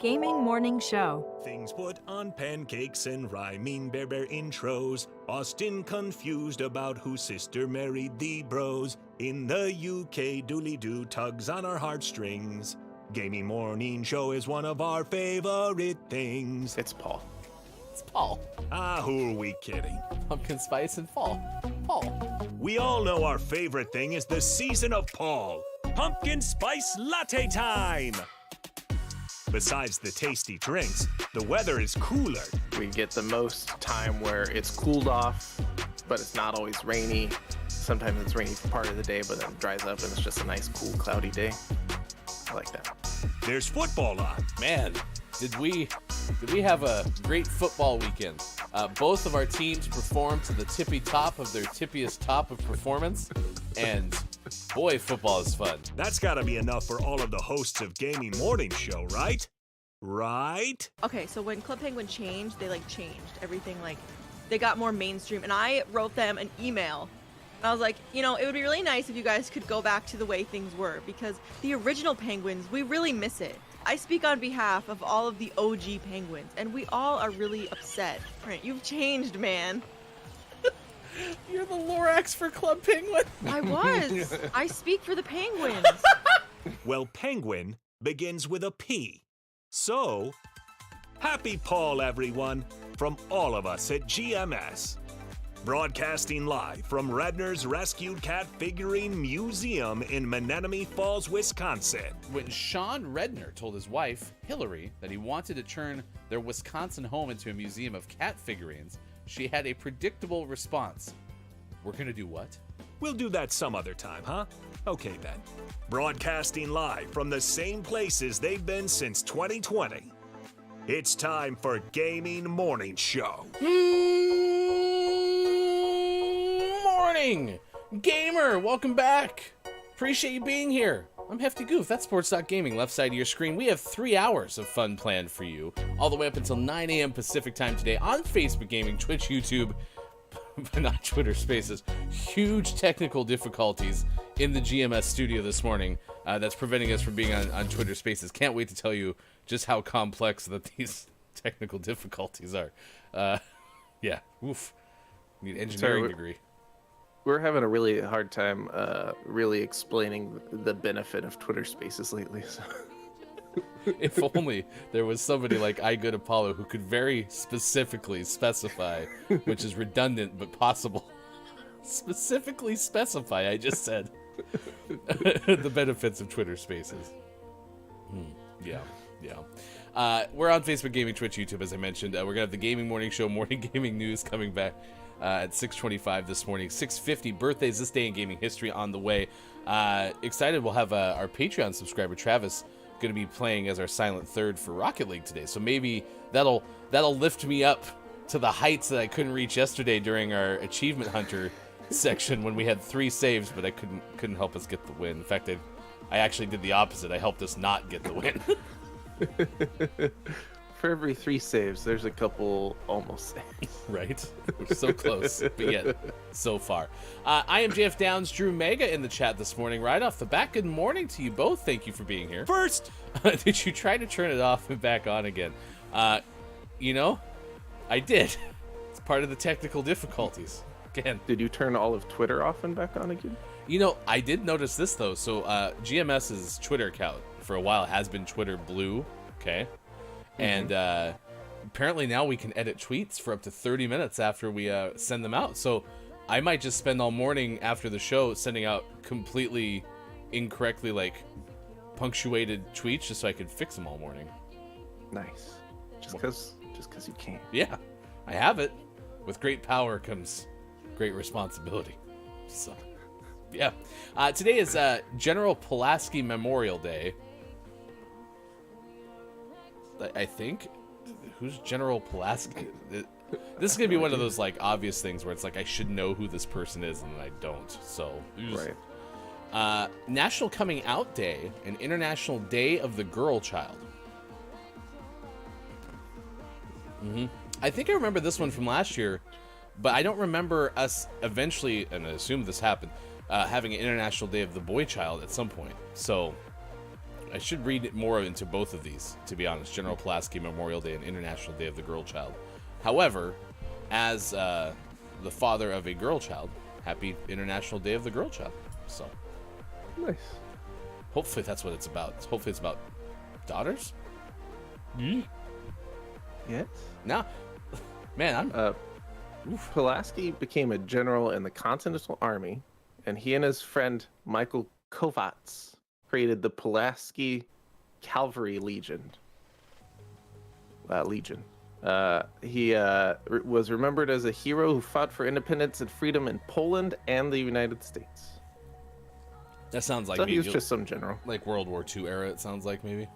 Gaming Morning Show. Things put on pancakes and rhyming bear intros. Austin confused about whose sister married the bros. In the UK, dooley-doo tugs on our heartstrings. Gaming Morning Show is one of our favorite things. It's Paul. It's Paul. Ah, who are we kidding? Pumpkin spice and fall. Paul. We all know our favorite thing is the season of Paul. Pumpkin spice latte time! Besides the tasty drinks, the weather is cooler. We get the most time where it's cooled off, but it's not always rainy. Sometimes it's rainy for part of the day, but then it dries up and it's just a nice, cool, cloudy day. I like that. There's football on. Man, did we have a great football weekend. Both of our teams performed to the tippy top of their tippiest top of performance, and boy, football is fun. That's gotta be enough for all of the hosts of Gaming Morning Show, right? Right? Okay, so when Club Penguin changed, they changed everything. They got more mainstream, and I wrote them an email. I was like, it would be really nice if you guys could go back to the way things were, because the original Penguins, we really miss it. I speak on behalf of all of the OG Penguins, and we all are really upset. Right, you've changed, man. You're the Lorax for Club Penguin. I was. I speak for the Penguins. Well, penguin begins with a P. So, happy Paul, everyone, from all of us at GMS. Broadcasting live from Redner's Rescued Cat Figurine Museum in Menominee Falls, Wisconsin. When Sean Redner told his wife, Hillary, that he wanted to turn their Wisconsin home into a museum of cat figurines, she had a predictable response. We're gonna do what? We'll do that some other time, huh? Okay then. Broadcasting live from the same places they've been since 2020. It's time for Gaming Morning Show. Morning! Gamer, welcome back! Appreciate you being here. I'm Hefty Goof, that's Sports.Gaming, left side of your screen. We have 3 hours of fun planned for you, all the way up until 9 a.m. Pacific time today on Facebook Gaming, Twitch, YouTube, but not Twitter Spaces. Huge technical difficulties in the GMS studio this morning that's preventing us from being on Twitter Spaces. Can't wait to tell you just how complex that these technical difficulties are. Yeah, oof. Need an engineering degree. We're having a really hard time really explaining the benefit of Twitter Spaces lately. So. If only there was somebody like I Good Apollo who could very specifically specify, which is redundant but possible, specifically specify, I just said, the benefits of Twitter Spaces. Yeah. We're on Facebook Gaming, Twitch, YouTube, as I mentioned. We're going to have the Gaming Morning Show, Morning Gaming News coming back at 6:25 this morning. 6:50 birthdays this day in gaming history on the way. Excited, we'll have our Patreon subscriber, Travis, going to be playing as our silent third for Rocket League today. So maybe that'll lift me up to the heights that I couldn't reach yesterday during our Achievement Hunter section when we had 3 saves, but I couldn't help us get the win. In fact, I actually did the opposite. I helped us not get the win. For every 3 saves, there's a couple almost saves. Right? We're so close, but yet so far. I am JF Downs, Drew Mega in the chat this morning. Right off the bat, good morning to you both. Thank you for being here. First, did you try to turn it off and back on again? I did. It's part of the technical difficulties. Again. Did you turn all of Twitter off and back on again? I did notice this, though. So GMS's Twitter account for a while has been Twitter Blue, okay? And apparently now we can edit tweets for up to 30 minutes after we send them out. So I might just spend all morning after the show sending out completely incorrectly, punctuated tweets just so I could fix them all morning. Nice. Just because you can. Yeah, I have it. With great power comes great responsibility. So, yeah. Today is General Pulaski Memorial Day. I think. Who's General Pulaski? This is going to be one of those, obvious things where it's I should know who this person is, and I don't. So, right. National Coming Out Day and International Day of the Girl Child. I think I remember this one from last year, but I don't remember us eventually, and I assume this happened, having an International Day of the Boy Child at some point. So, I should read more into both of these, to be honest. General Pulaski Memorial Day and International Day of the Girl Child. However, as the father of a girl child, happy International Day of the Girl Child. So, Nice. hopefully that's what it's about. Hopefully it's about daughters? Yes. No. Man, I'm... Pulaski became a general in the Continental Army, and he and his friend Michael Kovacs created the Pulaski Cavalry Legion. He was remembered as a hero who fought for independence and freedom in Poland and the United States. That sounds like So me. he was just some general. Like World War II era, it sounds like, maybe.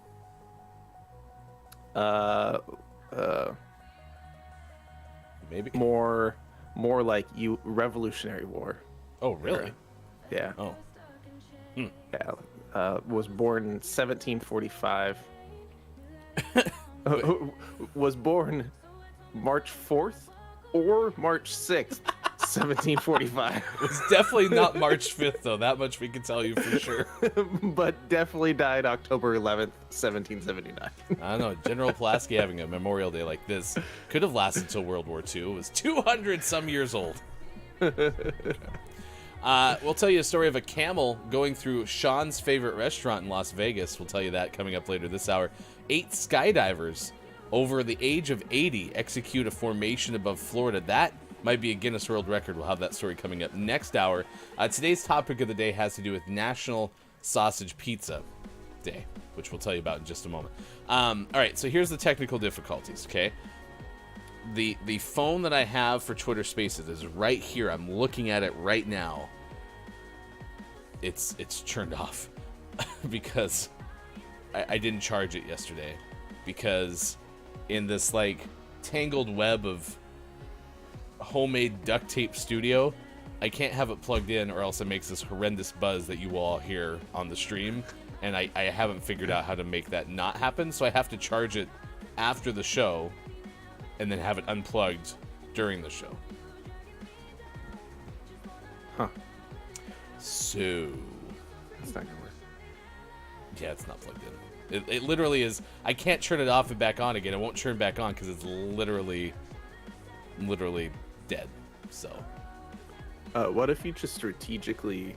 Maybe. More like Revolutionary War. Oh, really? Yeah. Oh. Yeah. Was born in 1745. Was born March 4th or March 6th, 1745. It's definitely not March 5th, though. That much we can tell you for sure. But definitely died October 11th, 1779. I don't know. General Pulaski having a Memorial Day like this could have lasted until World War II. It was 200 some years old. We'll tell you a story of a camel going through Sean's favorite restaurant in Las Vegas. We'll tell you that coming up later this hour. 8 skydivers over the age of 80 execute a formation above Florida. That might be a Guinness World Record. We'll have that story coming up next hour. Today's topic of the day has to do with National Sausage Pizza Day, which we'll tell you about in just a moment. All right, so here's the technical difficulties, okay? The phone that I have for Twitter Spaces is right here. I'm looking at it right now. It's turned off because I didn't charge it yesterday, because in this like tangled web of homemade duct tape studio, I can't have it plugged in or else it makes this horrendous buzz that you will all hear on the stream, and I haven't figured out how to make that not happen, so I have to charge it after the show and then have it unplugged during the show. Huh. So That's not gonna work. yeah, it's not plugged in. It literally is. I can't turn it off and back on again. It won't turn back on because it's literally dead. So What if you just strategically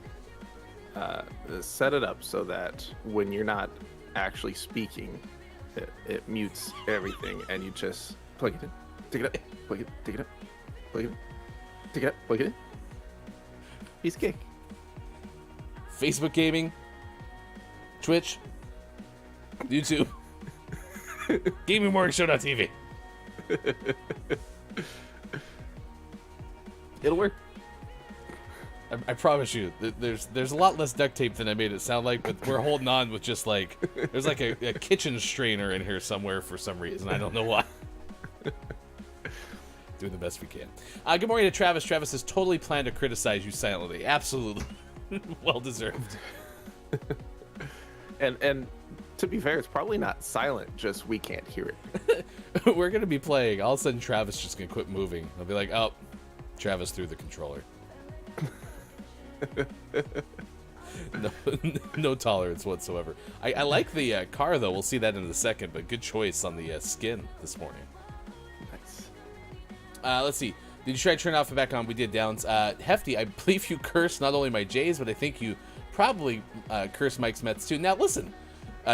set it up so that when you're not actually speaking, it mutes everything, and you just plug it in, take it up, plug it, take it up, plug it in, take it up, plug it in. Piece of cake. Facebook gaming, Twitch, YouTube, GamingMorningShow.tv. It'll work. I promise you, there's a lot less duct tape than I made it sound like, but we're holding on with just like, there's like a kitchen strainer in here somewhere for some reason. I don't know why. Doing the best we can. Good morning to Travis. Travis has totally planned to criticize you silently. Absolutely. Well deserved. And to be fair, it's probably not silent, just we can't hear it. We're going to be playing. All of a sudden, Travis just going to quit moving. I'll be like, oh, Travis threw the controller. No tolerance whatsoever. I like the car, though. We'll see that in a second, but good choice on the skin this morning. Nice. Let's see. Did you try to turn it off and back on? We did, Downs. Hefty, I believe you cursed not only my Jays, but I think you probably cursed Mike's Mets too. Now, listen,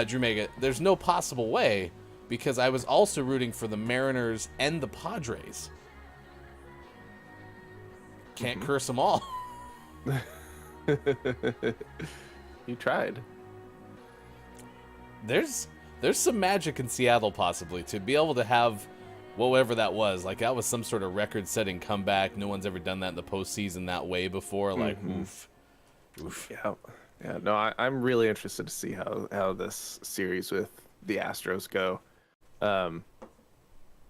Drew Mega, there's no possible way, because I was also rooting for the Mariners and the Padres. Can't curse them all. You tried. There's some magic in Seattle, possibly, to be able to have whatever that was. Like, that was some sort of record-setting comeback. No one's ever done that in the postseason that way before. Like, oof. Yeah. No, I'm really interested to see how this series with the Astros go.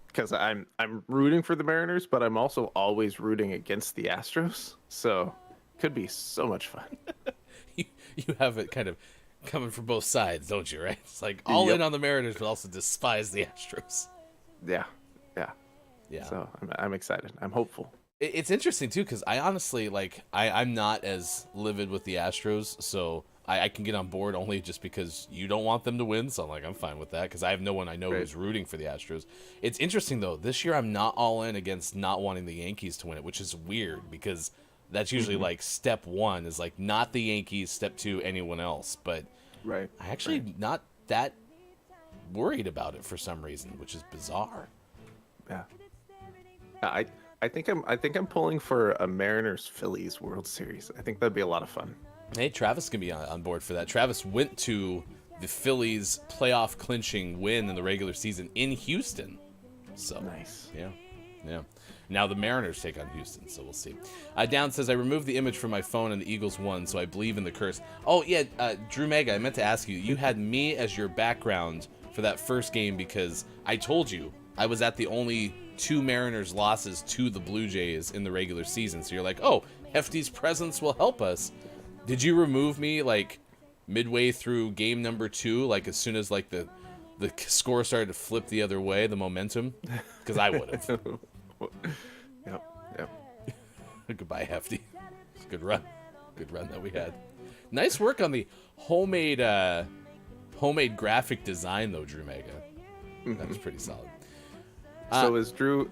Because I'm rooting for the Mariners, but I'm also always rooting against the Astros. So, could be so much fun. You have it kind of coming from both sides, don't you, right? It's like all in on the Mariners, but also despise the Astros. Yeah. Yeah. So I'm excited. I'm hopeful. It's interesting too, because I honestly I'm not as livid with the Astros, so I can get on board only just because you don't want them to win. So I'm like, I'm fine with that because I have no one I know who's rooting for the Astros. It's interesting, though. This year I'm not all in against not wanting the Yankees to win it, which is weird because that's usually like step one is like not the Yankees, step two, anyone else. But I actually not that worried about it for some reason, which is bizarre. Yeah. I think I'm pulling for a Mariners Phillies World Series. I think that'd be a lot of fun. Hey, Travis can be on board for that. Travis went to the Phillies playoff clinching win in the regular season in Houston. So nice. Yeah. Now the Mariners take on Houston, so we'll see. Down says, I removed the image from my phone and the Eagles won, so I believe in the curse. Oh, yeah, Drew Mega, I meant to ask you. You had me as your background for that first game because I told you I was at the only 2 Mariners losses to the Blue Jays in the regular season. So you're like, oh, Hefty's presence will help us. Did you remove me like midway through game number 2, like as soon as like the score started to flip the other way, the momentum? Because I would have. Yep. Goodbye, Hefty. It's a good run that we had. Nice work on the homemade graphic design though, Drew Mega. That was pretty solid. So is Drew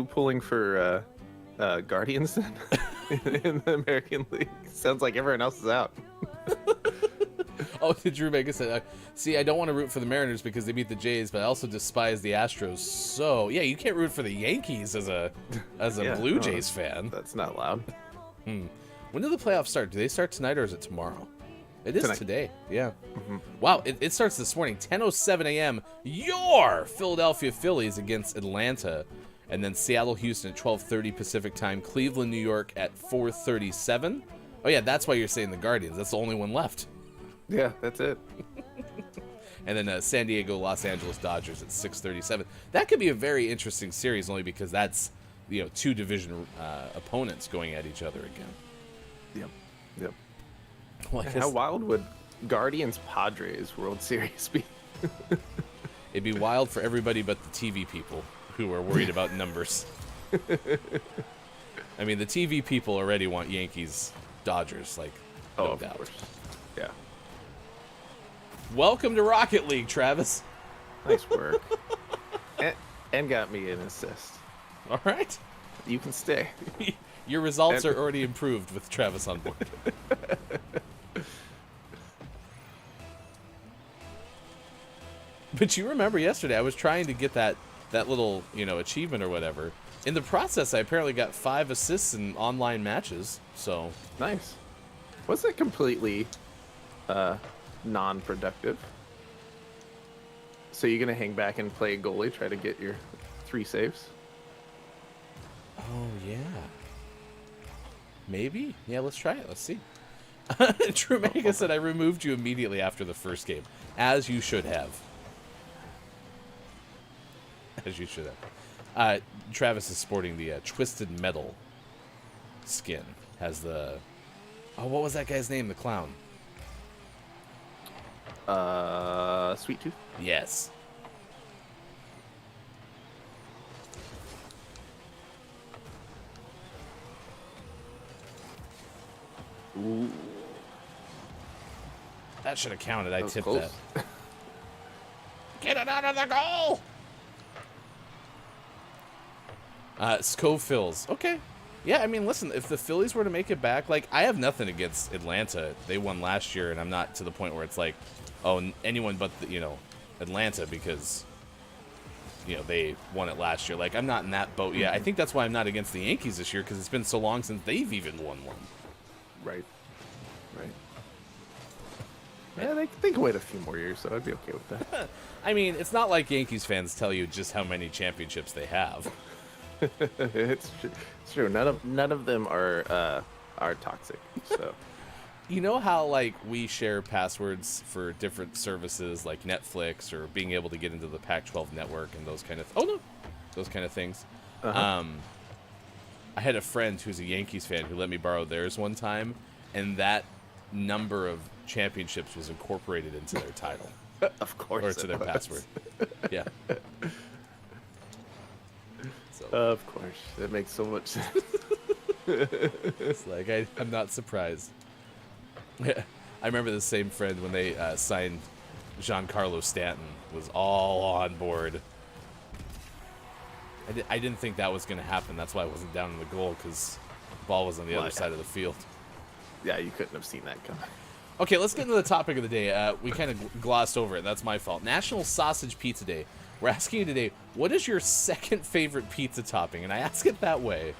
pulling for Guardians then in the American League? Sounds like everyone else is out. Oh, Drew Mega said, see, I don't want to root for the Mariners because they beat the Jays, but I also despise the Astros. So, yeah, you can't root for the Yankees as a Blue Jays fan. That's not allowed. When do the playoffs start? Do they start tonight or is it tomorrow? It is tonight. Today. Yeah. Wow, it starts this morning, 10:07 a.m. Your Philadelphia Phillies against Atlanta. And then Seattle, Houston at 12:30 Pacific time. Cleveland, New York at 4:37. Oh, yeah, that's why you're saying the Guardians. That's the only one left. Yeah, that's it. And then San Diego, Los Angeles Dodgers at 6:37. That could be a very interesting series only because that's, 2 division opponents going at each other again. Yep. Well, How wild would Guardians Padres World Series be? It'd be wild for everybody but the TV people who are worried about numbers. I mean, the TV people already want Yankees, Dodgers, no doubt. Course. Yeah. Welcome to Rocket League, Travis. Nice work. and got me an assist. All right. You can stay. Your results are already improved with Travis on board. But you remember yesterday, I was trying to get that little, achievement or whatever. In the process, I apparently got 5 assists in online matches, so... Nice. Was it completely non-productive? So you're going to hang back and play goalie, try to get your 3 saves? Oh, yeah. Maybe? Yeah, let's try it. Let's see. True Mega said, I removed you immediately after the first game. As you should have. As you should have. Travis is sporting the Twisted Metal skin. Has the... Oh, what was that guy's name? The clown. Sweet Tooth? Yes. Ooh. That should have counted. I tipped close. that. Get it out of the goal! Scoville's. Okay. Yeah, I mean, listen, if the Phillies were to make it back, I have nothing against Atlanta. They won last year, and I'm not to the point where it's like, oh, anyone but, Atlanta because, they won it last year. I'm not in that boat yet. I think that's why I'm not against the Yankees this year, because it's been so long since they've even won one. Right. Yeah, they can wait a few more years, so I'd be okay with that. I mean, it's not like Yankees fans tell you just how many championships they have. It's true. None of them are toxic. So you know how we share passwords for different services like Netflix or being able to get into the Pac-12 network and those kind of those kind of things. Uh-huh. I had a friend who's a Yankees fan who let me borrow theirs one time, and that number of championships was incorporated into their title. Of course, or to their password. Yeah. So. Of course, that makes so much sense. It's I'm not surprised. I remember the same friend when they signed Giancarlo Stanton was all on board. I didn't think that was going to happen. That's why I wasn't down in the goal, because the ball was on the other side of the field. Yeah, you couldn't have seen that coming. Okay, let's get into the topic of the day. We kind of glossed over it. That's my fault. National Sausage Pizza Day. We're asking you today, what is your second favorite pizza topping? And I ask it that way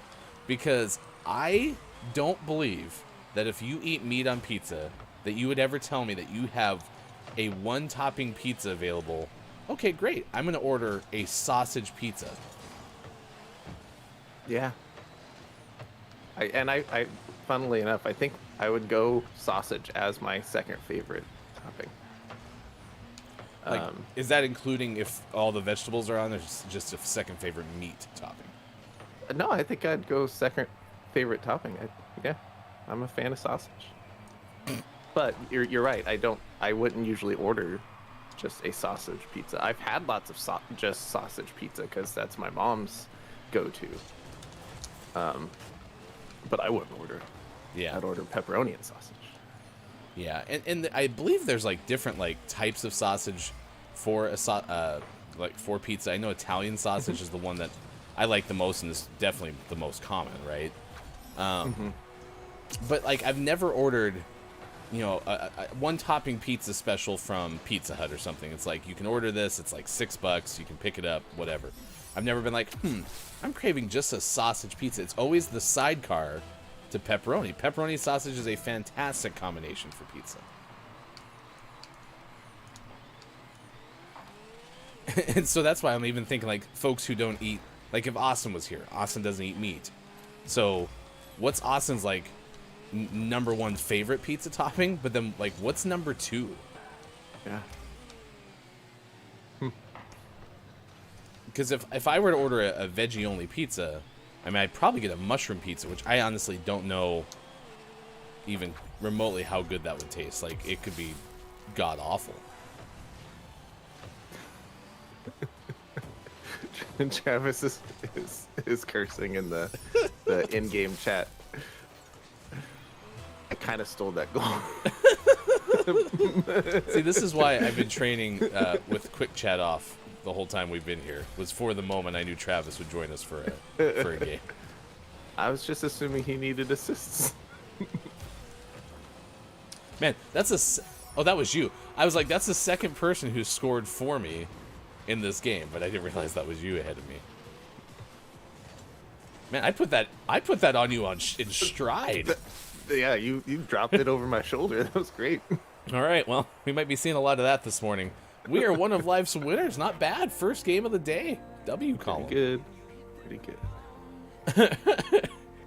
because I don't believe that if you eat meat on pizza, that you would ever tell me that you have a one-topping pizza available. Okay, great. I'm going to order a sausage pizza. Yeah. I funnily enough, I think I would go sausage as my second favorite topping. Like, is that including if all the vegetables are on, or just a second favorite meat topping? No, I think I'd go second favorite topping. Yeah, I'm a fan of sausage. But you're right. I wouldn't usually order just a sausage pizza. I've had lots of just sausage pizza because that's my mom's go-to. But I wouldn't order. Yeah, I'd order pepperoni and sausage. Yeah, and I believe there's like different like types of sausage for like for pizza. I know Italian sausage is the one that I like the most, and is definitely the most common, right? But like I've never ordered, you know, a one topping pizza special from Pizza Hut or something. It's like you can order this. It's like $6. You can pick it up, whatever. I've never been like, I'm craving just a sausage pizza. It's always the sidecar to pepperoni. Pepperoni sausage is a fantastic combination for pizza. And so that's why I'm even thinking like folks who don't eat, like if Austin was here, Austin doesn't eat meat. So what's Austin's like number one favorite pizza topping? But then like what's number two? Yeah. Because if I were to order a veggie only pizza, I mean, I'd probably get a mushroom pizza, which I honestly don't know even remotely how good that would taste. Like, it could be god-awful. Travis is cursing in the in-game chat. I kind of stole that goal. See, this is why I've been training with Quick Chat off the whole time we've been here. Was for the moment I knew Travis would join us for a game. I was just assuming he needed assists. Man, oh, that was you. I was like, that's the second person who scored for me in this game, but I didn't realize that was you ahead of me. Man, I put that on you in stride. Yeah, you dropped it over my shoulder. That was great. All right, well, we might be seeing a lot of that this morning. We are one of life's winners. Not bad. First game of the day. W column. Pretty good.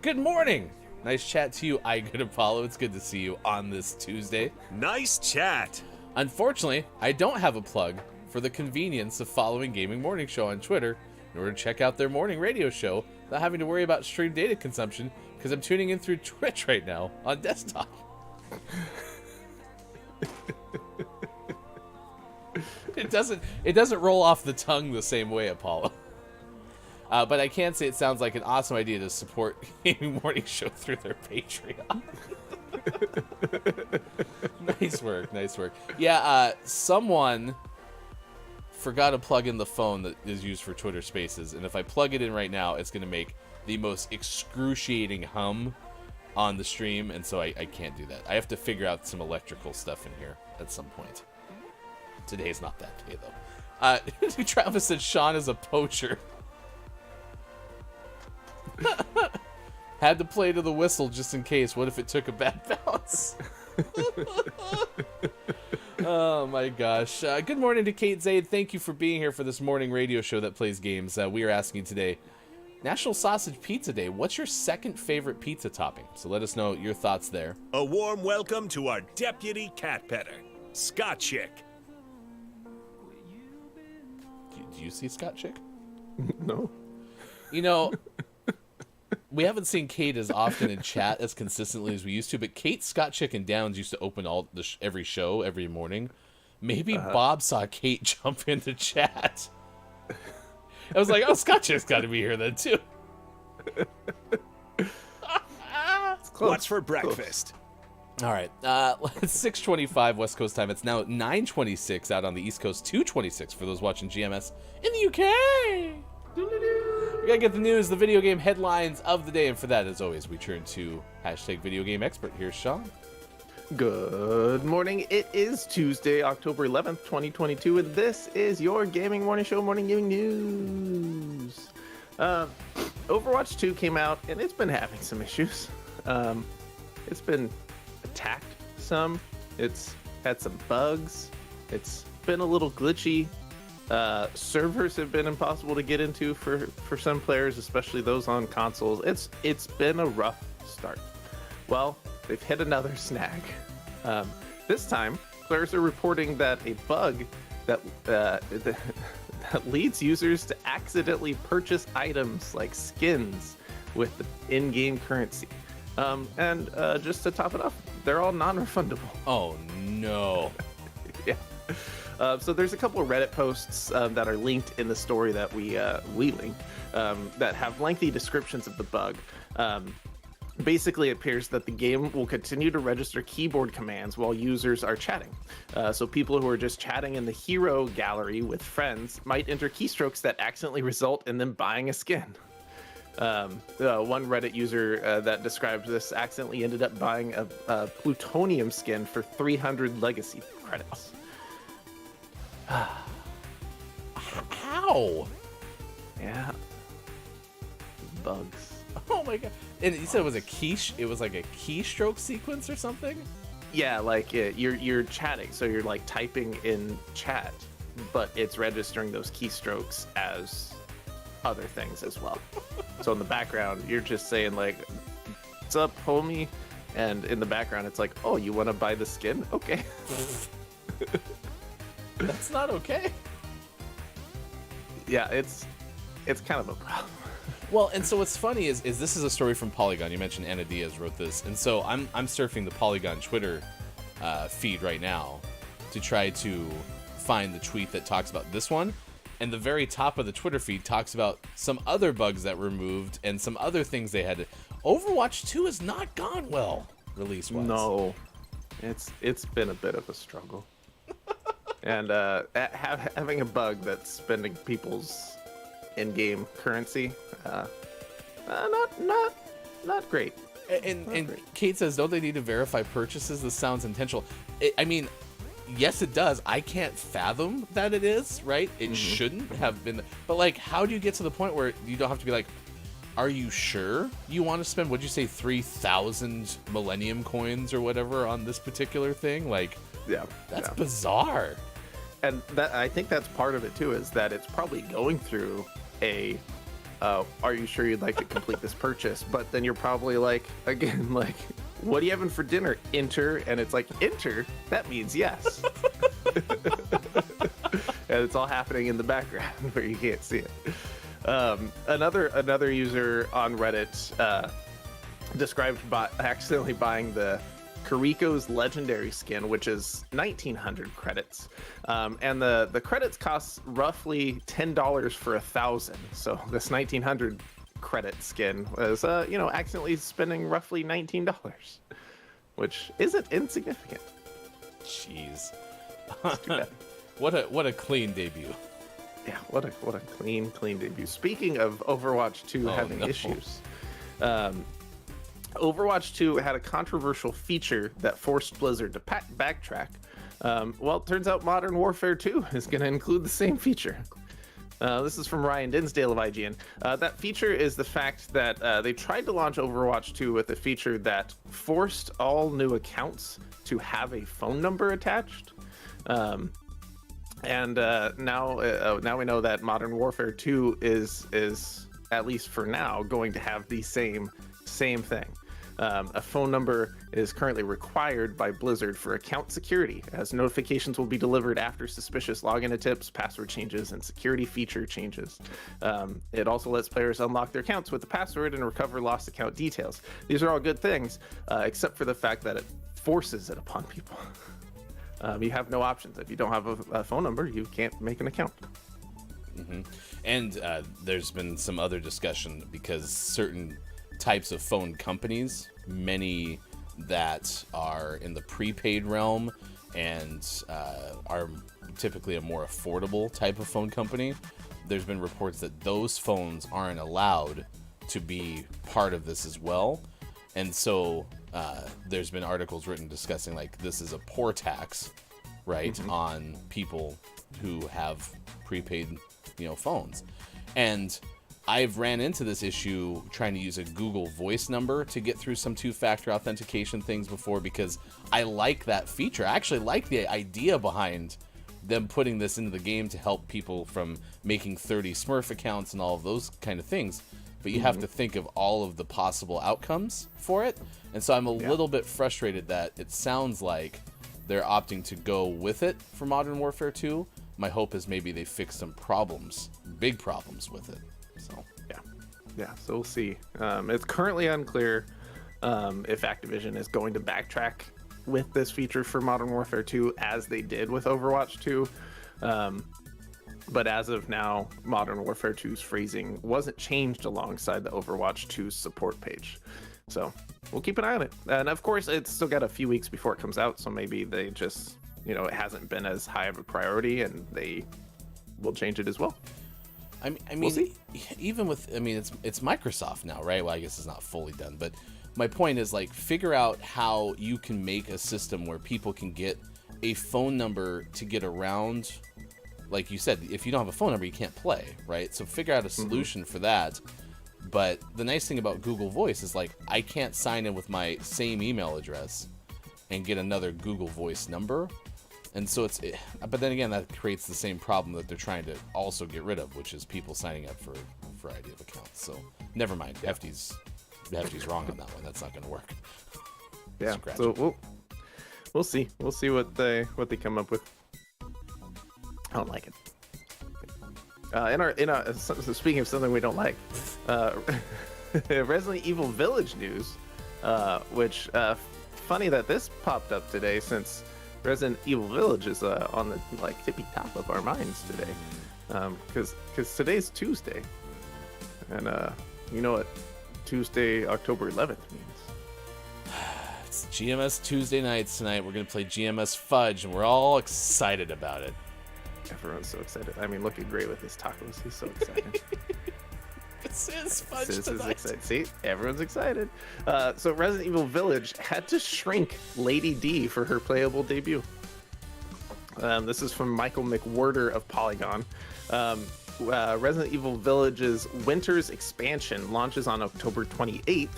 Good morning. Nice chat to you, I Good Apollo. It's good to see you on this Tuesday. Nice chat. Unfortunately, I don't have a plug for the convenience of following Gaming Morning Show on Twitter in order to check out their morning radio show without having to worry about stream data consumption, because I'm tuning in through Twitch right now on desktop. It doesn't roll off the tongue the same way, Apollo. But I can say it sounds like an awesome idea to support Gaming Morning Show through their Patreon. Nice work. Yeah, someone forgot to plug in the phone that is used for Twitter Spaces, and if I plug it in right now, it's going to make the most excruciating hum on the stream, and so I can't do that. I have to figure out some electrical stuff in here at some point. Today's not that day, though. Travis said Sean is a poacher. Had to play to the whistle just in case. What if it took a bad bounce? Oh my gosh. Good morning to Kate Zaid. Thank you for being here for this morning radio show that plays games. We are asking today, National Sausage Pizza Day. What's your second favorite pizza topping? So let us know your thoughts there. A warm welcome to our deputy cat petter, Scott Chick. Do you see Scott Chick? No. You know, we haven't seen Kate as often in chat as consistently as we used to, but Kate, Scott Chick, and Downs used to open every show every morning. Maybe Bob saw Kate jump into chat. I was like, oh, Scott Chick's got to be here then, too. What's for breakfast? All right, it's 6:25 West Coast time. It's now 9:26 out on the East Coast, 2:26 for those watching GMS in the UK. We gotta get the news, the video game headlines of the day, and for that, as always, we turn to #VideoGameExpert. Here's Sean. Good morning. It is Tuesday, October 11th, 2022, and this is your Gaming Morning Show Morning Gaming News. Overwatch 2 came out, and it's been having some issues. It's been attacked some. It's had some bugs. It's been a little glitchy. Servers have been impossible to get into for some players, especially those on consoles. It's been a rough start. Well, they've hit another snag. This time, players are reporting that a bug that leads users to accidentally purchase items like skins with the in-game currency. And just to top it off, they're all non-refundable. Oh no. Yeah. So there's a couple of Reddit posts that are linked in the story that we linked that have lengthy descriptions of the bug. Basically, it appears that the game will continue to register keyboard commands while users are chatting. So people who are just chatting in the hero gallery with friends might enter keystrokes that accidentally result in them buying a skin. One Reddit user that described this accidentally ended up buying a plutonium skin for 300 legacy credits. How? Yeah. Bugs. Oh my god! And you said it was it was like a keystroke sequence or something? Yeah, like you're chatting, so you're like typing in chat, but it's registering those keystrokes as other things as well. So in the background, you're just saying like, "What's up, homie?" And in the background, it's like, "Oh, you want to buy the skin? Okay." That's not okay. Yeah, it's kind of a problem. Well, and so what's funny is this is a story from Polygon. You mentioned Anna Diaz wrote this, and so I'm surfing the Polygon Twitter feed right now to try to find the tweet that talks about this one. And the very top of the Twitter feed talks about some other bugs that were removed and some other things they had. Overwatch 2 has not gone well, release-wise. No, it's been a bit of a struggle. And having a bug that's spending people's in-game currency, not great. And Kate says, don't they need to verify purchases? This sounds intentional. I mean, yes, it does. I can't fathom that it is, right? It shouldn't have been. But, like, how do you get to the point where you don't have to be like, are you sure you want to spend, what'd you say, 3,000 Millennium coins or whatever on this particular thing? Like, Yeah, that's bizarre. And that, I think that's part of it too, is that it's probably going through a are you sure you'd like to complete this purchase? But then you're probably like, again, like, what are you having for dinner? Enter. And it's like, enter, that means yes. And it's all happening in the background where you can't see it. Another user on Reddit described accidentally buying the Kiriko's legendary skin, which is 1,900 credits, and the credits cost roughly $10 for 1,000. So this 1,900 credit skin was, accidentally spending roughly $19, which isn't insignificant. Jeez. Too bad. What a clean debut. Yeah, what a clean debut. Speaking of Overwatch 2 having issues, Overwatch 2 had a controversial feature that forced Blizzard to backtrack. Well, it turns out Modern Warfare 2 is going to include the same feature. This is from Ryan Dinsdale of IGN. That feature is the fact that they tried to launch Overwatch 2 with a feature that forced all new accounts to have a phone number attached. And now we know that Modern Warfare 2 is at least for now going to have the same thing. A phone number is currently required by Blizzard for account security, as notifications will be delivered after suspicious login attempts, password changes, and security feature changes. It also lets players unlock their accounts with the password and recover lost account details. These are all good things, except for the fact that it forces it upon people. You have no options. If you don't have a phone number, you can't make an account. Mm-hmm. And there's been some other discussion because certain types of phone companies, many that are in the prepaid realm and are typically a more affordable type of phone company, there's been reports that those phones aren't allowed to be part of this as well. And so there's been articles written discussing like this is a poor tax, right, on people who have prepaid, phones. And I've ran into this issue trying to use a Google Voice number to get through some two-factor authentication things before, because I like that feature. I actually like the idea behind them putting this into the game to help people from making 30 Smurf accounts and all of those kind of things. But you have to think of all of the possible outcomes for it. And so I'm a little bit frustrated that it sounds like they're opting to go with it for Modern Warfare 2. My hope is maybe they fix some problems, big problems with it. So so we'll see. It's currently unclear if Activision is going to backtrack with this feature for Modern Warfare 2 as they did with Overwatch 2. But as of now, Modern Warfare 2's phrasing wasn't changed alongside the Overwatch 2's support page. So we'll keep an eye on it. And of course, it's still got a few weeks before it comes out, so maybe they just, it hasn't been as high of a priority and they will change it as well. I mean, We'll see. even with, it's Microsoft now, right? Well, I guess it's not fully done, but my point is, like, figure out how you can make a system where people can get a phone number to get around. Like you said, if you don't have a phone number, you can't play, right? So figure out a solution for that. But the nice thing about Google Voice is, like, I can't sign in with my same email address and get another Google Voice number. And so but then again, that creates the same problem that they're trying to also get rid of, which is people signing up for a variety of accounts. So never mind. Hefty's wrong on that one. That's not going to work. Yeah. Scratch So it. we'll see. We'll see what they come up with. I don't like it. So speaking of something we don't like, Resident Evil Village news, which funny that this popped up today, since Resident Evil Village is on the tippy top of our minds today, because today's Tuesday, and you know what Tuesday, October 11th means. It's GMS Tuesday nights tonight. We're going to play GMS Fudge, and we're all excited about it. Everyone's so excited. I mean, looking great with his tacos. He's so excited. This is Fudge This is tonight. exciting. See, everyone's excited. So Resident Evil Village had to shrink Lady D for her playable debut. This is from Michael McWhorter of Polygon. Resident Evil Village's Winter's expansion launches on October 28th.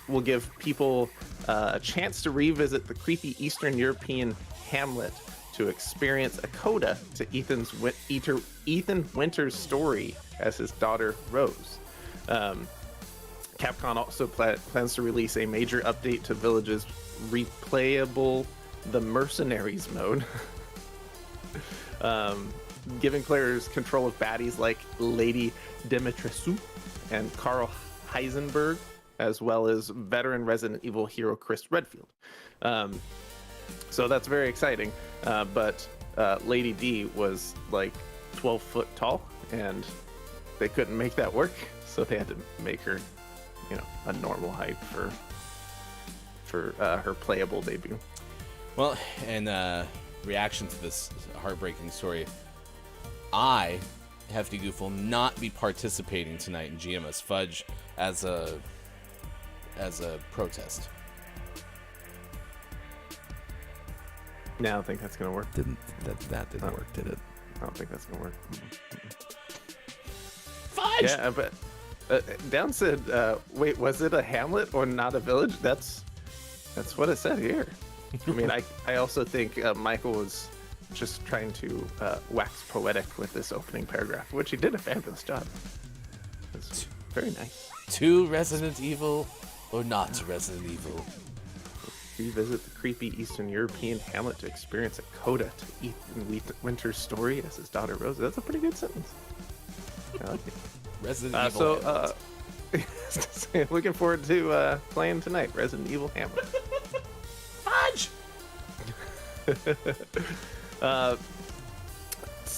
Will give people a chance to revisit the creepy Eastern European hamlet to experience a coda to Ethan Winter's story as his daughter Rose. Capcom also plans to release a major update to Village's replayable The Mercenaries mode, giving players control of baddies like Lady Dimitrescu and Carl Heisenberg, as well as veteran Resident Evil hero Chris Redfield. So that's very exciting. But Lady D was like 12 foot tall, and they couldn't make that work, so they had to make her, a normal height for her playable debut. Well, in reaction to this heartbreaking story, I, Hefty Goof, will not be participating tonight in GMS Fudge as a protest. No, I don't think that's gonna work. That didn't work, did it? I don't think that's gonna work. Fudge! Yeah, but Down said, wait, was it a hamlet or not a village? That's what it said here. I mean, I also think Michael was just trying to wax poetic with this opening paragraph, which he did a fabulous job. It's very nice. To Resident Evil or not to Resident Evil? Revisit the creepy Eastern European hamlet to experience a coda to Ethan Winter's story as his daughter Rose. That's a pretty good sentence. I like it. Resident Evil. So, looking forward to playing tonight, Resident Evil Hamlet. Fudge!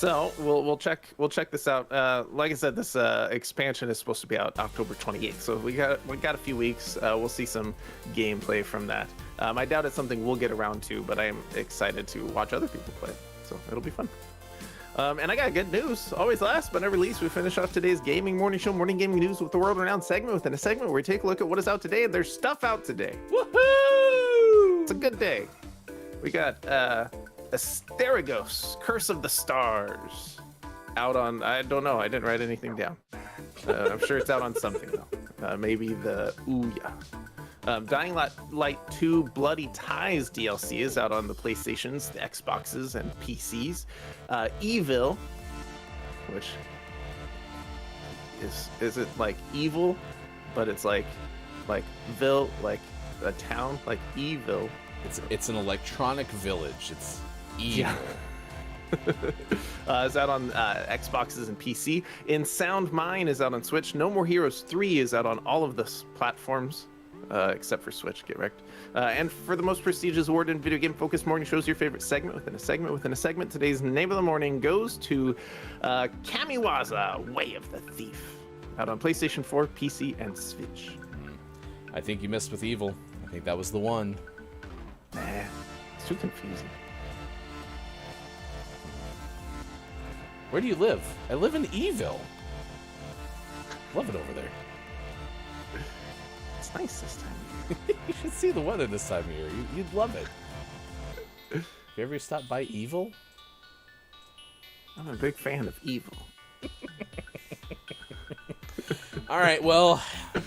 So we'll check this out. Like I said, this expansion is supposed to be out October 28th. So we got a few weeks. We'll see some gameplay from that. I doubt it's something we'll get around to, but I am excited to watch other people play. So it'll be fun. And I got good news. Always last but never least, we finish off today's gaming morning show, morning gaming news with the world-renowned segment within a segment where we take a look at what is out today, and there's stuff out today. Woohoo! It's a good day. We got Asterigos, Curse of the Stars, out on, I don't know, I didn't write anything down. I'm sure it's out on something though. Maybe the Ouya. Dying Light 2 Bloody Ties DLC is out on the PlayStations, the Xboxes, and PCs. Evil, which is it like evil, but it's like Ville, like a town, like Evil. It's an electronic village. It's evil. Yeah. Is out on Xboxes and PC. In Sound Mind is out on Switch. No More Heroes 3 is out on all of the platforms. Except for Switch, get wrecked. And for the most prestigious award in video game focused morning shows, your favorite segment within a segment within a segment, today's name of the morning goes to Kamiwaza, Way of the Thief, out on PlayStation 4, PC, and Switch. I think you missed with Evil. I think that was the one. Nah, it's too confusing. Where do you live? I live in Evil. Love it over there. It's nice this time. You should see the weather this time of year. You'd love it. Have you ever stopped by Evil? I'm a big fan of Evil. All right, well,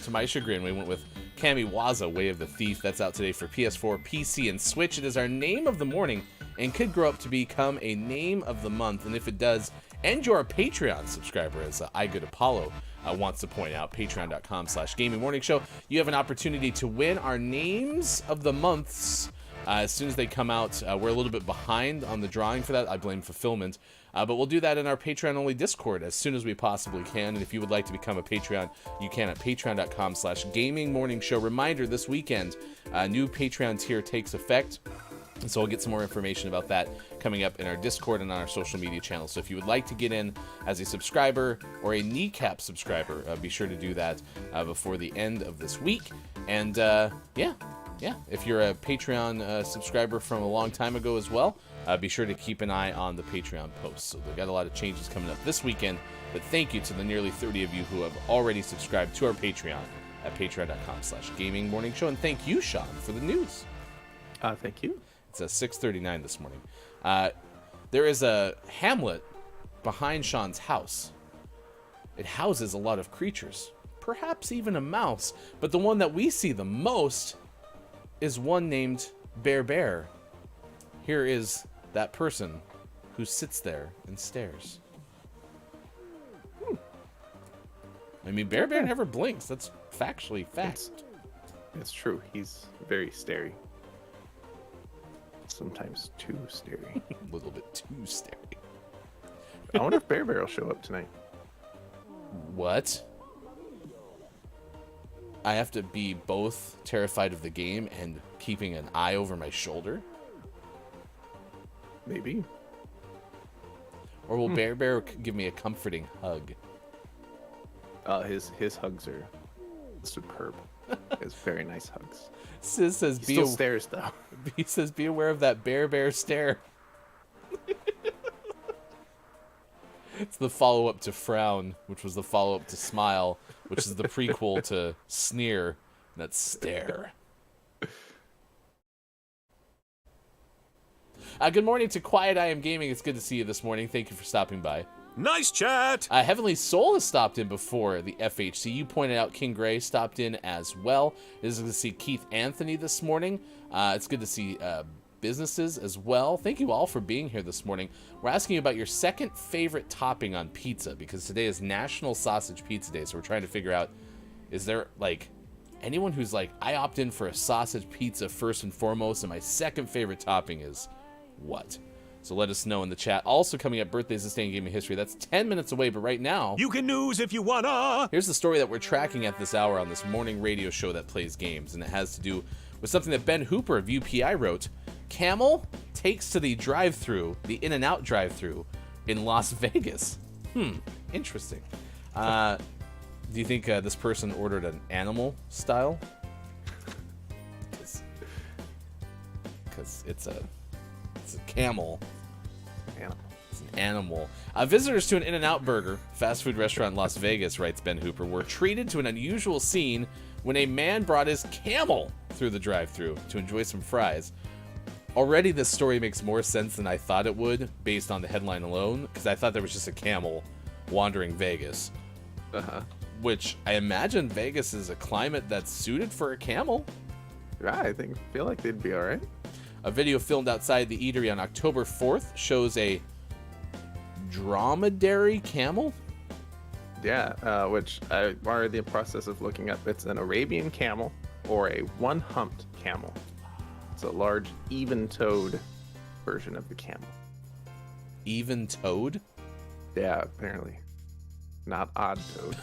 to my chagrin, we went with Kamiwaza, Way of the Thief. That's out today for PS4, PC, and Switch. It is our name of the morning and could grow up to become a name of the month. And if it does, and you're a Patreon subscriber, as I Good Apollo wants to point out, patreon.com/gaming morning show, you have an opportunity to win our names of the months as soon as they come out. We're a little bit behind on the drawing for that. I blame fulfillment. But we'll do that in our Patreon-only Discord as soon as we possibly can. And if you would like to become a Patreon, you can at patreon.com/gaming morning show. Reminder, this weekend, new Patreon tier takes effect. And so we'll get some more information about that coming up in our Discord and on our social media channels. So if you would like to get in as a subscriber or a kneecap subscriber, be sure to do that before the end of this week. And yeah, if you're a Patreon subscriber from a long time ago as well, be sure to keep an eye on the Patreon posts. So they've got a lot of changes coming up this weekend. But thank you to the nearly 30 of you who have already subscribed to our Patreon at patreon.com/gaming morning show. And thank you, Sean, for the news. Thank you. It's 6:39 this morning. There is a hamlet behind Sean's house. It houses a lot of creatures, perhaps even a mouse, but the one that we see the most is one named Bear. Here is that person who sits there and stares. I mean, Bear never blinks. That's factually fact. It's true. He's very starey. Sometimes too starey. A little bit too starey. I wonder if Bear will show up tonight. What? I have to be both terrified of the game and keeping an eye over my shoulder? Maybe. Or will Bear give me a comforting hug? His hugs are superb. His very nice hugs. Sis says, He still stares though. He says, be aware of that Bear stare. It's the follow-up to Frown, which was the follow-up to Smile, which is the prequel to Sneer. That's Stare. Good morning to Quiet I Am Gaming. It's good to see you this morning. Thank you for stopping by. Nice chat! Heavenly Soul has stopped in before the FHC. You pointed out King Gray stopped in as well. It's good to see Keith Anthony this morning. It's good to see businesses as well. Thank you all for being here this morning. We're asking you about your second favorite topping on pizza, because today is National Sausage Pizza Day. So we're trying to figure out, is there like anyone who's like, I opt in for a sausage pizza first and foremost, and my second favorite topping is what? So let us know in the chat. Also coming up, birthdays this day in gaming history. That's 10 minutes away, but right now, You can news if you wanna! here's the story that we're tracking at this hour on this morning radio show that plays games, and it has to do with something that Ben Hooper of UPI wrote. Camel takes to the drive-thru, the In-N-Out drive-thru, in Las Vegas. Interesting. Do you think this person ordered an animal style? Because it's a camel. Animal. It's an animal. Visitors to an In-N-Out Burger fast food restaurant in Las Vegas, writes Ben Hooper, were treated to an unusual scene when a man brought his camel through the drive-thru to enjoy some fries. Already this story makes more sense than I thought it would based on the headline alone, because I thought there was just a camel wandering Vegas. Which I imagine Vegas is a climate that's suited for a camel. Yeah, I feel like they'd be all right. A video filmed outside the eatery on October 4th shows a dromedary camel. Yeah, which I'm already in the process of looking up. It's an Arabian camel or a one-humped camel. It's a large, even-toed version of the camel. Even-toed? Yeah, apparently. Not odd-toed.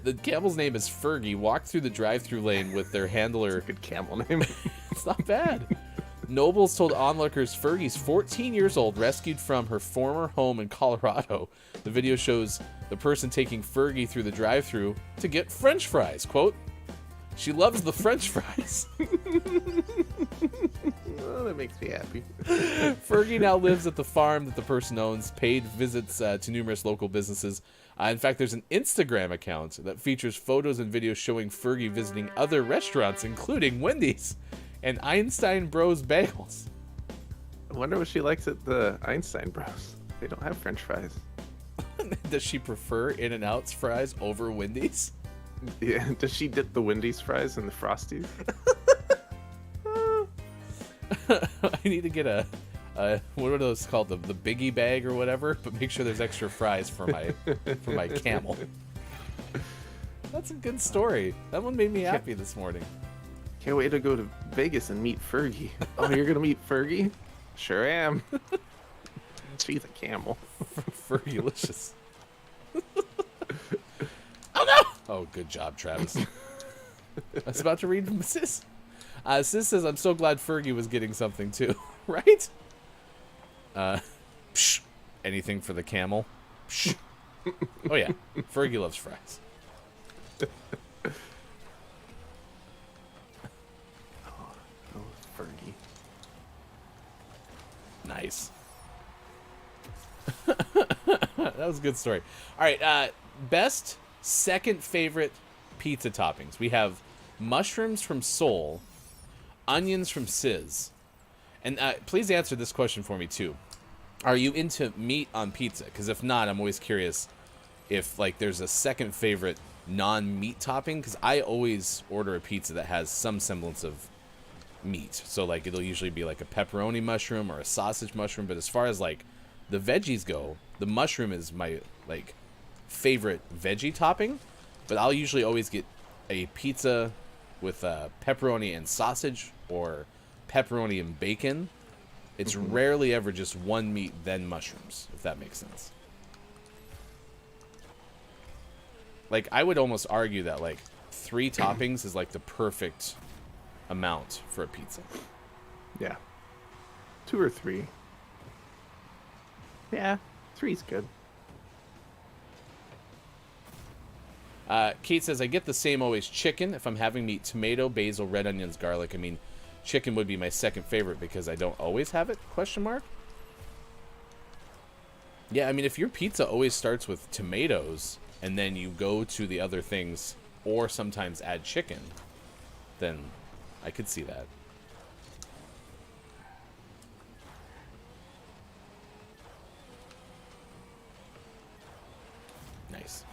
The camel's name is Fergie. Walked through the drive-thru lane with their handler. Good camel name. It's not bad. Nobles told onlookers Fergie's 14 years old, rescued from her former home in Colorado. The video shows the person taking Fergie through the drive-thru to get French fries. Quote, "She loves the French fries." Oh, that makes me happy. Fergie now lives at the farm that the person owns, paid visits to numerous local businesses. In fact, there's an Instagram account that features photos and videos showing Fergie visiting other restaurants, including Wendy's and Einstein Bros Bagels. I wonder what she likes at the Einstein Bros. They don't have French fries. Does she prefer In-N-Out's fries over Wendy's? Yeah. Does she dip the Wendy's fries in the Frosties? I need to get a what are those called, the biggie bag or whatever, but make sure there's extra fries for my camel. That's a good story. That one made me happy this morning. Can't wait to go to Vegas and meet Fergie. Oh, you're gonna meet Fergie? Sure am. She's a camel. Fergalicious. Oh no! Oh, good job, Travis. I was about to read from Sis. Sis says, "I'm so glad Fergie was getting something too." Right? Psh, anything for the camel? Psh. Oh yeah, Fergie loves fries. Oh, Fergie. Nice. That was a good story. All right, best second favorite pizza toppings. We have mushrooms from Soul, onions from Sizz. And please answer this question for me too. Are you into meat on pizza? Because if not, I'm always curious if like there's a second favorite non-meat topping. Because I always order a pizza that has some semblance of meat. So like it'll usually be like a pepperoni mushroom or a sausage mushroom. But as far as like the veggies go, the mushroom is my like favorite veggie topping. But I'll usually always get a pizza with pepperoni and sausage or pepperoni and bacon. It's rarely ever just one meat then mushrooms, if that makes sense. Like I would almost argue that like 3 toppings is like the perfect amount for a pizza. Yeah. 2 or 3. Yeah, 3's good. Kate says, "I get the same always chicken. If I'm having meat, tomato, basil, red onions, garlic. I mean, chicken would be my second favorite because I don't always have it, question mark. Yeah, I mean, if your pizza always starts with tomatoes and then you go to the other things or sometimes add chicken, then I could see that. Nice.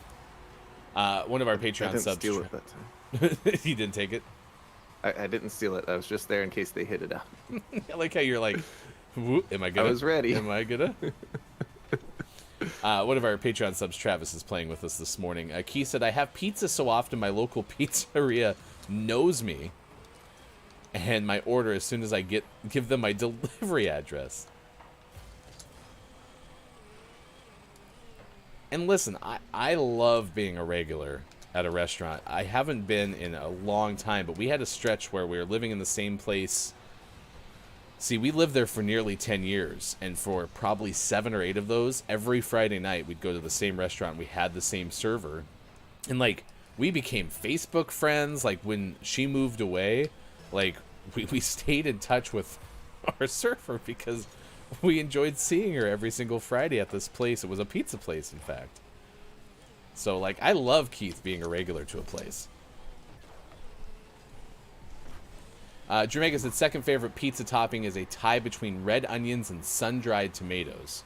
One of our Patreon I didn't subs. steal it that time. You didn't take it? I didn't steal it. I was just there in case they hit it out. I like how you're like, am I gonna? I was ready. Am I gonna? One of our Patreon subs, Travis, is playing with us this morning. Key said, "I have pizza so often my local pizzeria knows me and my order as soon as I give them my delivery address." And listen, I love being a regular at a restaurant. I haven't been in a long time, but we had a stretch where we were living in the same place See, we lived there for nearly 10 years, and for probably 7 or 8 of those, every Friday night we'd go to the same restaurant. We had the same server, and like we became Facebook friends. Like when she moved away, like we stayed in touch with our server because we enjoyed seeing her every single Friday at this place. It was a pizza place, in fact. So like I love Keith being a regular to a place. Jamaica said second favorite pizza topping is a tie between red onions and sun-dried tomatoes.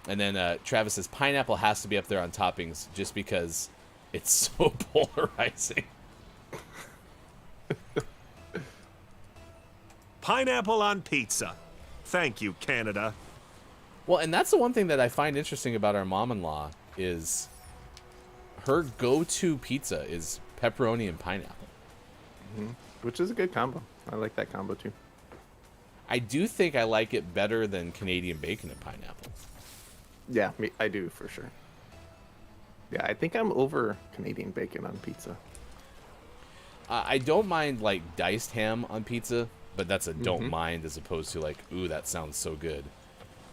And then Travis says pineapple has to be up there on toppings just because it's so polarizing. Pineapple on pizza. Thank you, Canada. Well, and that's the one thing that I find interesting about our mom-in-law is her go-to pizza is pepperoni and pineapple. Mm-hmm. Which is a good combo. I like that combo too. I do think I like it better than Canadian bacon and pineapple. Yeah, I do for sure. Yeah, I think I'm over Canadian bacon on pizza. I don't mind like diced ham on pizza, but that's a don't mind as opposed to like, ooh, that sounds so good.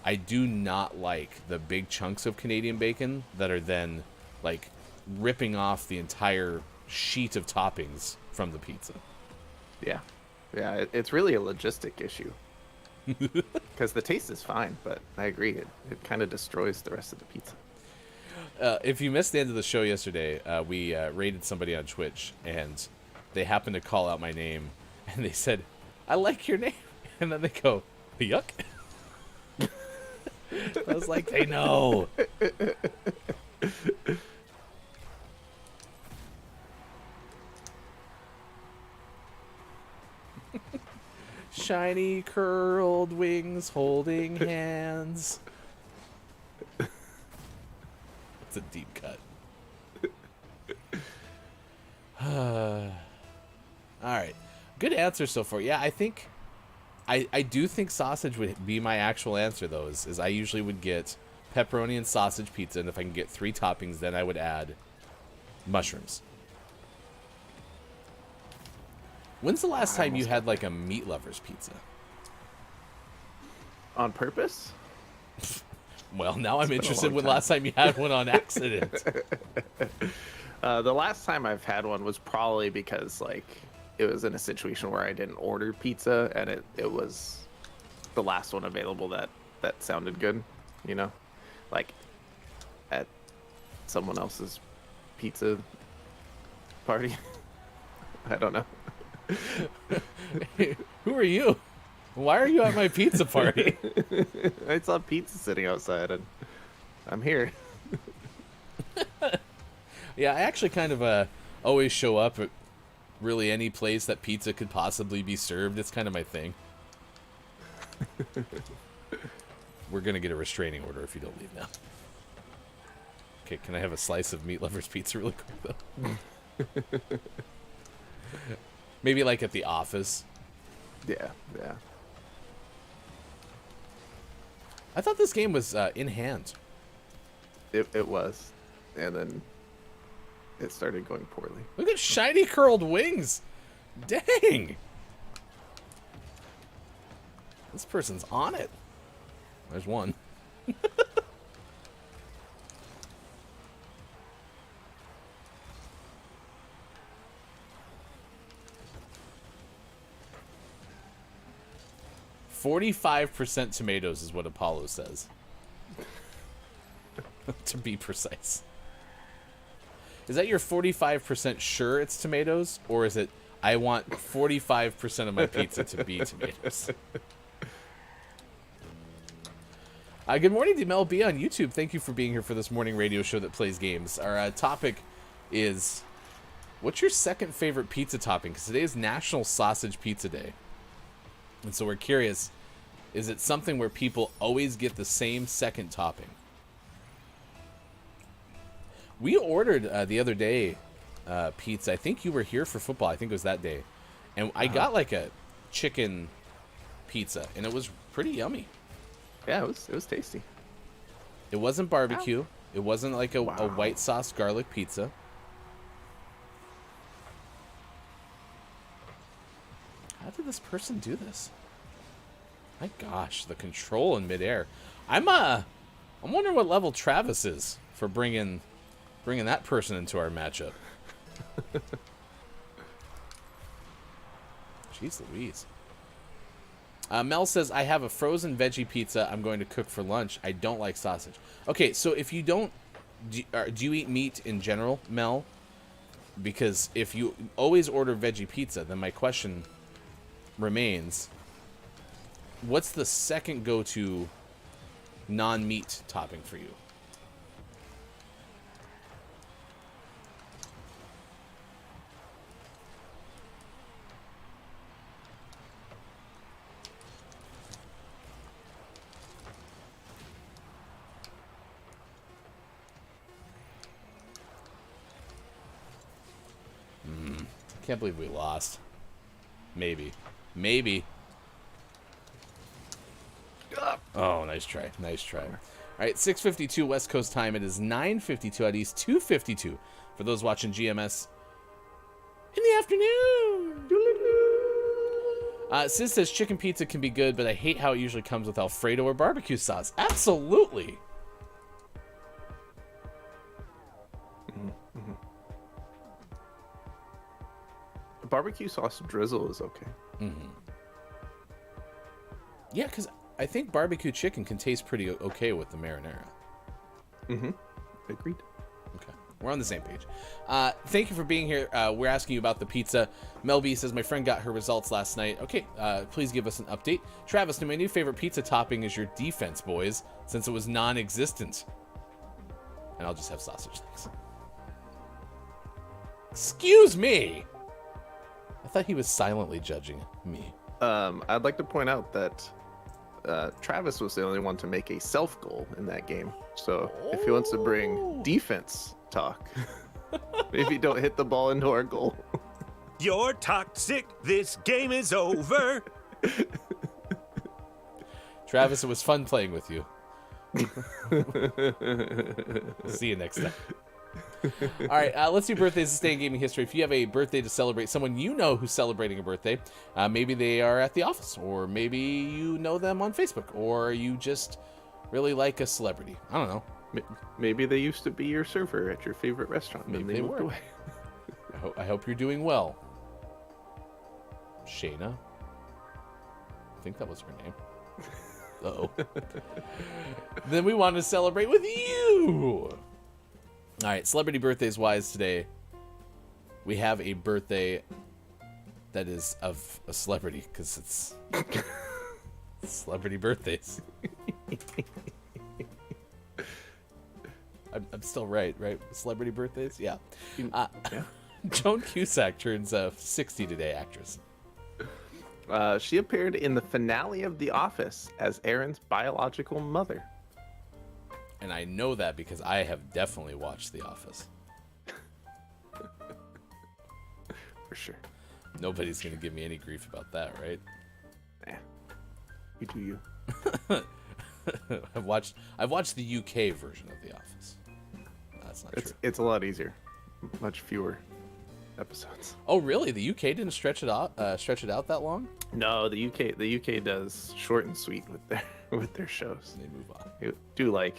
I do not like the big chunks of Canadian bacon that are then like ripping off the entire sheet of toppings from the pizza. Yeah. Yeah, it's really a logistic issue. Because the taste is fine, but I agree. It kind of destroys the rest of the pizza. If you missed the end of the show yesterday, we raided somebody on Twitch, and they happened to call out my name, and they said, I like your name. And then they go, yuck. I was like, they know. Shiny curled wings holding hands. It's a deep cut. All right. Good answer so far. Yeah, I think I do think sausage would be my actual answer though, is I usually would get pepperoni and sausage pizza, and if I can get 3 toppings, then I would add mushrooms. When's the last time you had like a meat lover's pizza? On purpose? Well, now I'm interested when last time you had one on accident. The last time I've had one was probably because like it was in a situation where I didn't order pizza and it was the last one available that sounded good, you know? Like at someone else's pizza party. I don't know. Who are you? Why are you at my pizza party? I saw pizza sitting outside and I'm here. Yeah, I actually kind of always show up at really any place that pizza could possibly be served. It's kind of my thing. We're going to get a restraining order if you don't leave now. Okay, can I have a slice of meat lover's pizza really quick, though? Maybe like at the office. Yeah. I thought this game was in hand. It was. And then it started going poorly. Look at shiny curled wings. Dang. This person's on it. There's one. 45% tomatoes is what Apollo says. To be precise. Is that your 45% sure it's tomatoes? Or is it, I want 45% of my pizza to be tomatoes? Good morning to Mel B on YouTube. Thank you for being here for this morning radio show that plays games. Our topic is, what's your second favorite pizza topping? Because today is National Sausage Pizza Day. And so we're curious, is it something where people always get the same second topping? We ordered the other day pizza. I think you were here for football. I think it was that day. And I got like a chicken pizza, and it was pretty yummy. Yeah, it was tasty. It wasn't barbecue. It wasn't like a white sauce garlic pizza. How did this person do this? My gosh, the control in midair. I'm wondering what level Travis is for bringing that person into our matchup. Jeez Louise. Mel says, I have a frozen veggie pizza I'm going to cook for lunch. I don't like sausage. Okay, so if you don't... Do you eat meat in general, Mel? Because if you always order veggie pizza, then my question remains, what's the second go-to non-meat topping for you? Can't believe we lost. Maybe. Oh, nice try. All right, 6:52 West Coast time. It is 9:52 at East, 2:52 for those watching GMS in the afternoon. Sis says chicken pizza can be good, but I hate how it usually comes with Alfredo or barbecue sauce. Absolutely. Barbecue sauce drizzle is okay. Yeah, because I think barbecue chicken can taste pretty okay with the marinara. Agreed. Okay, we're on the same page. Thank you for being here. We're asking you about the pizza. Mel B says, my friend got her results last night. Okay, please give us an update. Travis, my new favorite pizza topping is your defense, boys, since it was non-existent. And I'll just have sausage links. Excuse me! I thought he was silently judging me. I'd like to point out that Travis was the only one to make a self goal in that game. So if he wants to bring defense talk, maybe don't hit the ball into our goal. You're toxic. This game is over. Travis, it was fun playing with you. See you next time. All right, let's do birthdays to stay in gaming history. If you have a birthday to celebrate, someone you know who's celebrating a birthday, maybe they are at the office, or maybe you know them on Facebook, or you just really like a celebrity. I don't know. Maybe they used to be your server at your favorite restaurant. Maybe they were. I hope you're doing well. Shayna. I think that was her name. Uh-oh. Then we want to celebrate with you. All right, celebrity birthdays wise today, we have a birthday that is of a celebrity because it's celebrity birthdays. I'm still right? Celebrity birthdays? Yeah. Yeah. Joan Cusack turns 60 today, actress. She appeared in the finale of The Office as Aaron's biological mother. And I know that because I have definitely watched The Office. For sure. Nobody's going to give me any grief about that, right? Yeah. You do you. I've watched the UK version of The Office. That's not true. It's a lot easier. Much fewer episodes. Oh, really? The UK didn't stretch it out that long? No, the UK does short and sweet with their shows. They move on. They do like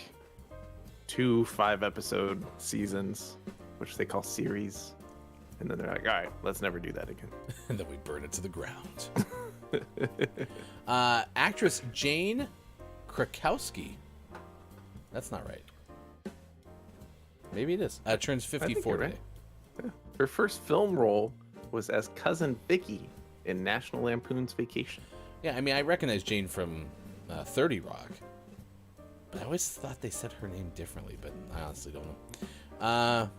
2 5-episode seasons, which they call series, and then they're like, all right, let's never do that again. And then we burn it to the ground. Actress Jane Krakowski. That's not right. Maybe it is. Turns 54 today. Right. Yeah. Her first film role was as Cousin Vicky in National Lampoon's Vacation. Yeah, I mean, I recognize Jane from 30 Rock. But I always thought they said her name differently, but I honestly don't know.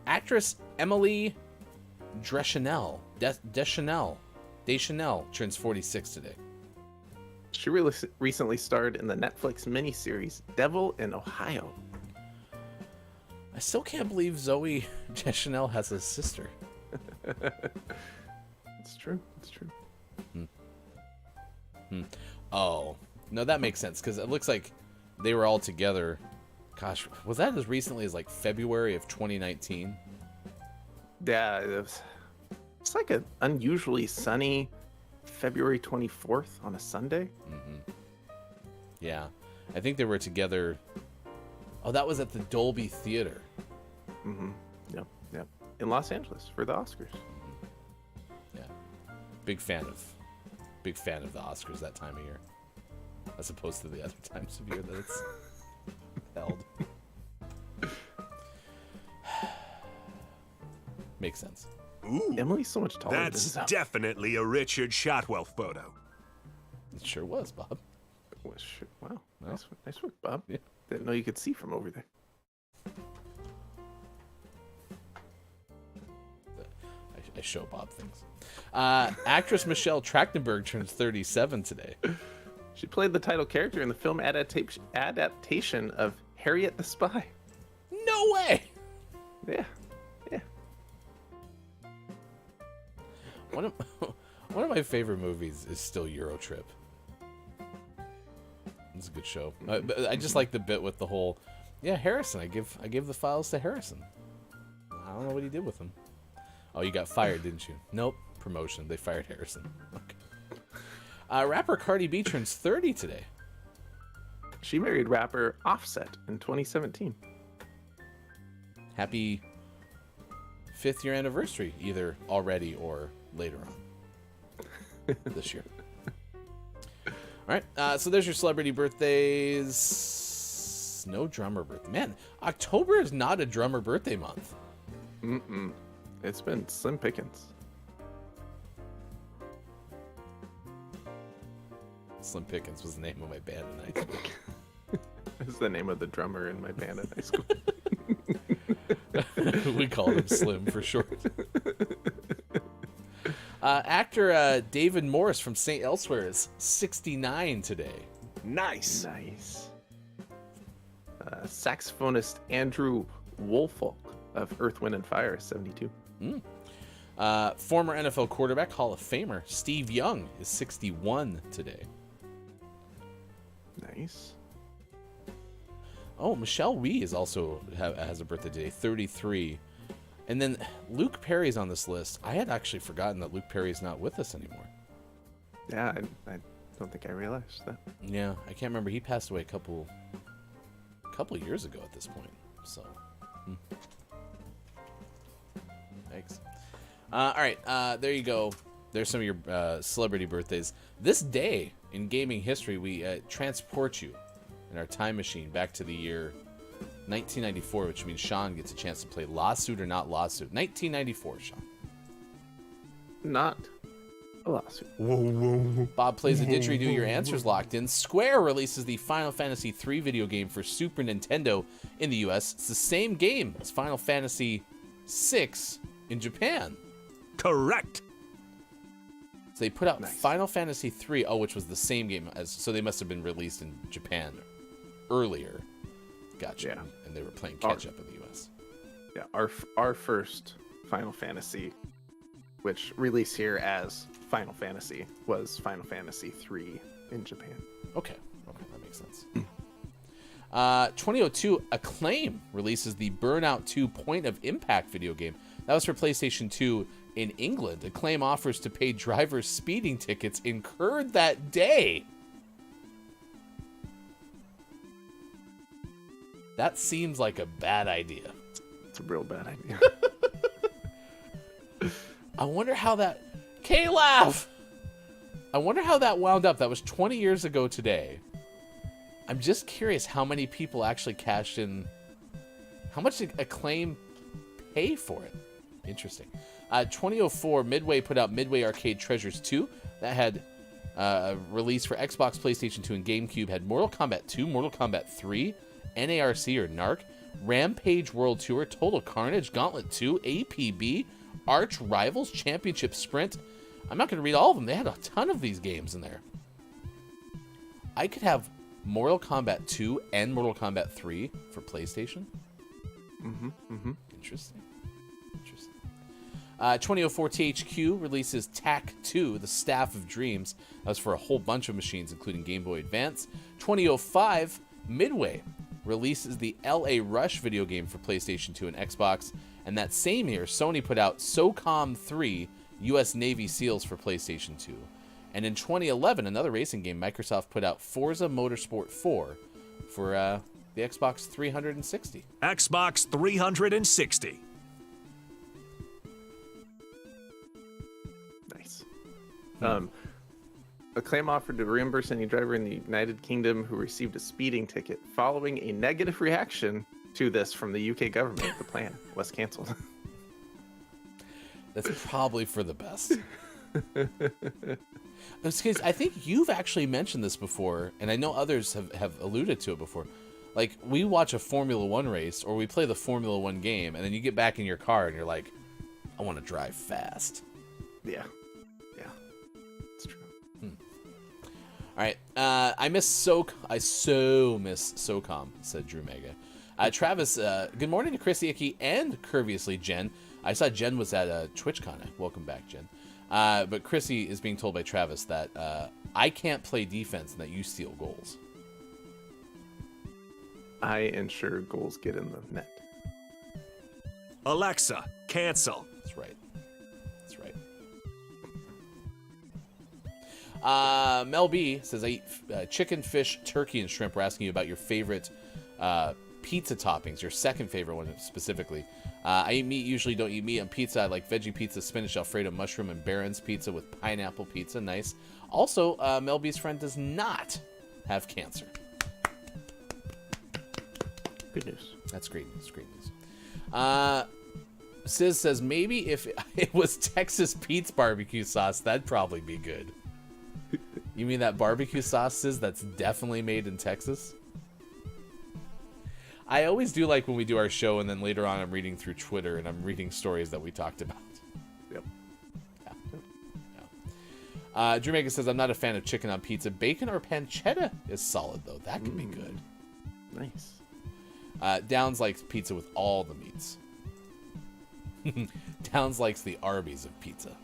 Actress Emily Deschanel turns 46 today. She recently starred in the Netflix miniseries Devil in Ohio. I still can't believe Zoe Deschanel has a sister. It's true. Oh, no, that makes sense, because it looks like they were all together. Gosh, was that as recently as like February of 2019? Yeah, it's like an unusually sunny February 24th on a Sunday. Yeah, I think they were together. Oh, that was at the Dolby Theater. Yep. In Los Angeles for the Oscars. Yeah, big fan of the Oscars that time of year, as opposed to the other times of year that it's held. Makes sense. Ooh, Emily's so much taller that's than definitely a Richard Shotwell photo. It sure was, Bob. Wow. Well. Nice work, Bob. Yeah. Didn't know you could see from over there. I show Bob things. Actress Michelle Trachtenberg turns 37 today. She played the title character in the film adaptation of Harriet the Spy. No way! Yeah. One of my favorite movies is still Eurotrip. It's a good show. But I just like the bit with the whole, Harrison. I give the files to Harrison. I don't know what he did with them. Oh, you got fired, didn't you? Nope. Promotion. They fired Harrison. Okay. Rapper Cardi B turns 30 today. She married rapper Offset in 2017. Happy 5th year anniversary, either already or later on this year. All right, so there's your celebrity birthdays. No drummer birthday. Man, October is not a drummer birthday month. It's been slim pickings. Slim Pickens was the name of my band in high school. It's the name of the drummer in my band in high school. We called him Slim for short. Actor David Morris from St. Elsewhere is 69 today. Nice. Saxophonist Andrew Woolfolk of Earth, Wind, and Fire is 72. Former NFL quarterback, Hall of Famer Steve Young is 61 today. Nice. Oh, Michelle Wee is also has a birthday today, 33. And then Luke Perry's on this list. I had actually forgotten that Luke Perry is not with us anymore. Yeah, I don't think I realized that. Yeah, I can't remember. He passed away a couple years ago at this point. So, thanks. All right, there you go. There's some of your celebrity birthdays. This day in gaming history, we transport you in our time machine back to the year 1994, which means Sean gets a chance to play Lawsuit or Not Lawsuit. 1994, Sean. Not a lawsuit. Bob plays a didgeridoo. Your answer's locked in. Square releases the Final Fantasy III video game for Super Nintendo in the US. It's the same game as Final Fantasy VI in Japan. Correct. So they put out Final Fantasy III, which was the same game as, so they must have been released in Japan earlier. Gotcha. Yeah. And they were playing catch up in the US. Yeah, our first Final Fantasy, which released here as Final Fantasy, was Final Fantasy III in Japan. Okay, that makes sense. 2002, Acclaim releases the Burnout 2 Point of Impact video game. That was for PlayStation 2 in England. Acclaim offers to pay drivers speeding tickets incurred that day. That seems like a bad idea. It's a real bad idea. I wonder how that... K-Laugh! I wonder how that wound up. That was 20 years ago today. I'm just curious how many people actually cashed in. How much did Acclaim pay for it? Interesting. 2004, Midway put out Midway Arcade Treasures 2. That had released for Xbox, PlayStation 2, and GameCube. Had Mortal Kombat 2, Mortal Kombat 3, NARC or NARC, Rampage World Tour, Total Carnage, Gauntlet 2, APB, Arch Rivals, Championship Sprint. I'm not going to read all of them. They had a ton of these games in there. I could have Mortal Kombat 2 and Mortal Kombat 3 for PlayStation. Interesting. 2004, THQ releases TAC 2, The Staff of Dreams. That was for a whole bunch of machines, including Game Boy Advance. 2005, Midway releases the LA Rush video game for PlayStation 2 and Xbox. And that same year, Sony put out SOCOM 3, U.S. Navy SEALs for PlayStation 2. And in 2011, another racing game, Microsoft put out Forza Motorsport 4 for the Xbox 360. Xbox 360. Nice. A claim offered to reimburse any driver in the United Kingdom who received a speeding ticket following a negative reaction to this from the UK government. The plan was canceled. That's probably for the best. Because I think you've actually mentioned this before, and I know others have alluded to it before. Like, we watch a Formula One race, or we play the Formula One game, and then you get back in your car, and you're like, I want to drive fast. Yeah. It's true. All right. I miss I so miss SOCOM, said Drew Mega. Travis, good morning to Chrissy Icky and Curviously Jen. I saw Jen was at TwitchCon. Welcome back, Jen. But Chrissy is being told by Travis that I can't play defense and that you steal goals. I ensure goals get in the net. Alexa, cancel. That's right. Mel B says, I eat chicken, fish, turkey, and shrimp. We're asking you about your favorite pizza toppings, your second favorite one specifically. I eat meat, usually don't eat meat on pizza. I like veggie pizza, spinach, Alfredo, mushroom, and Barron's pizza with pineapple pizza. Nice. Also, Mel B's friend does not have cancer. Good news. That's great news. Sis says, maybe if it was Texas Pete's barbecue sauce, that'd probably be good. You mean that barbecue sauce, Sis, that's definitely made in Texas? I always do like when we do our show, and then later on I'm reading through Twitter, and I'm reading stories that we talked about. Yep. Yeah. Drew Mega says, I'm not a fan of chicken on pizza. Bacon or pancetta is solid, though. That could be good. Nice. Downs likes pizza with all the meats. Downs likes the Arby's of pizza.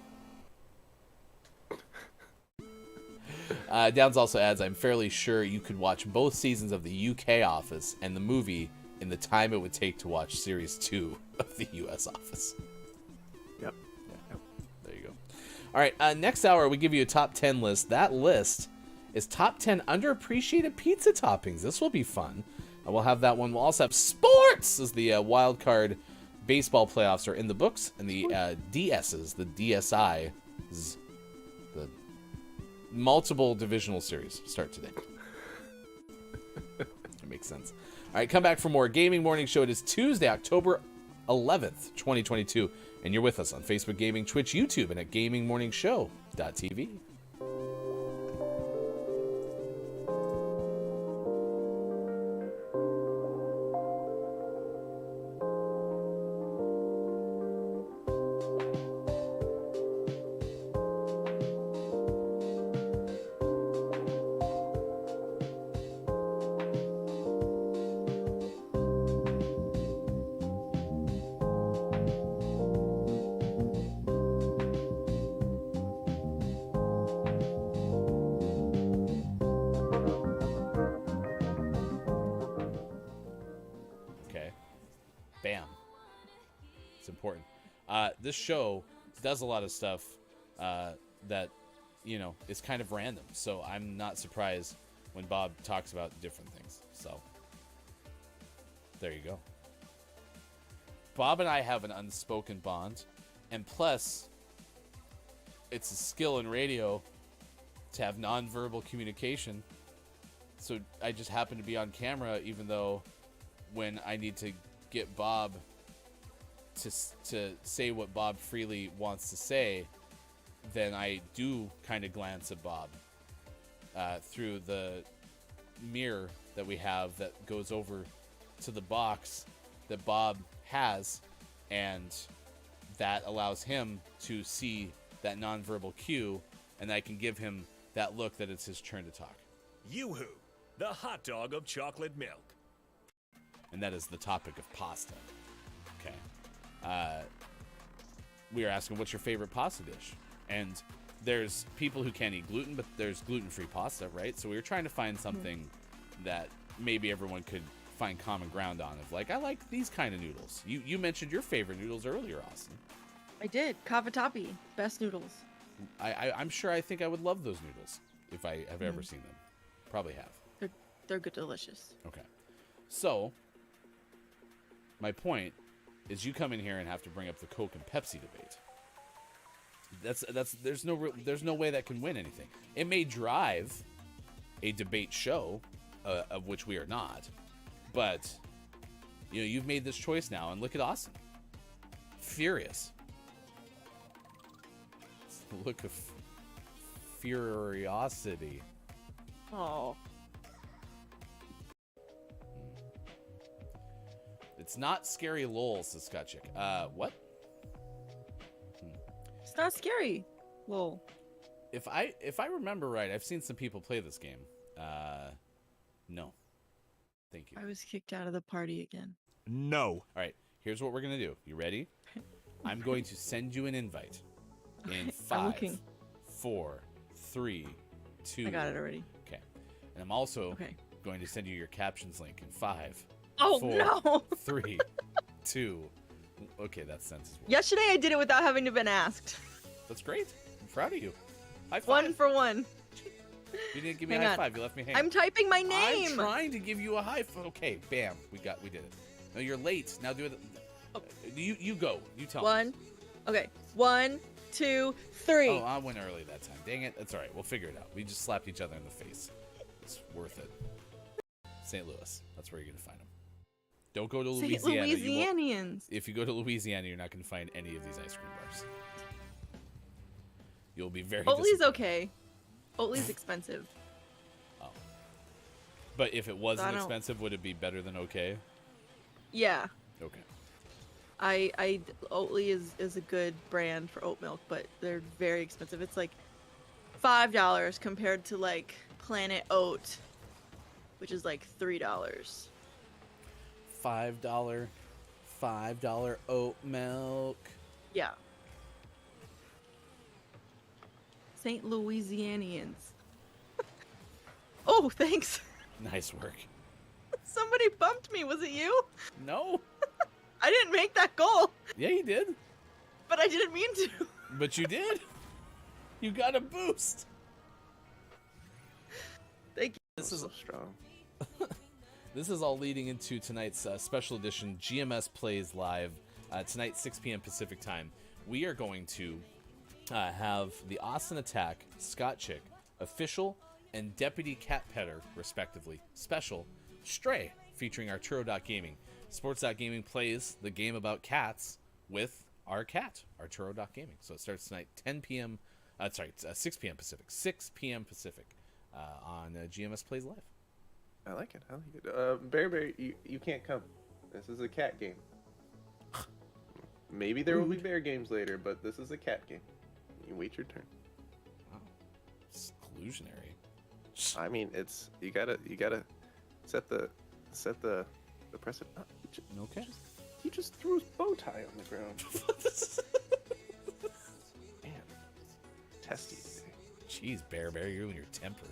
Downs also adds, I'm fairly sure you could watch both seasons of the UK Office and the movie in the time it would take to watch Series 2 of the US Office. Yep. There you go. All right, next hour we give you a top 10 list. That list is top 10 underappreciated pizza toppings. This will be fun. We'll have that one. We'll also have sports, as the wild card baseball playoffs are in the books, and the DSs, the DSI, the multiple divisional series start today. That makes sense. All right, come back for more Gaming Morning Show. It is Tuesday, October 11th, 2022, and you're with us on Facebook Gaming, Twitch, YouTube, and at gamingmorningshow.tv. This show does a lot of stuff that, you know, is kind of random. So I'm not surprised when Bob talks about different things. So there you go. Bob and I have an unspoken bond. And plus, it's a skill in radio to have nonverbal communication. So I just happen to be on camera, even though when I need to get Bob to say what Bob freely wants to say, then I do kind of glance at Bob through the mirror that we have that goes over to the box that Bob has, and that allows him to see that nonverbal cue, and I can give him that look that it's his turn to talk. Yoo-hoo, the hot dog of chocolate milk. And that is the topic of pasta. Okay. We are asking, what's your favorite pasta dish? And there's people who can't eat gluten, but there's gluten-free pasta, right? So we were trying to find something that maybe everyone could find common ground on, of like, I like these kind of noodles. You mentioned your favorite noodles earlier, Austin. I did. Cavatappi, best noodles. I'm sure I think I would love those noodles if I have ever seen them. Probably have. They're good, delicious. Okay. So, my point is you come in here and have to bring up the Coke and Pepsi debate. There's no way that can win anything. It may drive a debate show, of which we are not, but you've made this choice now, and look at Austin. Furious. It's the look of furiosity. Oh. It's not scary lol, says Scott Chick. What? It's not scary. Lol. If I remember right, I've seen some people play this game. No. Thank you. I was kicked out of the party again. No. All right, here's what we're going to do. You ready? I'm going to send you an invite in I'm 5, looking. 4, 3, 2. I got it already. Okay. And I'm also going to send you your captions link in 5, Oh 4, no! 3, 2. Okay, that's sense as well. Yesterday I did it without having to been asked. That's great. I'm proud of you. High five. 1 for 1. You didn't give me Hang a high on. five. You left me hanging. I'm typing my name. I'm trying to give you a high five. Okay, bam. We did it. No, you're late. Now do it. You go. You tell me. 1. Okay. 1, 2, 3. Oh, I went early that time. Dang it. That's all right. We'll figure it out. We just slapped each other in the face. It's worth it. St. Louis. That's where you're going to find them. Don't go to Louisiana. St. Louisianians. If you go to Louisiana, you're not going to find any of these ice cream bars. You'll be very Oatly's disappointed. okay. Oatly's expensive. Oh. But if it wasn't I don't- expensive, would it be better than okay? Yeah. Okay. Oatly is a good brand for oat milk, but they're very expensive. It's like $5 compared to like Planet Oat, which is like $3. $5 oat milk. Yeah. St. Louisianians. Oh, thanks. Nice work. Somebody bumped me. Was it you? No. I didn't make that goal, Yeah, you did. but I didn't mean to. But you did. You got a boost. Thank you. This is so strong. This is all leading into tonight's special edition GMS Plays Live. Tonight, 6 p.m. Pacific time. We are going to have the Austin Attack, Scott Chick, Official, and Deputy Cat Petter, respectively, special Stray, featuring Arturo.gaming. Sports.gaming plays the game about cats with our cat, Arturo.gaming. So it starts tonight, 6 p.m. Pacific. 6 p.m. Pacific on GMS Plays Live. I like it. Bear, you can't come. This is a cat game. Maybe there will be bear games later, but this is a cat game. You wait your turn. Wow. Exclusionary. I mean, it's you gotta set the precedent. Okay. He just threw his bow tie on the ground. Man, testy today. Jeez, Bear, you and your temper.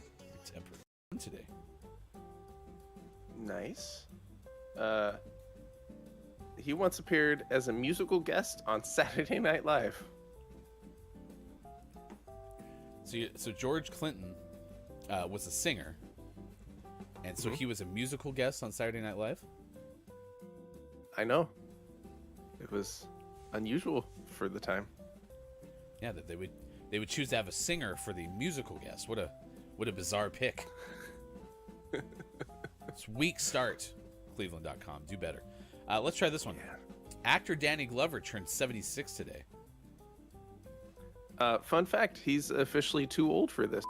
Today. Nice. He once appeared as a musical guest on Saturday Night Live. So George Clinton was a singer, and so he was a musical guest on Saturday Night Live. I know. It was unusual for the time. Yeah, that they would choose to have a singer for the musical guest. What a bizarre pick. It's weak start. Cleveland.com. Do better. Let's try this one. Yeah. Actor Danny Glover turned 76 today. Fun fact, he's officially too old for this.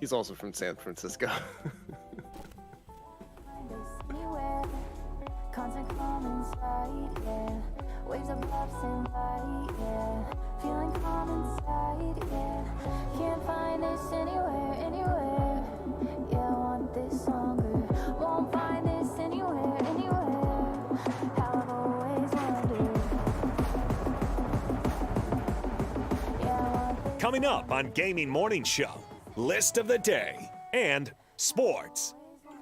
He's also from San Francisco. Content calm inside, yeah. Waves of love send light, yeah. Feeling calm inside, yeah. Can't find this anywhere. Yeah, I want this longer. Won't find this anywhere. How I've always wondered. Yeah, I want this. Coming up on Gaming Morning Show, list of the day and sports.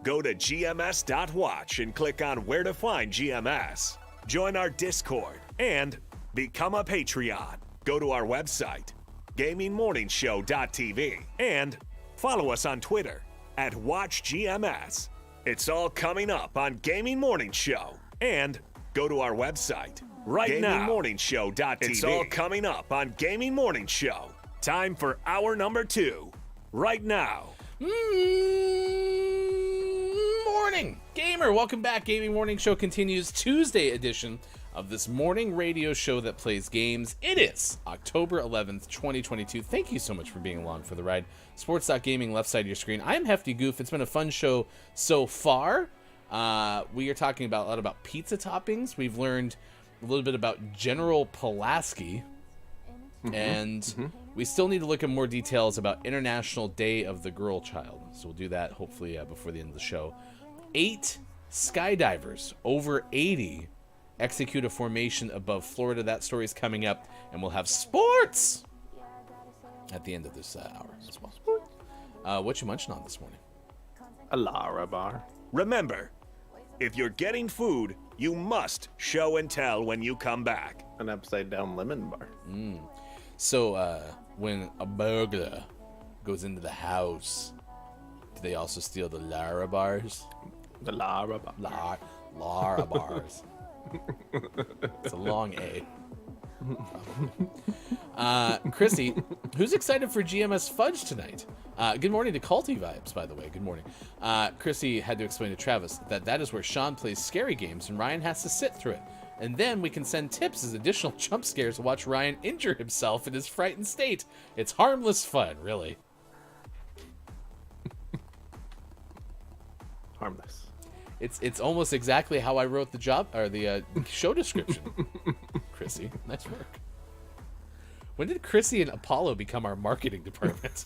Go to GMS.watch and click on where to find GMS. Join our Discord and become a Patreon. Go to our website, gamingmorningshow.tv, and follow us on Twitter at WatchGMS. It's all coming up on Gaming Morning Show. And go to our website right now, gamingmorningshow.tv. It's all coming up on Gaming Morning Show. Time for hour number 2 right now. Morning, gamer. Welcome back. Gaming Morning Show continues, Tuesday edition of this morning radio show that plays games. It is October 11th, 2022. Thank you so much for being along for the ride. Sports.gaming, left side of your screen. I'm Hefty Goof. It's been a fun show so far. We are talking about a lot about pizza toppings. We've learned a little bit about General Pulaski. And we still need to look at more details about International Day of the Girl Child. So we'll do that hopefully before the end of the show. 8 skydivers, over 80, execute a formation above Florida. That story is coming up, and we'll have sports at the end of this hour as well. What you munching on this morning? A Lara bar. Remember, if you're getting food, you must show and tell when you come back. An upside down lemon bar. So, when a burglar goes into the house, do they also steal the Lara bars? The Lara bar. Lara bars. It's a long A. Chrissy, who's excited for GMS Fudge tonight? Good morning to Culty Vibes, by the way. Good morning. Chrissy had to explain to Travis that is where Sean plays scary games and Ryan has to sit through it. And then we can send tips as additional jump scares to watch Ryan injure himself in his frightened state. It's harmless fun, really. Harmless. It's almost exactly how I wrote the job or the show description. Chrissy, nice work. When did Chrissy and Apollo become our marketing department?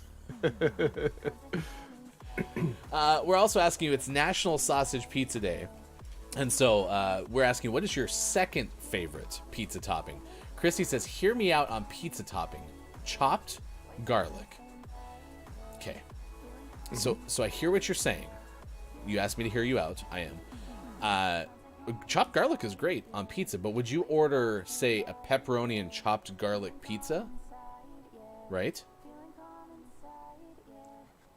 We're also asking you, it's National Sausage Pizza Day. And so we're asking, what is your second favorite pizza topping? Chrissy says, hear me out on pizza topping. Chopped garlic. Okay. So I hear what you're saying. You asked me to hear you out. I am. Chopped garlic is great on pizza, but would you order, say, a pepperoni and chopped garlic pizza? Right?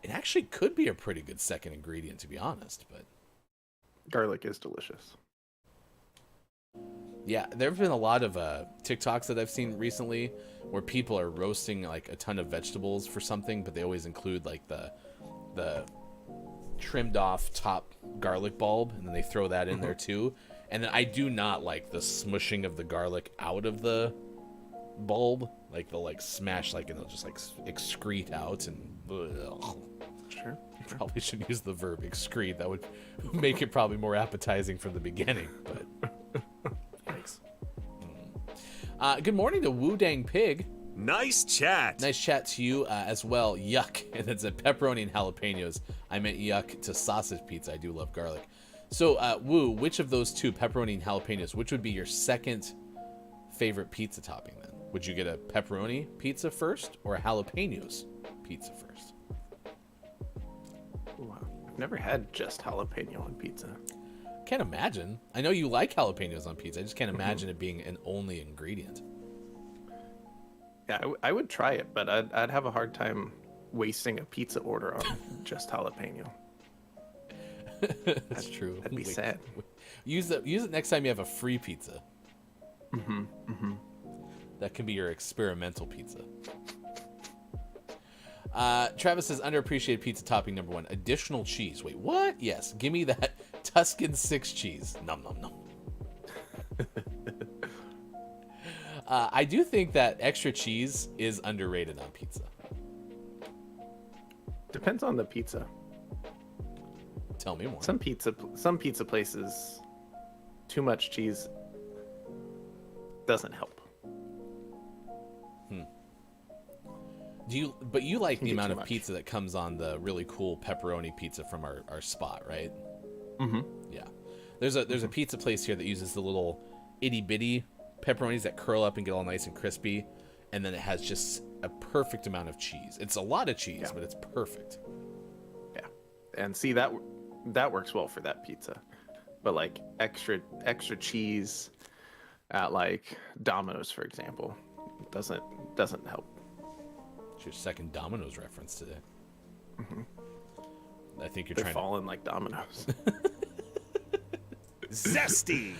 It actually could be a pretty good second ingredient, to be honest, but... Garlic is delicious. Yeah, there have been a lot of TikToks that I've seen recently where people are roasting like a ton of vegetables for something, but they always include like the trimmed off top garlic bulb, and then they throw that in there too. And then I do not like the smushing of the garlic out of the bulb. Like they'll like smash like and they'll just like excrete out and ugh. Sure. Probably should use the verb excrete. That would make it probably more appetizing from the beginning, but thanks. Good morning to Wu Dang Pig. Nice chat. Nice chat to you as well. Yuck. And it's a pepperoni and jalapenos. I meant yuck to sausage pizza. I do love garlic. So, Wu, which of those two, pepperoni and jalapenos, which would be your second favorite pizza topping then? Would you get a pepperoni pizza first or a jalapenos pizza first? Wow. I've never had just jalapeno on pizza. Can't imagine. I know you like jalapenos on pizza. I just can't imagine it being an only ingredient. Yeah, I would try it, but I'd have a hard time wasting a pizza order on just jalapeno. That's true. That'd be sad. Use it next time you have a free pizza. That can be your experimental pizza. Travis says, underappreciated pizza topping number 1, additional cheese. Wait, what? Yes, give me that Tuscan 6 cheese. Nom nom nom. I do think that extra cheese is underrated on pizza. Depends on the pizza. Tell me more. Some pizza places, too much cheese doesn't help. But you like the amount of much. pizza that comes on the really cool pepperoni pizza from our spot, right? Yeah. There's a pizza place here that uses the little itty bitty pepperonis that curl up and get all nice and crispy, and then it has just a perfect amount of cheese. It's a lot of cheese, but it's perfect. Yeah. And see that works well for that pizza, but like extra cheese at like Domino's, for example, doesn't help. It's your second Domino's reference today. Mm-hmm. I think you're They're trying falling like dominoes. Zesty!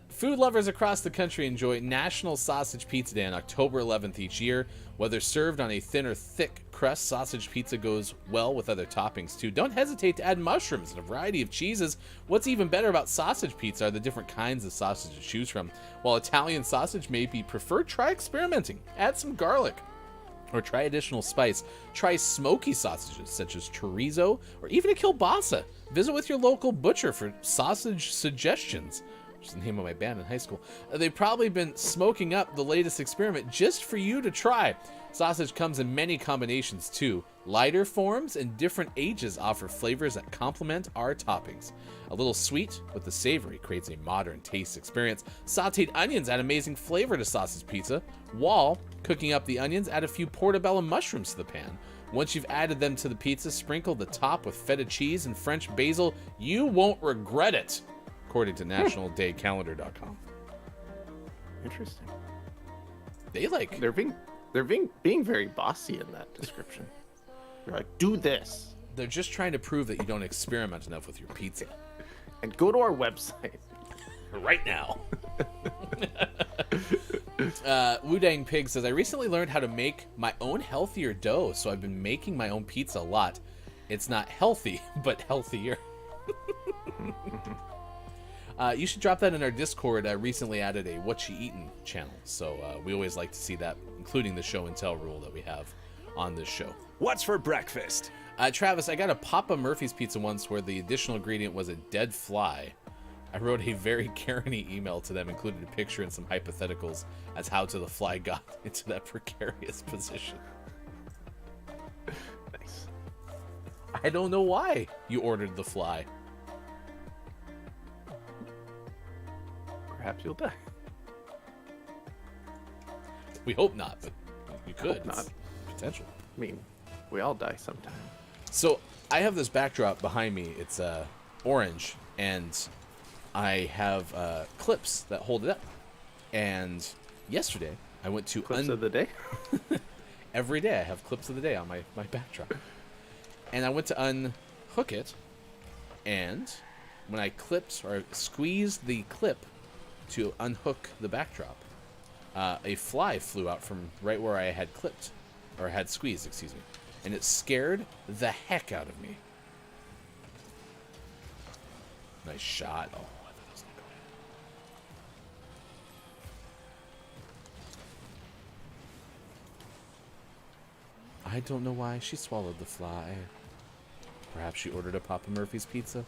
Food lovers across the country enjoy National Sausage Pizza Day on October 11th each year. Whether served on a thin or thick crust, sausage pizza goes well with other toppings too. Don't hesitate to add mushrooms and a variety of cheeses. What's even better about sausage pizza are the different kinds of sausage to choose from. While Italian sausage may be preferred, try experimenting. Add some garlic, or try additional spice. Try smoky sausages such as chorizo or even a kielbasa. Visit with your local butcher for sausage suggestions, which is the name of my band in high school. They've probably been smoking up the latest experiment just for you to try. Sausage comes in many combinations too. Lighter forms and different ages offer flavors that complement our toppings. A little sweet with the savory creates a modern taste experience. Sauteed onions add amazing flavor to sausage pizza, while cooking up the onions, add a few portobello mushrooms to the pan. Once you've added them to the pizza, sprinkle the top with feta cheese and French basil. You won't regret it, according to nationaldaycalendar.com. Interesting. They're being very bossy in that description. They're like, do this They're just trying to prove that you don't experiment enough with your pizza. and go to our website. Right now. Wu-Dang Pig says, I recently learned how to make my own healthier dough, so I've been making my own pizza a lot. It's not healthy, but healthier. You should drop that in our Discord. I recently added a What You Eatin' channel, so we always like to see that, including the show and tell rule that we have on this show. What's for breakfast? Travis, I got a Papa Murphy's pizza once where the additional ingredient was a dead fly. I wrote a very Karen-y email to them, included a picture and some hypotheticals as how the fly got into that precarious position. Nice. I don't know why you ordered the fly. Perhaps you'll die. We hope not, but you could. Hope not. It's potential. I mean, we all die sometime. So I have this backdrop behind me. It's orange, and I have clips that hold it up. And yesterday, I went to Clips of the day? Every day I have clips of the day on my backdrop. And I went to unhook it, and when I clipped or squeezed the clip to unhook the backdrop, a fly flew out from right where I had clipped, or had squeezed, excuse me. And it scared the heck out of me. Nice shot. Oh, I thought that was gonna go in. I don't know why she swallowed the fly. Perhaps she ordered a Papa Murphy's pizza.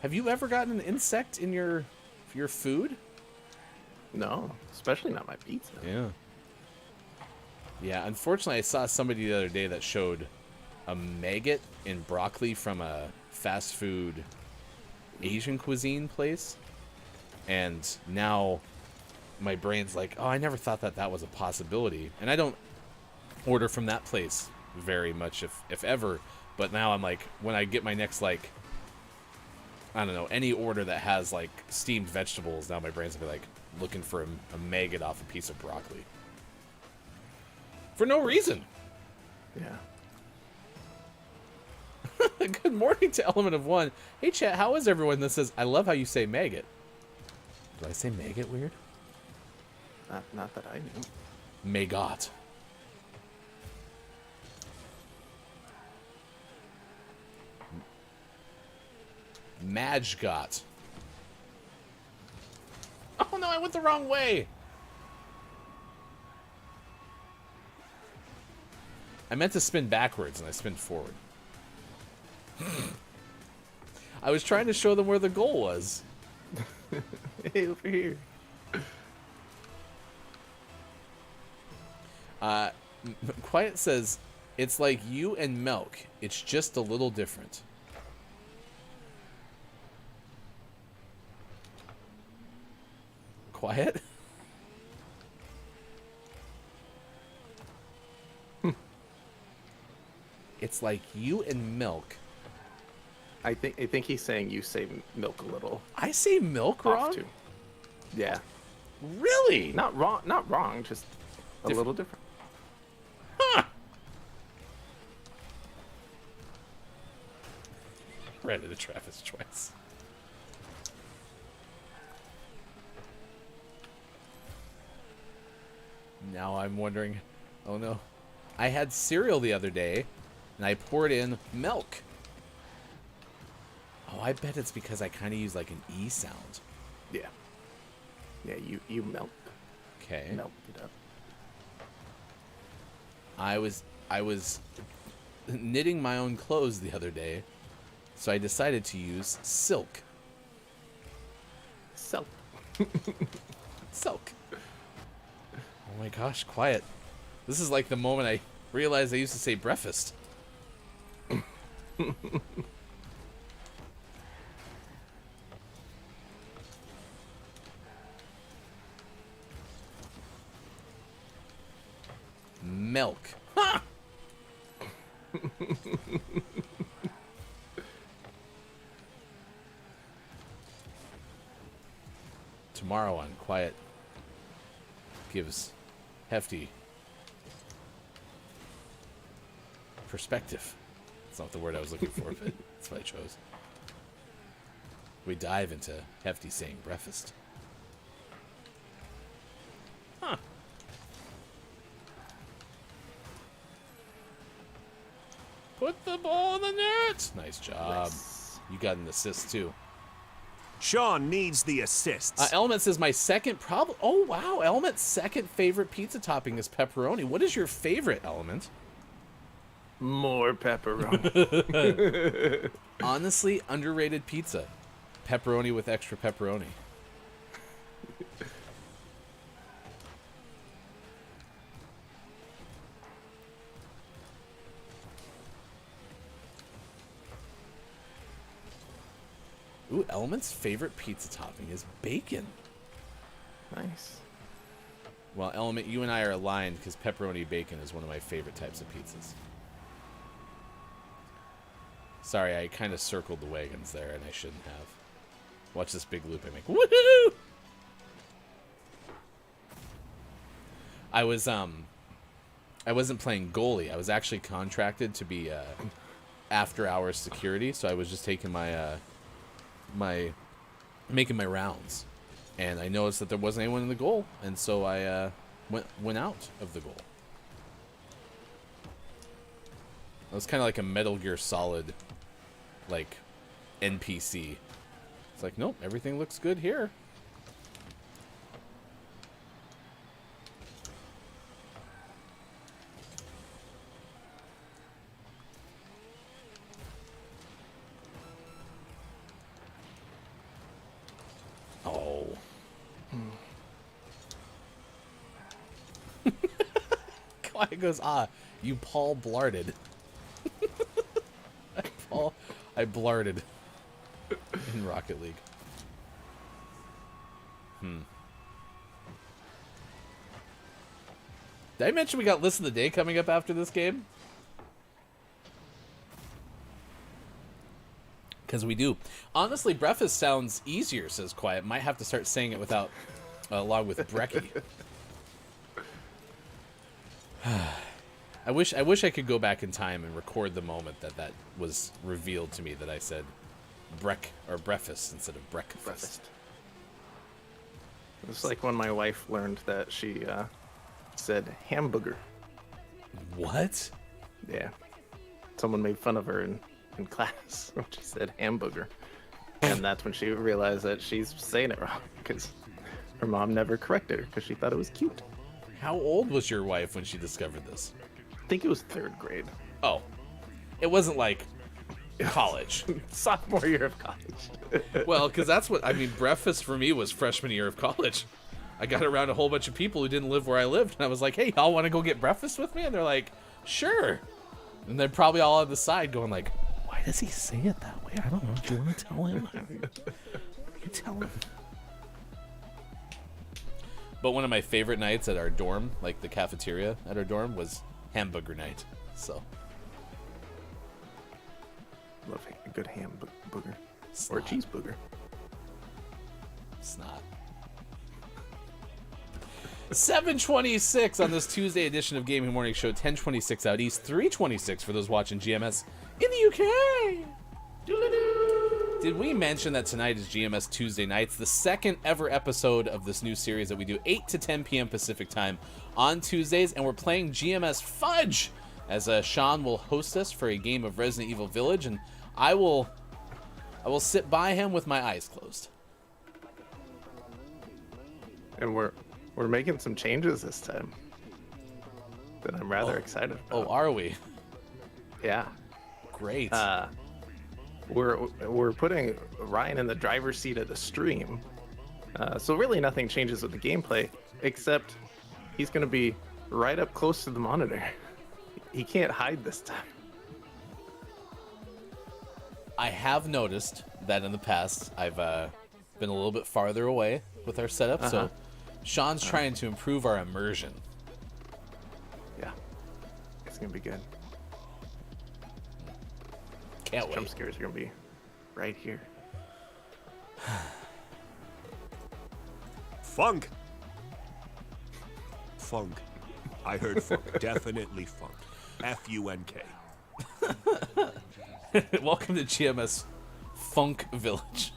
Have you ever gotten an insect in your food? No, especially not my pizza. Yeah. Yeah, unfortunately, I saw somebody the other day that showed a maggot in broccoli from a fast food Asian cuisine place. And now my brain's like, oh, I never thought that was a possibility. And I don't order from that place very much, if ever. But now I'm like, when I get my next, like, I don't know, any order that has, like, steamed vegetables, now my brain's gonna be like, looking for a maggot off a piece of broccoli. For no reason. Yeah. Good morning to Element of One. Hey, chat, how is everyone? That says, I love how you say maggot. Did I say maggot weird? Not that I knew. Maggot. Majgot. Oh no, I went the wrong way. I meant to spin backwards and I spun forward. I was trying to show them where the goal was. Hey, over here. Quiet says, it's like you and milk. It's just a little different. Quiet? It's like you and milk. I think he's saying you say milk a little I say milk off wrong? too. Yeah. Really? Not wrong, just a little different. Huh. Ran into Travis twice. Now I'm wondering, oh no. I had cereal the other day, and I poured in milk. Oh, I bet it's because I kind of use like an E sound. Yeah. Yeah, you melt Okay. melt it up. I was knitting my own clothes the other day, so I decided to use silk. Silk. Silk. Oh my gosh, quiet. This is like the moment I realized I used to say breakfast. Milk. Ha! Tomorrow on Quiet gives hefty perspective. That's not the word I was looking for, but that's what I chose. We dive into Hefty saying breakfast. Huh. Put the ball in the net. Nice job. Nice. You got an assist too. Sean needs the assists. Element says my second problem. Oh wow, Element's second favorite pizza topping is pepperoni. What is your favorite, Element? More pepperoni. Honestly, underrated pizza. Pepperoni with extra pepperoni. Ooh, Element's favorite pizza topping is bacon. Nice. Well, Element, you and I are aligned because pepperoni bacon is one of my favorite types of pizzas. Sorry, I kind of circled the wagons there, and I shouldn't have. Watch this big loop I make. Woohoo! I wasn't playing goalie. I was actually contracted to be after-hours security, so I was just taking making my rounds, and I noticed that there wasn't anyone in the goal, and so I went out of the goal. It was kind of like a Metal Gear Solid, like, NPC. It's like, nope, everything looks good here. Oh. Quiet goes, you Paul blarded. I blarded in Rocket League. Did I mention we got List of the Day coming up after this game? Because we do. Honestly, breakfast sounds easier, says Quiet. Might have to start saying it without, along with Brecky. I wish I could go back in time and record the moment that was revealed to me that I said breakfast instead of breakfast. It's like when my wife learned that she said hamburger. What? Yeah. Someone made fun of her in class when she said hamburger. And that's when she realized that she's saying it wrong because her mom never corrected her because she thought it was cute. How old was your wife when she discovered this? I think it was 3rd grade. Oh. It wasn't like college. Sophomore year of college. Well, because that's what, I mean, breakfast for me was freshman year of college. I got around a whole bunch of people who didn't live where I lived, and I was like, hey, y'all want to go get breakfast with me? And they're like, sure. And they're probably all on the side going like, why does he say it that way? I don't know. Do you want to tell him? You tell him. But one of my favorite nights at our dorm, like the cafeteria at our dorm, was hamburger night. So Love a good ham booger. Or a cheese booger. Snot. 7:26 on this Tuesday edition of Gaming Morning Show. 10:26 out east, 3:26 for those watching GMS in the UK. Did we mention that tonight is GMS Tuesday nights, the second ever episode of this new series that we do 8 to 10 p.m. Pacific time on Tuesdays, and we're playing GMS Fudge as Sean will host us for a game of Resident Evil Village, and I will sit by him with my eyes closed. And we're making some changes this time that I'm rather excited about. Oh, are we? Yeah. Great. We're putting Ryan in the driver's seat of the stream. So really nothing changes with the gameplay, except he's going to be right up close to the monitor. He can't hide this time. I have noticed that in the past I've been a little bit farther away with our setup, so Sean's trying to improve our immersion. Yeah, it's gonna be good. Can't wait. Jump scares are gonna be right here. Funk. Funk. I heard funk. Definitely funk. F-U-N-K. Welcome to GMS Funk Village.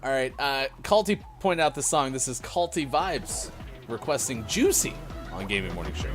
All right, Culty pointed out the song. This is Culty Vibes requesting Juicy on Gaming Morning Show.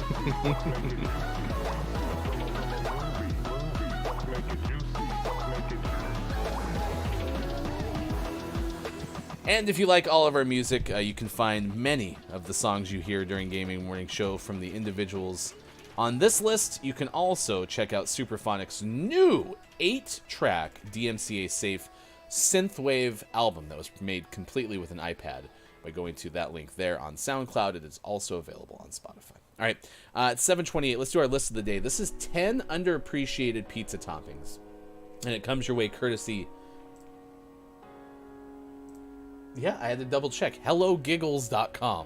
And if you like all of our music, you can find many of the songs you hear during Gaming Morning Show from the individuals on this list. You can also check out Superphonic's new 8-track DMCA safe synthwave album that was made completely with an iPad by going to that link there on SoundCloud. It is also available on Spotify. All right, it's 7:28. Let's do our list of the day. This is 10 underappreciated pizza toppings, and it comes your way courtesy. Yeah, I had to double check. HelloGiggles.com.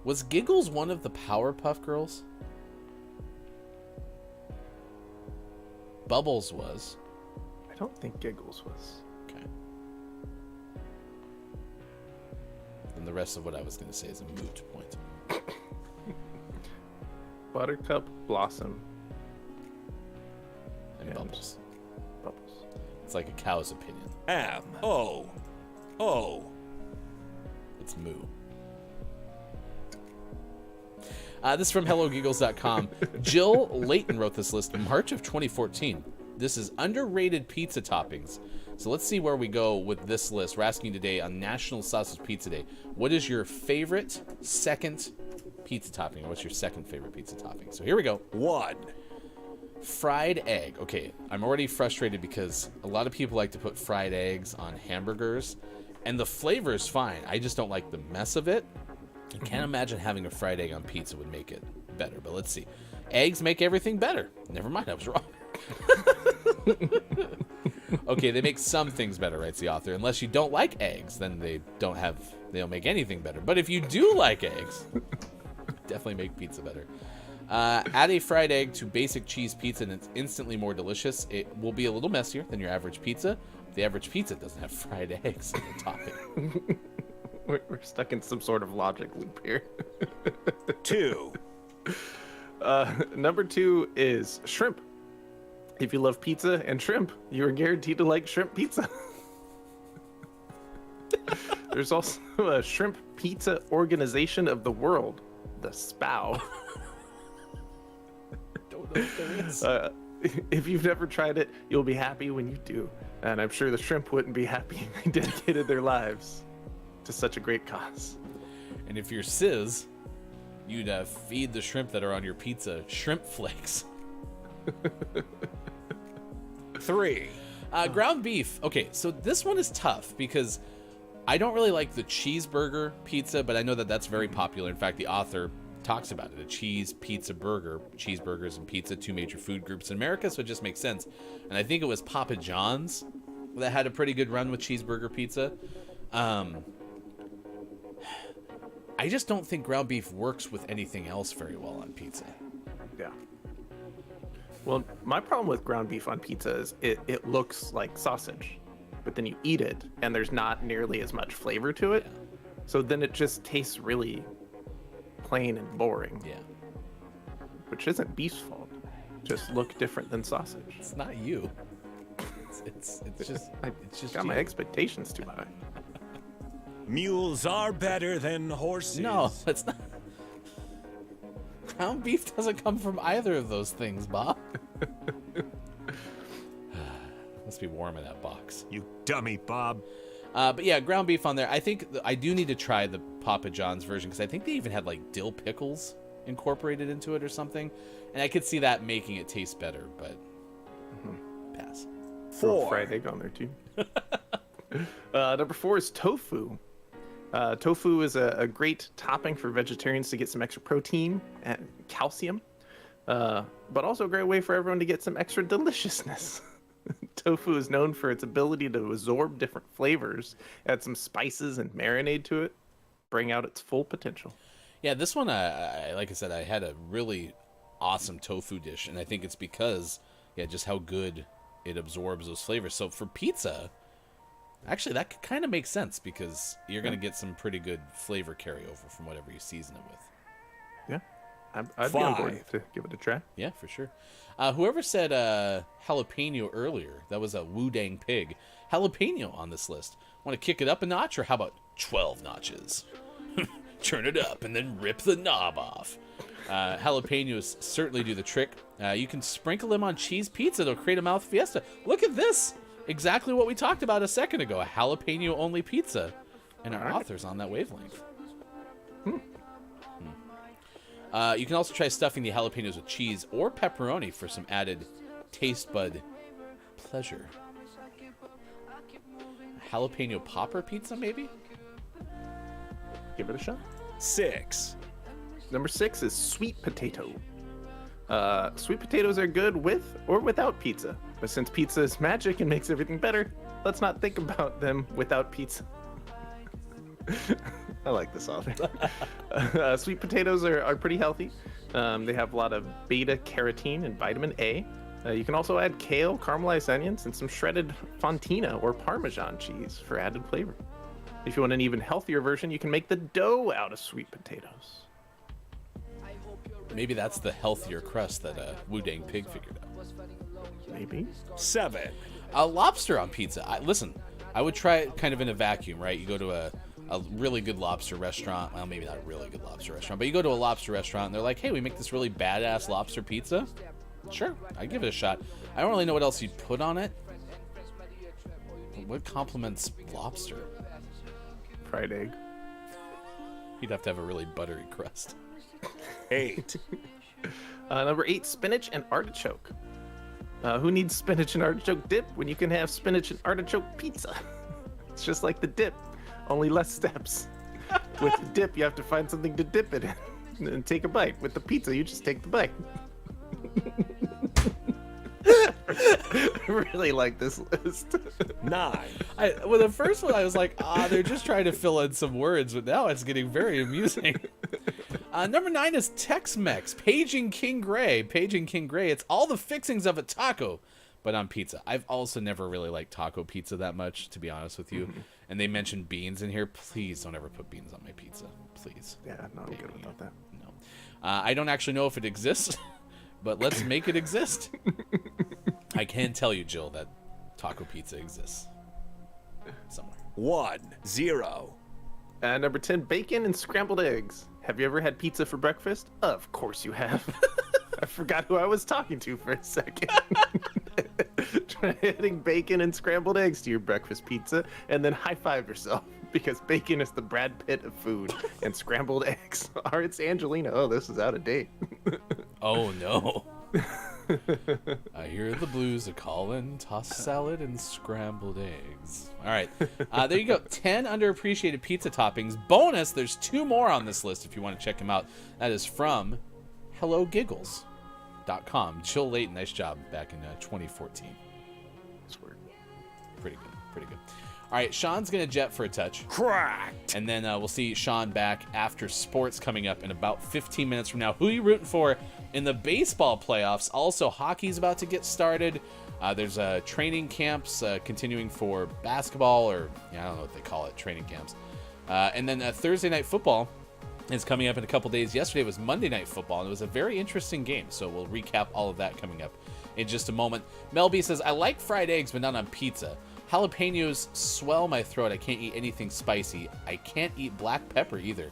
Was Giggles one of the Powerpuff Girls? Bubbles was. I don't think Giggles was. Okay. And the rest of what I was going to say is a moot point. Buttercup, Blossom, And Bubbles. Bubbles. It's like a cow's opinion. M-O-O. It's moo. This is from HelloGiggles.com. Jill Layton wrote this list in March of 2014. This is underrated pizza toppings. So let's see where we go with this list. We're asking today on National Sausage Pizza Day, what is your favorite second pizza topping? Or what's your second favorite pizza topping? So here we go. 1. Fried egg. Okay, I'm already frustrated because a lot of people like to put fried eggs on hamburgers, and the flavor is fine. I just don't like the mess of it. I can't imagine having a fried egg on pizza would make it better, but let's see. Eggs make everything better. Never mind, I was wrong. Okay, they make some things better, writes the author. Unless you don't like eggs, then they don't make anything better. But if you do like eggs, definitely make pizza better. Add a fried egg to basic cheese pizza and it's instantly more delicious. It will be a little messier than your average pizza. The average pizza doesn't have fried eggs in the topping. We're stuck in some sort of logic loop here. 2. Number 2 is shrimp. If you love pizza and shrimp, you are guaranteed to like shrimp pizza. There's also a shrimp pizza organization of the world, the SPOW. Don't know if there is. If you've never tried it, you'll be happy when you do. And I'm sure the shrimp wouldn't be happy if they dedicated their lives to such a great cause. And if you're Sis, you'd feed the shrimp that are on your pizza shrimp flakes. 3. Ground beef. Okay, so this one is tough because I don't really like the cheeseburger pizza, but I know that that's very popular. In fact, the author talks about it. A cheese pizza burger. Cheeseburgers and pizza, 2 major food groups in America, so it just makes sense. And I think it was Papa John's that had a pretty good run with cheeseburger pizza. I I just don't think ground beef works with anything else very well on pizza. Yeah. Well, my problem with ground beef on pizza is it looks like sausage, but then you eat it and there's not nearly as much flavor to it. Yeah. So then it just tastes really plain and boring. Yeah. Which isn't beef's fault. Just look different than sausage. It's not you. It's just Got you. my expectations too high. Mules are better than horses. No, it's not. Ground beef doesn't come from either of those things, Bob. Must be warm in that box. You dummy, Bob. But yeah, ground beef on there. I think I do need to try the Papa John's version because I think they even had like dill pickles incorporated into it or something, and I could see that making it taste better. But pass. Throw a 4. fried egg on there too. Number 4 is tofu. Tofu is a great topping for vegetarians to get some extra protein and calcium, but also a great way for everyone to get some extra deliciousness. Tofu is known for its ability to absorb different flavors, add some spices and marinade to it, bring out its full potential. Yeah, this one, like I said, I had a really awesome tofu dish, and I think it's because, just how good it absorbs those flavors. So for pizza, actually, that could kind of make sense because you're going to get some pretty good flavor carryover from whatever you season it with. Yeah, I'd be on board to give it a try. Yeah, for sure. Whoever said jalapeno earlier, that was a Wu-Dang Pig. Jalapeno on this list. Want to kick it up a notch, or how about 12 notches? Turn it up and then rip the knob off. Jalapenos certainly do the trick. You can sprinkle them on cheese pizza to create a mouth fiesta. Look at this. Exactly what we talked about a second ago. A jalapeno-only pizza. And our author's on that wavelength. You can also try stuffing the jalapenos with cheese or pepperoni for some added taste bud pleasure. A jalapeno popper pizza, maybe? Give it a shot. 6. Number 6 is sweet potato. Sweet potatoes are good with or without pizza, but since pizza is magic and makes everything better, let's not think about them without pizza. I like this author. Sweet potatoes are pretty healthy. They have a lot of beta carotene and vitamin A. You can also add kale, caramelized onions, and some shredded fontina or Parmesan cheese for added flavor. If you want an even healthier version, you can make the dough out of sweet potatoes. Maybe that's the healthier crust that Wu-Dang Pig figured out. Maybe. 7. Lobster on pizza. Listen, I would try it kind of in a vacuum, right? You go to a really good lobster restaurant. Well, maybe not a really good lobster restaurant, but you go to a lobster restaurant and they're like, hey, we make this really badass lobster pizza. Sure, I'd give it a shot. I don't really know what else you'd put on it. What complements lobster? Fried egg. You'd have to have a really buttery crust. 8. Number 8, spinach and artichoke. Who needs spinach and artichoke dip when you can have spinach and artichoke pizza? It's just like the dip, only less steps. With the dip, you have to find something to dip it in and take a bite. With the pizza, you just take the bite. I really like this list. 9. Well, the first one, I was like, they're just trying to fill in some words, but now it's getting very amusing. Number 9 is Tex-Mex, Paging King Gray. Paging King Gray, it's all the fixings of a taco, but on pizza. I've also never really liked taco pizza that much, to be honest with you. And they mentioned beans in here. Please don't ever put beans on my pizza. Please. Yeah, no, I'm good about that. No. I don't actually know if it exists, but let's make it exist. I can tell you, Jill, that taco pizza exists somewhere. 1. 0. Number 10, bacon and scrambled eggs. Have you ever had pizza for breakfast? Of course you have. I forgot who I was talking to for a second. Try adding bacon and scrambled eggs to your breakfast pizza and then high five yourself because bacon is the Brad Pitt of food and scrambled eggs are its Angelina. Oh, this is out of date. Oh, no. I hear the blues are calling, tossed salad and scrambled eggs. All right, there you go. 10 underappreciated pizza toppings. Bonus, there's 2 more on this list if you want to check them out. That is from HelloGiggles.com. Jill Layton, nice job back in 2014. Swear. Pretty good, pretty good. All right, Sean's going to jet for a touch. Cracked. And then we'll see Sean back after sports coming up in about 15 minutes from now. Who are you rooting for in the baseball playoffs? Also, hockey's about to get started. There's training camps continuing for basketball, or I don't know what they call it, training camps. And then Thursday night football is coming up in a couple days. Yesterday was Monday night football, and it was a very interesting game. So we'll recap all of that coming up in just a moment. Mel B says, I like fried eggs, but not on pizza. Jalapenos swell my throat. I can't eat anything spicy. I can't eat black pepper either.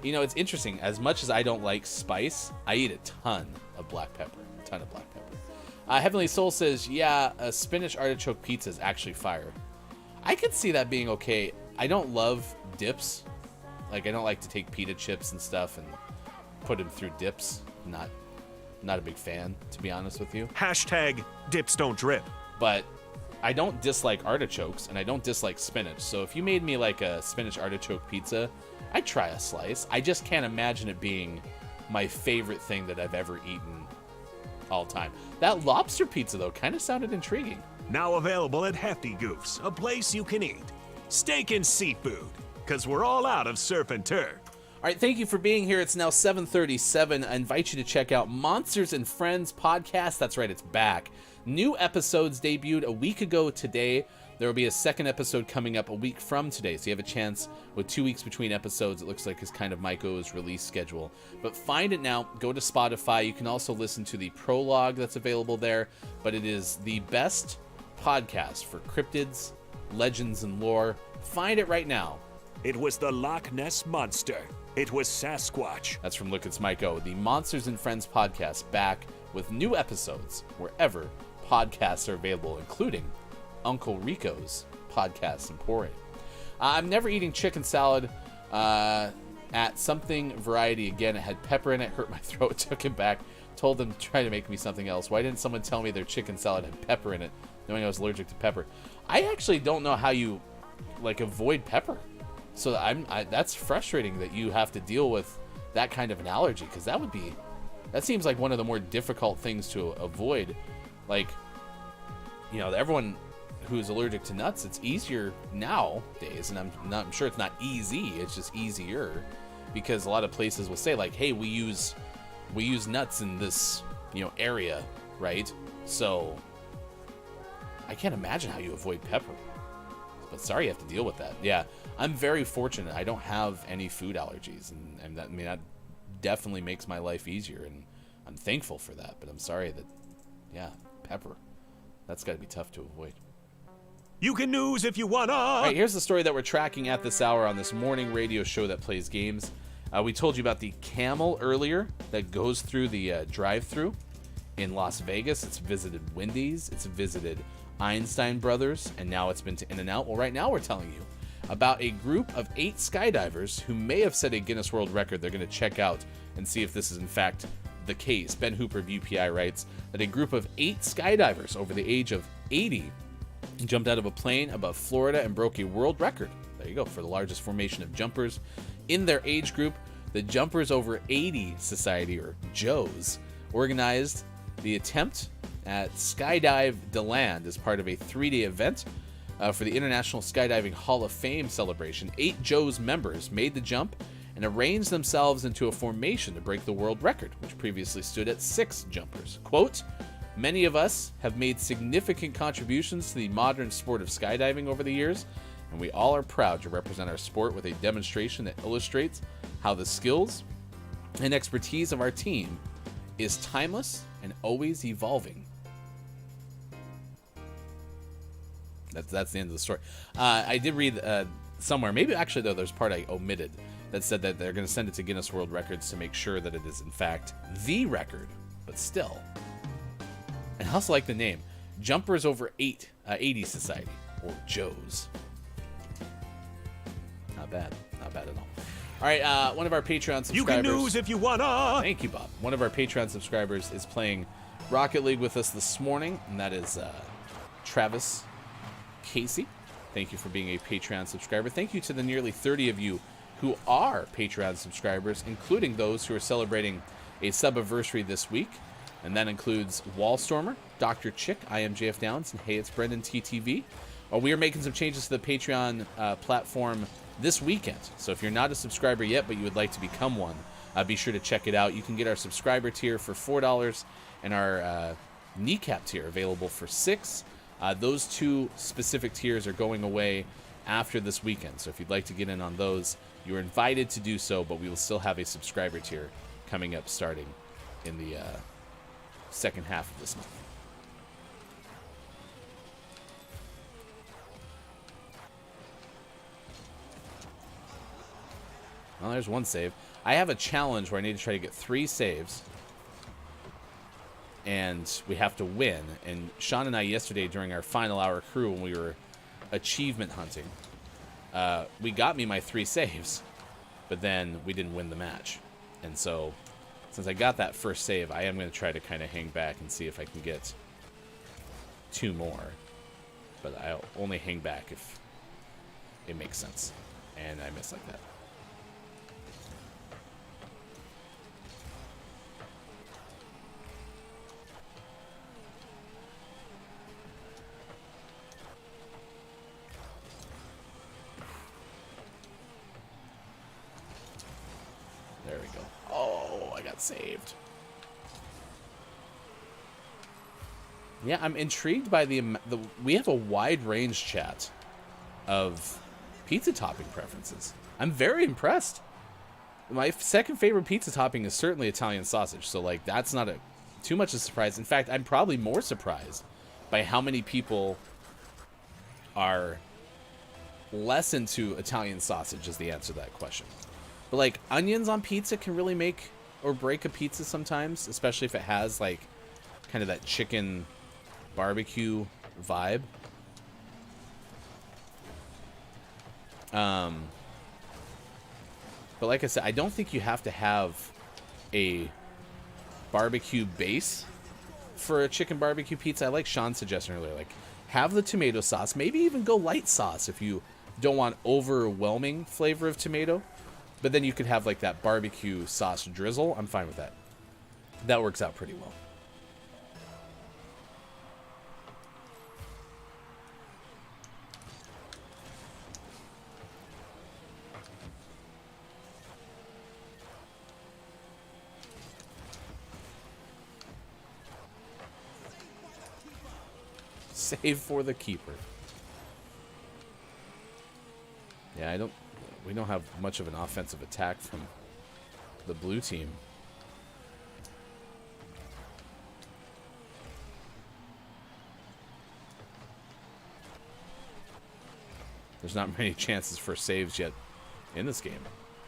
You know, it's interesting. As much as I don't like spice, I eat a ton of black pepper. A ton of black pepper. Heavenly Soul says, yeah, a spinach artichoke pizza is actually fire. I could see that being okay. I don't love dips. Like, I don't like to take pita chips and stuff and put them through dips. Not a big fan, to be honest with you. Hashtag dips don't drip. But I don't dislike artichokes, and I don't dislike spinach. So if you made me like a spinach artichoke pizza, I'd try a slice. I just can't imagine it being my favorite thing that I've ever eaten all time. That lobster pizza, though, kind of sounded intriguing. Now available at Hefty Goose, a place you can eat steak and seafood, because we're all out of surf and turf. All right, thank you for being here. It's now 7:37. I invite you to check out Monsters and Friends podcast. That's right, it's back. New episodes debuted a week ago today. There will be a second episode coming up a week from today, so you have a chance with 2 weeks between episodes. It looks like is kind of Maiko's release schedule. But find it now. Go to Spotify. You can also listen to the prologue that's available there. But it is the best podcast for cryptids, legends, and lore. Find it right now. It was the Loch Ness Monster. It was Sasquatch. That's from Look It's Maiko. The Monsters and Friends podcast back with new episodes wherever podcasts are available, including Uncle Rico's Podcast Emporium. I'm never eating chicken salad at something variety again. It had pepper in it, hurt my throat, took it back, told them to try to make me something else. Why didn't someone tell me their chicken salad had pepper in it, knowing I was allergic to pepper? I actually don't know how you avoid pepper. So that's frustrating that you have to deal with that kind of an allergy, because that seems like one of the more difficult things to avoid. Like, everyone who's allergic to nuts, it's easier nowadays, and I'm sure it's not easy, it's just easier, because a lot of places will say, like, hey, we use nuts in this area, right? So I can't imagine how you avoid pepper. But sorry you have to deal with that. Yeah, I'm very fortunate. I don't have any food allergies, and that definitely makes my life easier, and I'm thankful for that. But I'm sorry that, pepper, that's got to be tough to avoid. You can news if you wanna. All right, here's the story that we're tracking at this hour on this morning radio show that plays games. We told you about the camel earlier that goes through the drive-thru in Las Vegas. It's visited Wendy's. It's visited Einstein Brothers, and now it's been to In-N-Out. Well, right now we're telling you about a group of 8 skydivers who may have set a Guinness World Record. They're going to check out and see if this is in fact the case. Ben Hooper of UPI writes that a group of 8 skydivers over the age of 80 jumped out of a plane above Florida and broke a world record. There you go, for the largest formation of jumpers in their age group. The Jumpers Over 80 Society, or JOES, organized the attempt at Skydive DeLand as part of a 3-day event for the International Skydiving Hall of Fame celebration. 8 JOES members made the jump and arranged themselves into a formation to break the world record, which previously stood at 6 jumpers. Quote, many of us have made significant contributions to the modern sport of skydiving over the years, and we all are proud to represent our sport with a demonstration that illustrates how the skills and expertise of our team is timeless and always evolving. That's the end of the story. I did read somewhere, maybe actually though there's part I omitted, that said that they're going to send it to Guinness World Records to make sure that it is in fact the record, but still. And I also like the name, Jumpers Over 80 Society, or JOES. Not bad at all. All right, one of our Patreon subscribers. You can news if you wanna. Thank you, Bob. One of our Patreon subscribers is playing Rocket League with us this morning, and that is Travis Casey. Thank you for being a Patreon subscriber. Thank you to the nearly 30 of you who are Patreon subscribers, including those who are celebrating a sub-anniversary this week. And that includes Wallstormer, Dr. Chick, I am JF Downs, and hey, it's Brendan TTV. we are making some changes to the Patreon platform this weekend. So if you're not a subscriber yet, but you would like to become one, be sure to check it out. You can get our subscriber tier for $4 and our kneecap tier available for $6. Those two specific tiers are going away after this weekend. So if you'd like to get in on those, you're invited to do so, but we will still have a subscriber tier coming up starting in the second half of this month. Well, there's one save. I have a challenge where I need to try to get 3 saves. And we have to win. And Sean and I yesterday during our final hour crew when we were achievement hunting, we got me my 3 saves. But then we didn't win the match. And so, since I got that first save, I am going to try to kind of hang back and see if I can get 2 more. But I'll only hang back if it makes sense. And I miss like that. There we go. Oh, I got saved. Yeah, I'm intrigued by we have a wide range chat of pizza topping preferences. I'm very impressed. My second favorite pizza topping is certainly Italian sausage, so like that's not too much of a surprise. In fact, I'm probably more surprised by how many people are less into Italian sausage is the answer to that question. But like onions on pizza can really make or break a pizza sometimes, especially if it has like kind of that chicken barbecue vibe. But like I said, I don't think you have to have a barbecue base for a chicken barbecue pizza. I like Sean's suggestion earlier, like have the tomato sauce, maybe even go light sauce if you don't want overwhelming flavor of tomato. But then you could have like that barbecue sauce drizzle. I'm fine with that. That works out pretty well. Save for the keeper. Yeah, we don't have much of an offensive attack from the blue team. There's not many chances for saves yet in this game.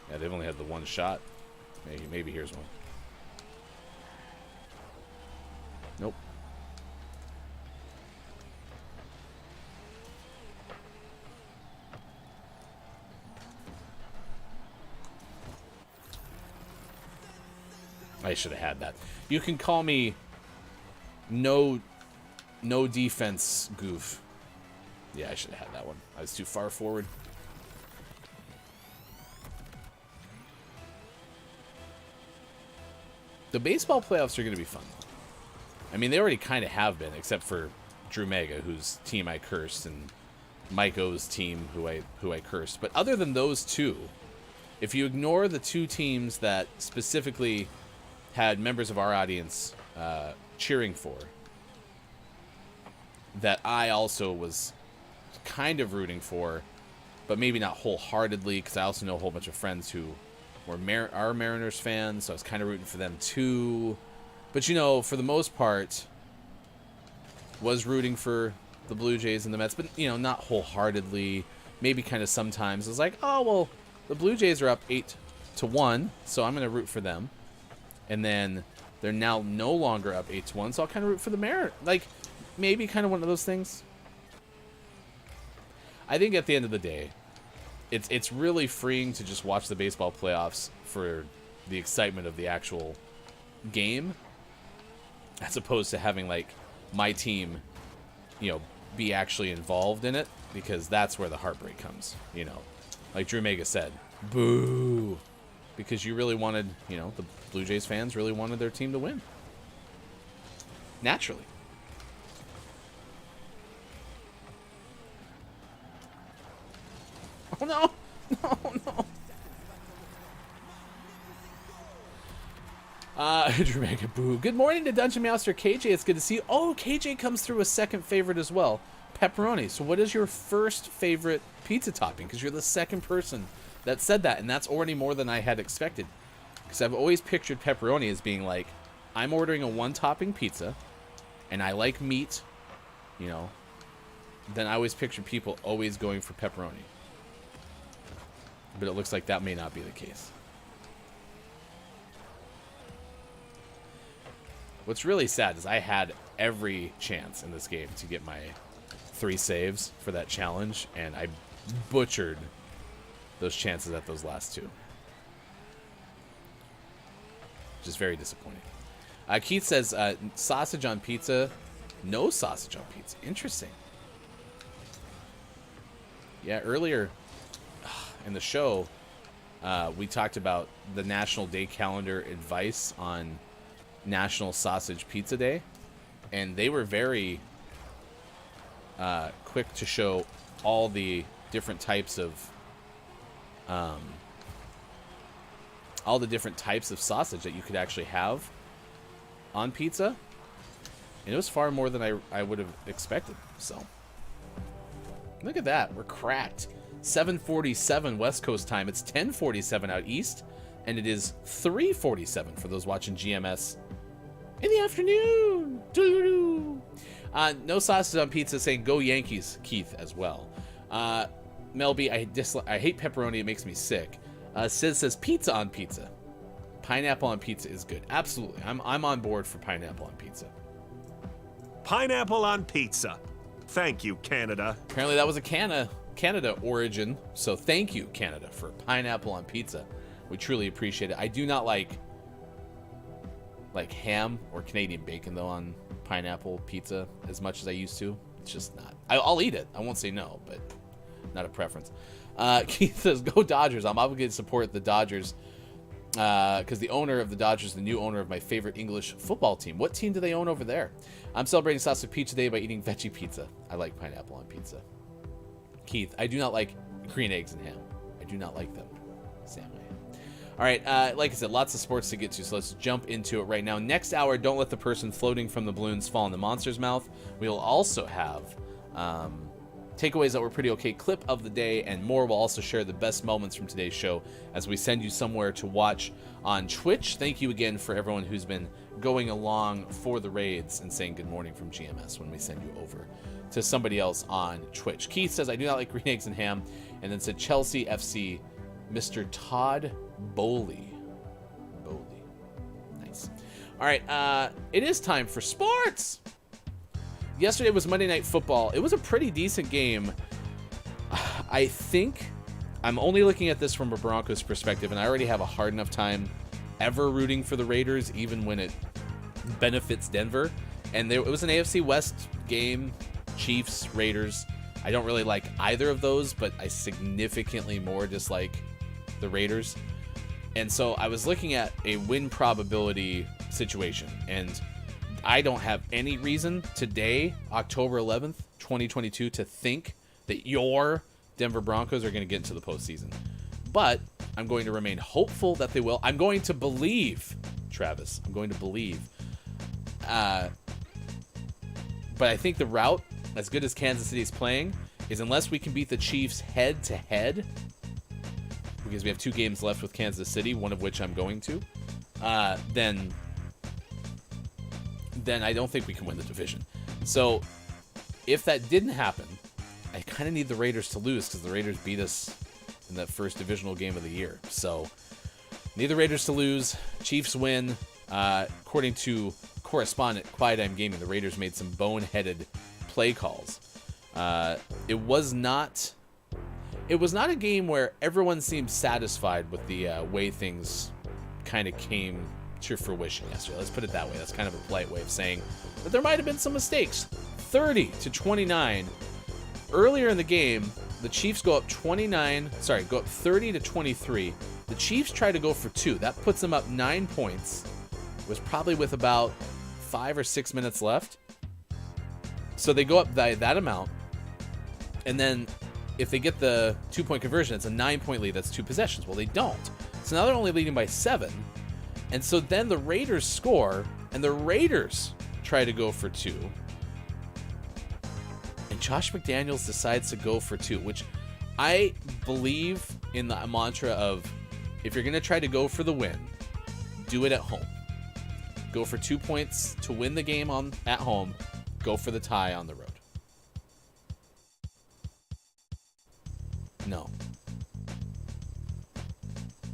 Yeah, they've only had the one shot. Maybe here's one. Nope. I should have had that. You can call me no defense goof. Yeah, I should have had that one. I was too far forward. The baseball playoffs are going to be fun. I mean, they already kind of have been, except for Drew Mega, whose team I cursed, and Mike O's team, who I cursed. But other than those two, if you ignore the 2 teams that specifically had members of our audience cheering for, that I also was kind of rooting for, but maybe not wholeheartedly, because I also know a whole bunch of friends who were are Mariners fans, so I was kind of rooting for them too. But, you know, for the most part, was rooting for the Blue Jays and the Mets, but, you know, not wholeheartedly. Maybe kind of sometimes. It was like, oh, well, the Blue Jays are up 8-1, so I'm going to root for them. And then they're now no longer up 8-1, so I'll kind of root for the Mariners. Like, maybe kind of one of those things. I think at the end of the day, it's really freeing to just watch the baseball playoffs for the excitement of the actual game, as opposed to having, like, my team, you know, be actually involved in it, because that's where the heartbreak comes, you know. Like Drew Mega said, boo. Because you really wanted, you know, the Blue Jays fans really wanted their team to win. Naturally. Oh no! No, no. Drew Mega Boo. Good morning to Dungeon Master KJ. It's good to see you. Oh, KJ comes through a second favorite as well. Pepperoni. So what is your first favorite pizza topping? Because you're the second person that said that, and that's already more than I had expected. Because I've always pictured pepperoni as being like, I'm ordering a one-topping pizza, and I like meat, you know. Then I always picture people always going for pepperoni. But it looks like that may not be the case. What's really sad is I had every chance in this game to get my 3 saves for that challenge, and I butchered those chances at those last 2. Which is very disappointing. Keith says, sausage on pizza. No sausage on pizza. Interesting. Yeah, earlier in the show, we talked about the National Day Calendar advice on National Sausage Pizza Day, and they were very quick to show all the different types of sausage that you could actually have on pizza, and it was far more than I would have expected. So look at that, we're cracked. 7:47 West Coast time. It's 10:47 out east, and it is 3:47 for those watching GMS in the afternoon. No sausage on pizza, saying go Yankees, Keith, as well. Melby, I hate pepperoni, it makes me sick. Sid says pizza on pizza. Pineapple on pizza is good. Absolutely. I'm on board for pineapple on pizza. Pineapple on pizza. Thank you, Canada. Apparently that was a Canada origin, so thank you, Canada, for pineapple on pizza. We truly appreciate it. I do not like ham or Canadian bacon, though, on pineapple pizza as much as I used to. It's just not. I'll eat it. I won't say no, but not a preference. Keith says, go Dodgers. I'm obligated to support the Dodgers because the owner of the Dodgers is the new owner of my favorite English football team. What team do they own over there? I'm celebrating Sausage Pizza Day by eating veggie pizza. I like pineapple on pizza. Keith, I do not like green eggs and ham. I do not like them. Samway. All right, like I said, lots of sports to get to, so let's jump into it right now. Next hour, don't let the person floating from the balloons fall in the monster's mouth. We'll also have takeaways that were pretty okay, clip of the day, and more. We'll also share the best moments from today's show as we send you somewhere to watch on Twitch. Thank you again for everyone who's been going along for the raids and saying good morning from GMS when we send you over to somebody else on Twitch. Keith says, I do not like green eggs and ham, and then said Chelsea FC, Mr. Todd Bowley. Nice. All right, it is time for sports. Yesterday was Monday Night Football. It was a pretty decent game. I think I'm only looking at this from a Broncos perspective, and I already have a hard enough time ever rooting for the Raiders, even when it benefits Denver. And it was an AFC West game, Chiefs, Raiders. I don't really like either of those, but I significantly more dislike the Raiders. And so I was looking at a win probability situation, and I don't have any reason today, October 11th, 2022, to think that your Denver Broncos are going to get into the postseason. But I'm going to remain hopeful that they will. I'm going to believe, Travis. I'm going to believe. But I think the route, as good as Kansas City is playing, is unless we can beat the Chiefs head-to-head, because we have 2 games left with Kansas City, one of which I'm going to, then I don't think we can win the division. So if that didn't happen, I kind of need the Raiders to lose because the Raiders beat us in that first divisional game of the year. So need the Raiders to lose. Chiefs win. According to correspondent Quiet Time Gaming, the Raiders made some boneheaded play calls. It was not a game where everyone seemed satisfied with the way things kind of came to fruition yesterday. Let's put it that way. That's kind of a polite way of saying that there might have been some mistakes. 30-29. Earlier in the game, the Chiefs go up 30-23. The Chiefs try to go for 2. That puts them up 9 points. It was probably with about 5 or 6 minutes left. So they go up by that amount. And then if they get the 2-point conversion, it's a 9-point lead. That's 2 possessions. Well, they don't. So now they're only leading by 7. And so then the Raiders score, and the Raiders try to go for 2. And Josh McDaniels decides to go for 2, which I believe in the mantra of, if you're going to try to go for the win, do it at home. Go for 2 points to win the game at home. Go for the tie on the road.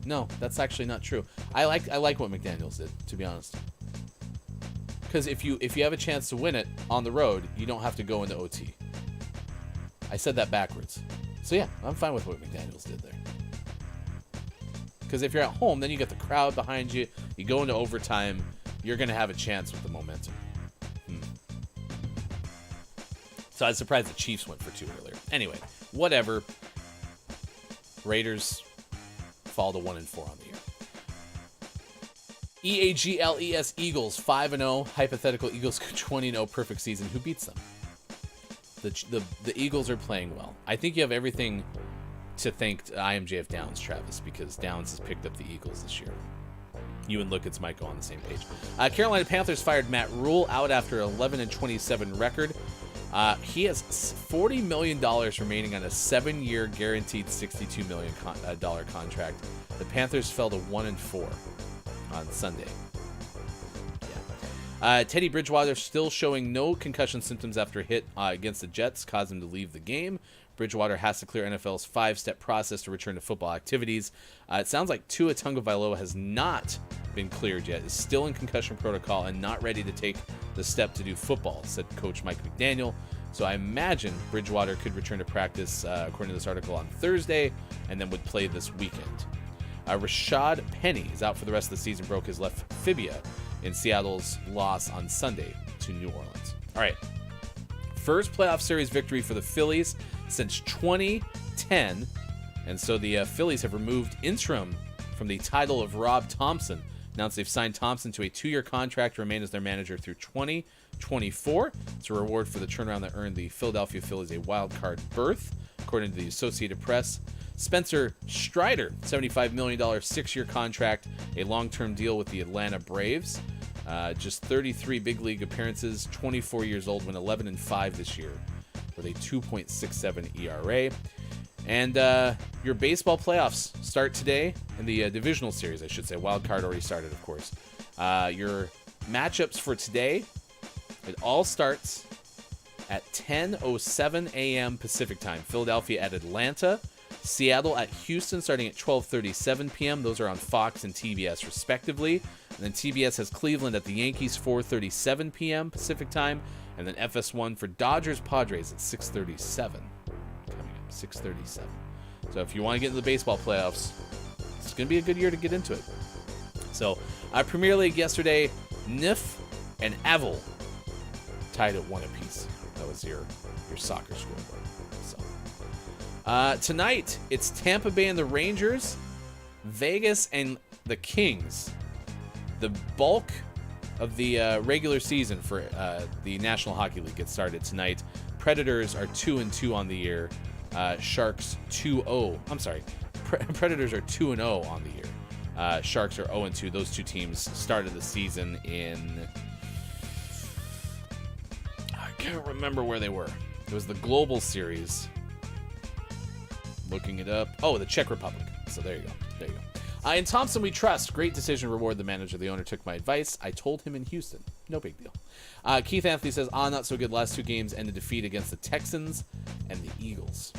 No, that's actually not true. I like what McDaniels did, to be honest. Because if you have a chance to win it on the road, you don't have to go into OT. I said that backwards. So yeah, I'm fine with what McDaniels did there. Because if you're at home, then you get the crowd behind you. You go into overtime. You're going to have a chance with the momentum. So I was surprised the Chiefs went for 2 earlier. Anyway, whatever. Raiders fall to 1-4 on the year. EAGLES Eagles 5-0. Hypothetical Eagles 20-0 perfect season. Who beats them? The Eagles are playing well. I think you have everything to thank IMJF Downs, Travis, because Downs has picked up the Eagles this year. You and Lucas might go on the same page. Carolina Panthers fired Matt Rule out after 11-27 record. He has $40 million remaining on a 7-year guaranteed $62 million contract. The Panthers fell to 1-4 on Sunday. Yeah. Teddy Bridgewater still showing no concussion symptoms after a hit against the Jets caused him to leave the game. Bridgewater has to clear NFL's 5-step process to return to football activities. It sounds like Tua Tagovailoa has not been cleared yet, is still in concussion protocol, and not ready to take the step to do football, said Coach Mike McDaniel. So I imagine Bridgewater could return to practice, according to this article, on Thursday, and then would play this weekend. Rashad Penny is out for the rest of the season, broke his left fibula in Seattle's loss on Sunday to New Orleans. All right. First playoff series victory for the Phillies since 2010. And so the Phillies have removed interim from the title of Rob Thompson. Announced they've signed Thompson to a 2-year contract to remain as their manager through 2024. It's a reward for the turnaround that earned the Philadelphia Phillies a wild card berth, according to the Associated Press. Spencer Strider, $75 million 6-year contract, a long-term deal with the Atlanta Braves. Just 33 big league appearances, 24 years old, went 11-5 this year with a 2.67 ERA. And your baseball playoffs start today in the divisional series, I should say. Wild card already started, of course. Your matchups for today, it all starts at 10:07 a.m. Pacific time. Philadelphia at Atlanta. Seattle at Houston starting at 12:37 p.m. Those are on Fox and TBS respectively. And then TBS has Cleveland at the Yankees 4:37 p.m. Pacific time. And then FS1 for Dodgers Padres at 6:37. Coming up, 6:37. So if you want to get into the baseball playoffs, it's going to be a good year to get into it. So Premier League yesterday, NIF and Avil tied at 1 apiece. That was your soccer scoreboard. So tonight, it's Tampa Bay and the Rangers, Vegas and the Kings. The bulk of the regular season for the National Hockey League gets started tonight. Predators are 2-2 on the year. Sharks 2-0. I'm sorry. Predators are 2-0 on the year. Sharks are 0-2. Those two teams started the season in... I can't remember where they were. It was the Global Series. Looking it up. Oh, the Czech Republic. So there you go. There you go. In Thompson we trust. Great decision. Reward the manager. The owner took my advice. I told him in Houston. No big deal. Keith Anthony says, not so good. Last 2 games and the defeat against the Texans and the Eagles.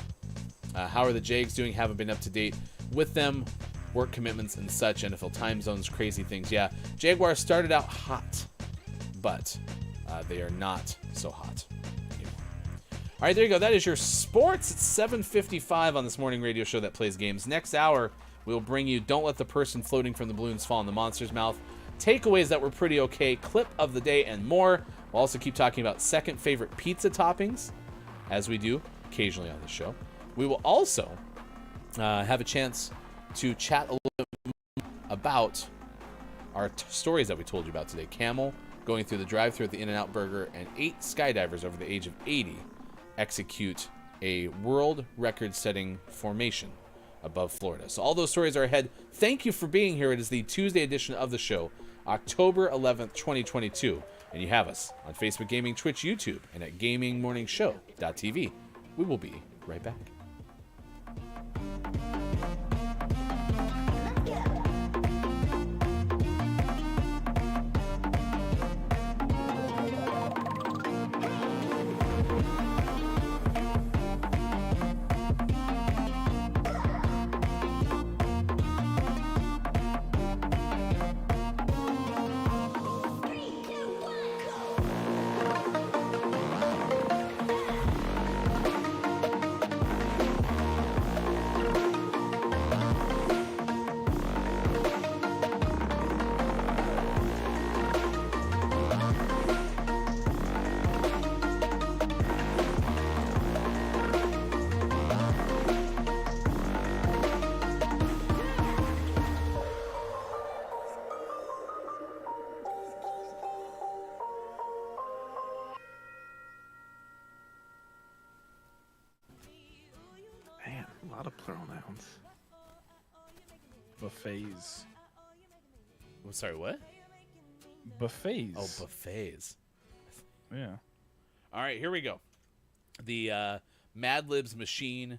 How are the Jags doing? Haven't been up to date with them. Work commitments and such. NFL time zones. Crazy things. Yeah. Jaguars started out hot, but they are not so hot anymore. All right, there you go. That is your sports. It's 7:55 on this morning radio show that plays games. Next hour, we'll bring you Don't Let the Person Floating from the Balloons Fall in the Monster's Mouth, takeaways that were pretty okay, clip of the day, and more. We'll also keep talking about second favorite pizza toppings, as we do occasionally on the show. We will also have a chance to chat a little bit more about our stories that we told you about today. Camel going through the drive-thru at the In-N-Out Burger, and 8 skydivers over the age of 80 execute a world record-setting formation above Florida. So all those stories are ahead. Thank you for being here. It is the Tuesday edition of the show, October 11th, 2022. And you have us on Facebook Gaming, Twitch, YouTube, and at gamingmorningshow.tv. We will be right back. Man, a lot of plural nouns. Buffets. I'm sorry, what? Buffets. Oh, buffets. Yeah. All right, here we go. The Mad Libs machine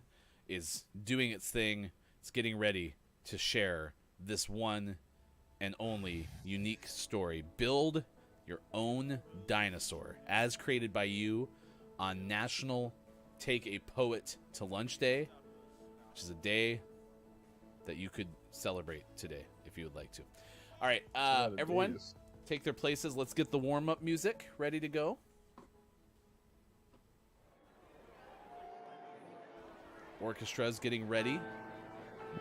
is doing its thing. It's getting ready to share this one and only unique story. Build your own dinosaur, as created by you on National Take a Poet to Lunch Day, which is a day that you could celebrate today if you would like to. All right, everyone, take their places. Let's get the warm-up music ready to go. Orchestra's getting ready.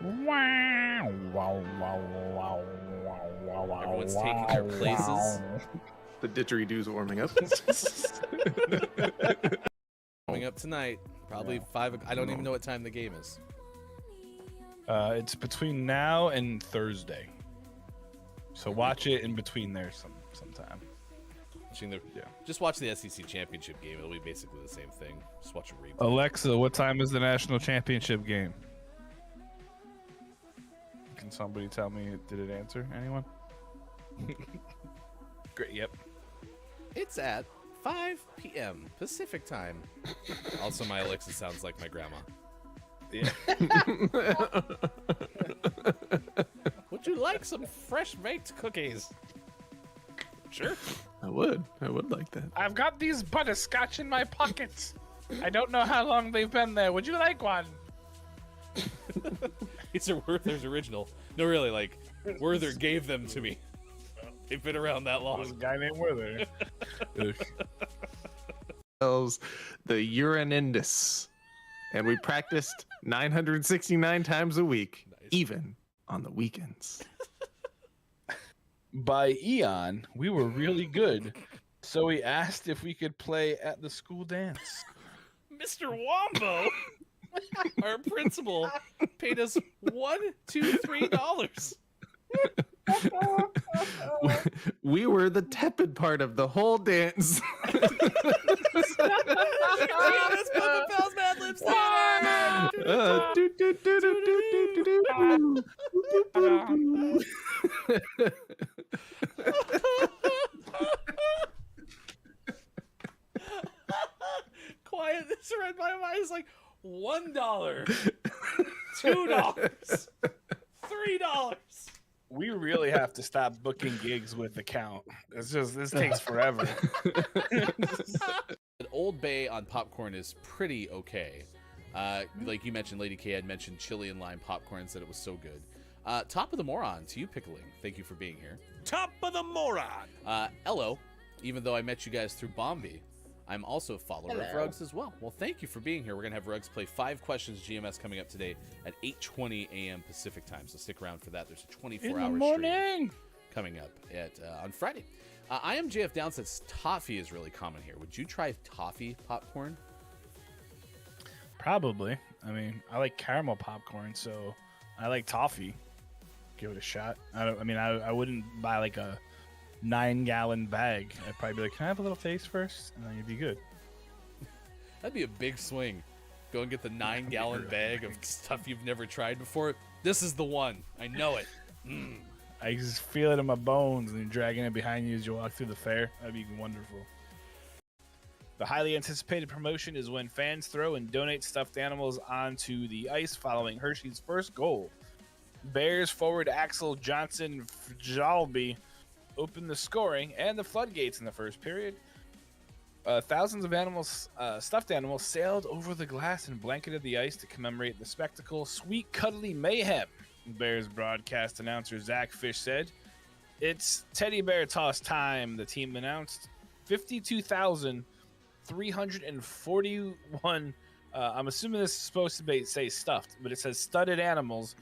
Everyone's taking their places. The didgeridoos warming up. Coming up tonight, probably 5 o'clock. I don't even know what time the game is. It's between now and Thursday. So watch it in between there sometime. Just watch the SEC championship game. It'll be basically the same thing. Just watch a replay. Alexa, what time is the national championship game? Can somebody tell me? Did it answer? Anyone? Great. Yep. It's at 5 p.m. Pacific time. Also, my Alexa sounds like my grandma. Yeah. Would you like some fresh baked cookies? Sure. I would like that. I've got these butterscotch in my pockets. I don't know how long they've been there. Would you like one? These are Werther's original. No, really, like, Werther gave them to me. They've been around that long. There's a guy named Werther. The Uranindus, and we practiced 969 times a week, even on the weekends. By Eon, we were really good, so he asked if we could play at the school dance. Mr. Wombo, our principal, paid us $1, $2, $3. We were the tepid part of the whole dance. Quiet, this read my mind is like $1, $2, $3. We really have to stop booking gigs with the count. It's just, this takes forever. Old Bay on popcorn is pretty okay. Like you mentioned, Lady K had mentioned chili and lime popcorn, said it was so good. Top of the Moron, to you, Pickling. Thank you for being here. Top of the Moron. Hello. Even though I met you guys through Bombi, I'm also a follower of Rugs as well. Well, thank you for being here. We're going to have Rugs play 5 questions GMS coming up today at 8:20 a.m. Pacific time. So stick around for that. There's a 24-hour stream coming up on Friday. I am JF Down says toffee is really common here. Would you try toffee popcorn? Probably. I mean, I like caramel popcorn, so I like toffee. Give it a shot. I wouldn't buy like a 9-gallon bag. I'd probably be like, can I have a little taste first? And then you'd be good. That'd be a big swing. Go and get the 9-gallon bag of stuff you've never tried before. This is the one. I know it. I just feel it in my bones, and you're dragging it behind you as you walk through the fair. That'd be wonderful. The highly anticipated promotion is when fans throw and donate stuffed animals onto the ice following Hershey's first goal. Bears forward Axel Johnson Fjalby opened the scoring and the floodgates in the first period. Thousands of animals, stuffed animals, sailed over the glass and blanketed the ice to commemorate the spectacle. Sweet, cuddly mayhem, Bears broadcast announcer Zach Fish said. It's teddy bear toss time, the team announced. 52,341, I'm assuming this is supposed to say stuffed, but it says studded animals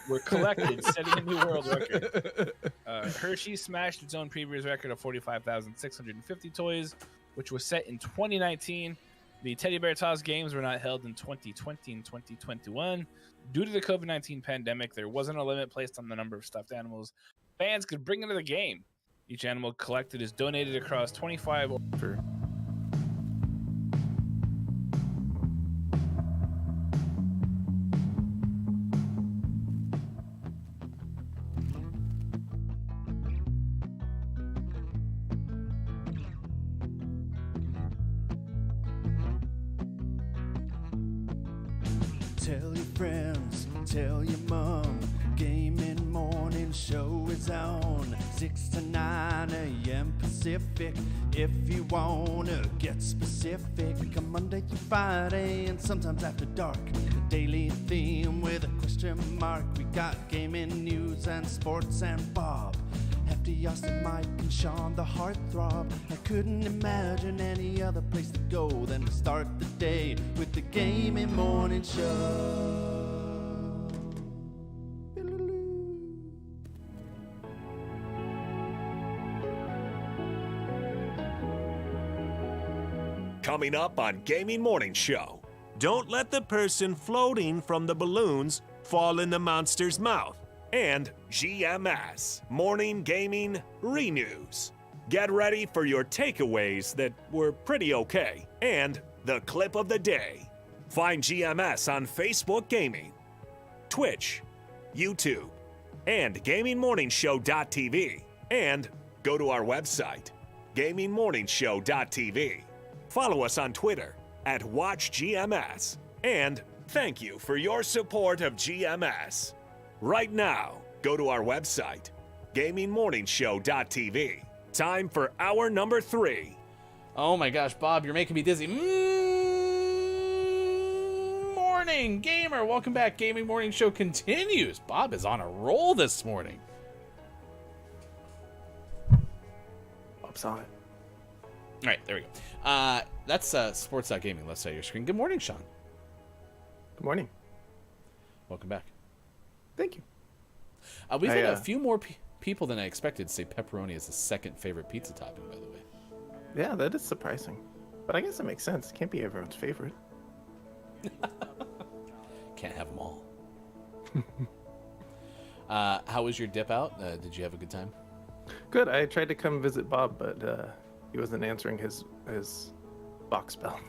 were collected, setting a new world record. Hershey smashed its own previous record of 45,650 toys, which was set in 2019. The Teddy Bear Toss games were not held in 2020 and 2021. Due to the COVID-19 pandemic, there wasn't a limit placed on the number of stuffed animals fans could bring into the game. Each animal collected is donated across 25 for Tell your friends, tell your mom, Gaming Morning Show is on 6 to 9 a.m. Pacific. If you wanna get specific, come Monday through Friday and sometimes after dark. A daily theme with a question mark. We got gaming news and sports and Bob. Hefty, Austin, Mike, and Sean, the heartthrob. I couldn't imagine any other place to go than to start the day with the Gaming Morning Show. Coming up on Gaming Morning Show, don't let the person floating from the balloons fall in the monster's mouth. And GMS, Morning Gaming Renews. Get ready for your takeaways that were pretty okay. And the clip of the day. Find GMS on Facebook Gaming, Twitch, YouTube, and GamingMorningshow.tv. And go to our website, GamingMorningshow.tv. Follow us on Twitter @WatchGMS. And thank you for your support of GMS. Right now, go to our website, GamingMorningshow.tv. Time for hour number 3. Oh my gosh, Bob, you're making me dizzy. Morning, gamer. Welcome back. Gaming Morning Show continues. Bob is on a roll this morning. Bob saw it. All right, there we go. That's sports.gaming. Let's say your screen. Good morning, Sean. Good morning. Welcome back. Thank you. We've had a few more people than I expected say pepperoni is the second favorite pizza topping, by the way. Yeah, that is surprising. But I guess it makes sense. It can't be everyone's favorite. Can't have them all. How was your dip out? Did you have a good time? Good. I tried to come visit Bob, but he wasn't answering his box bell.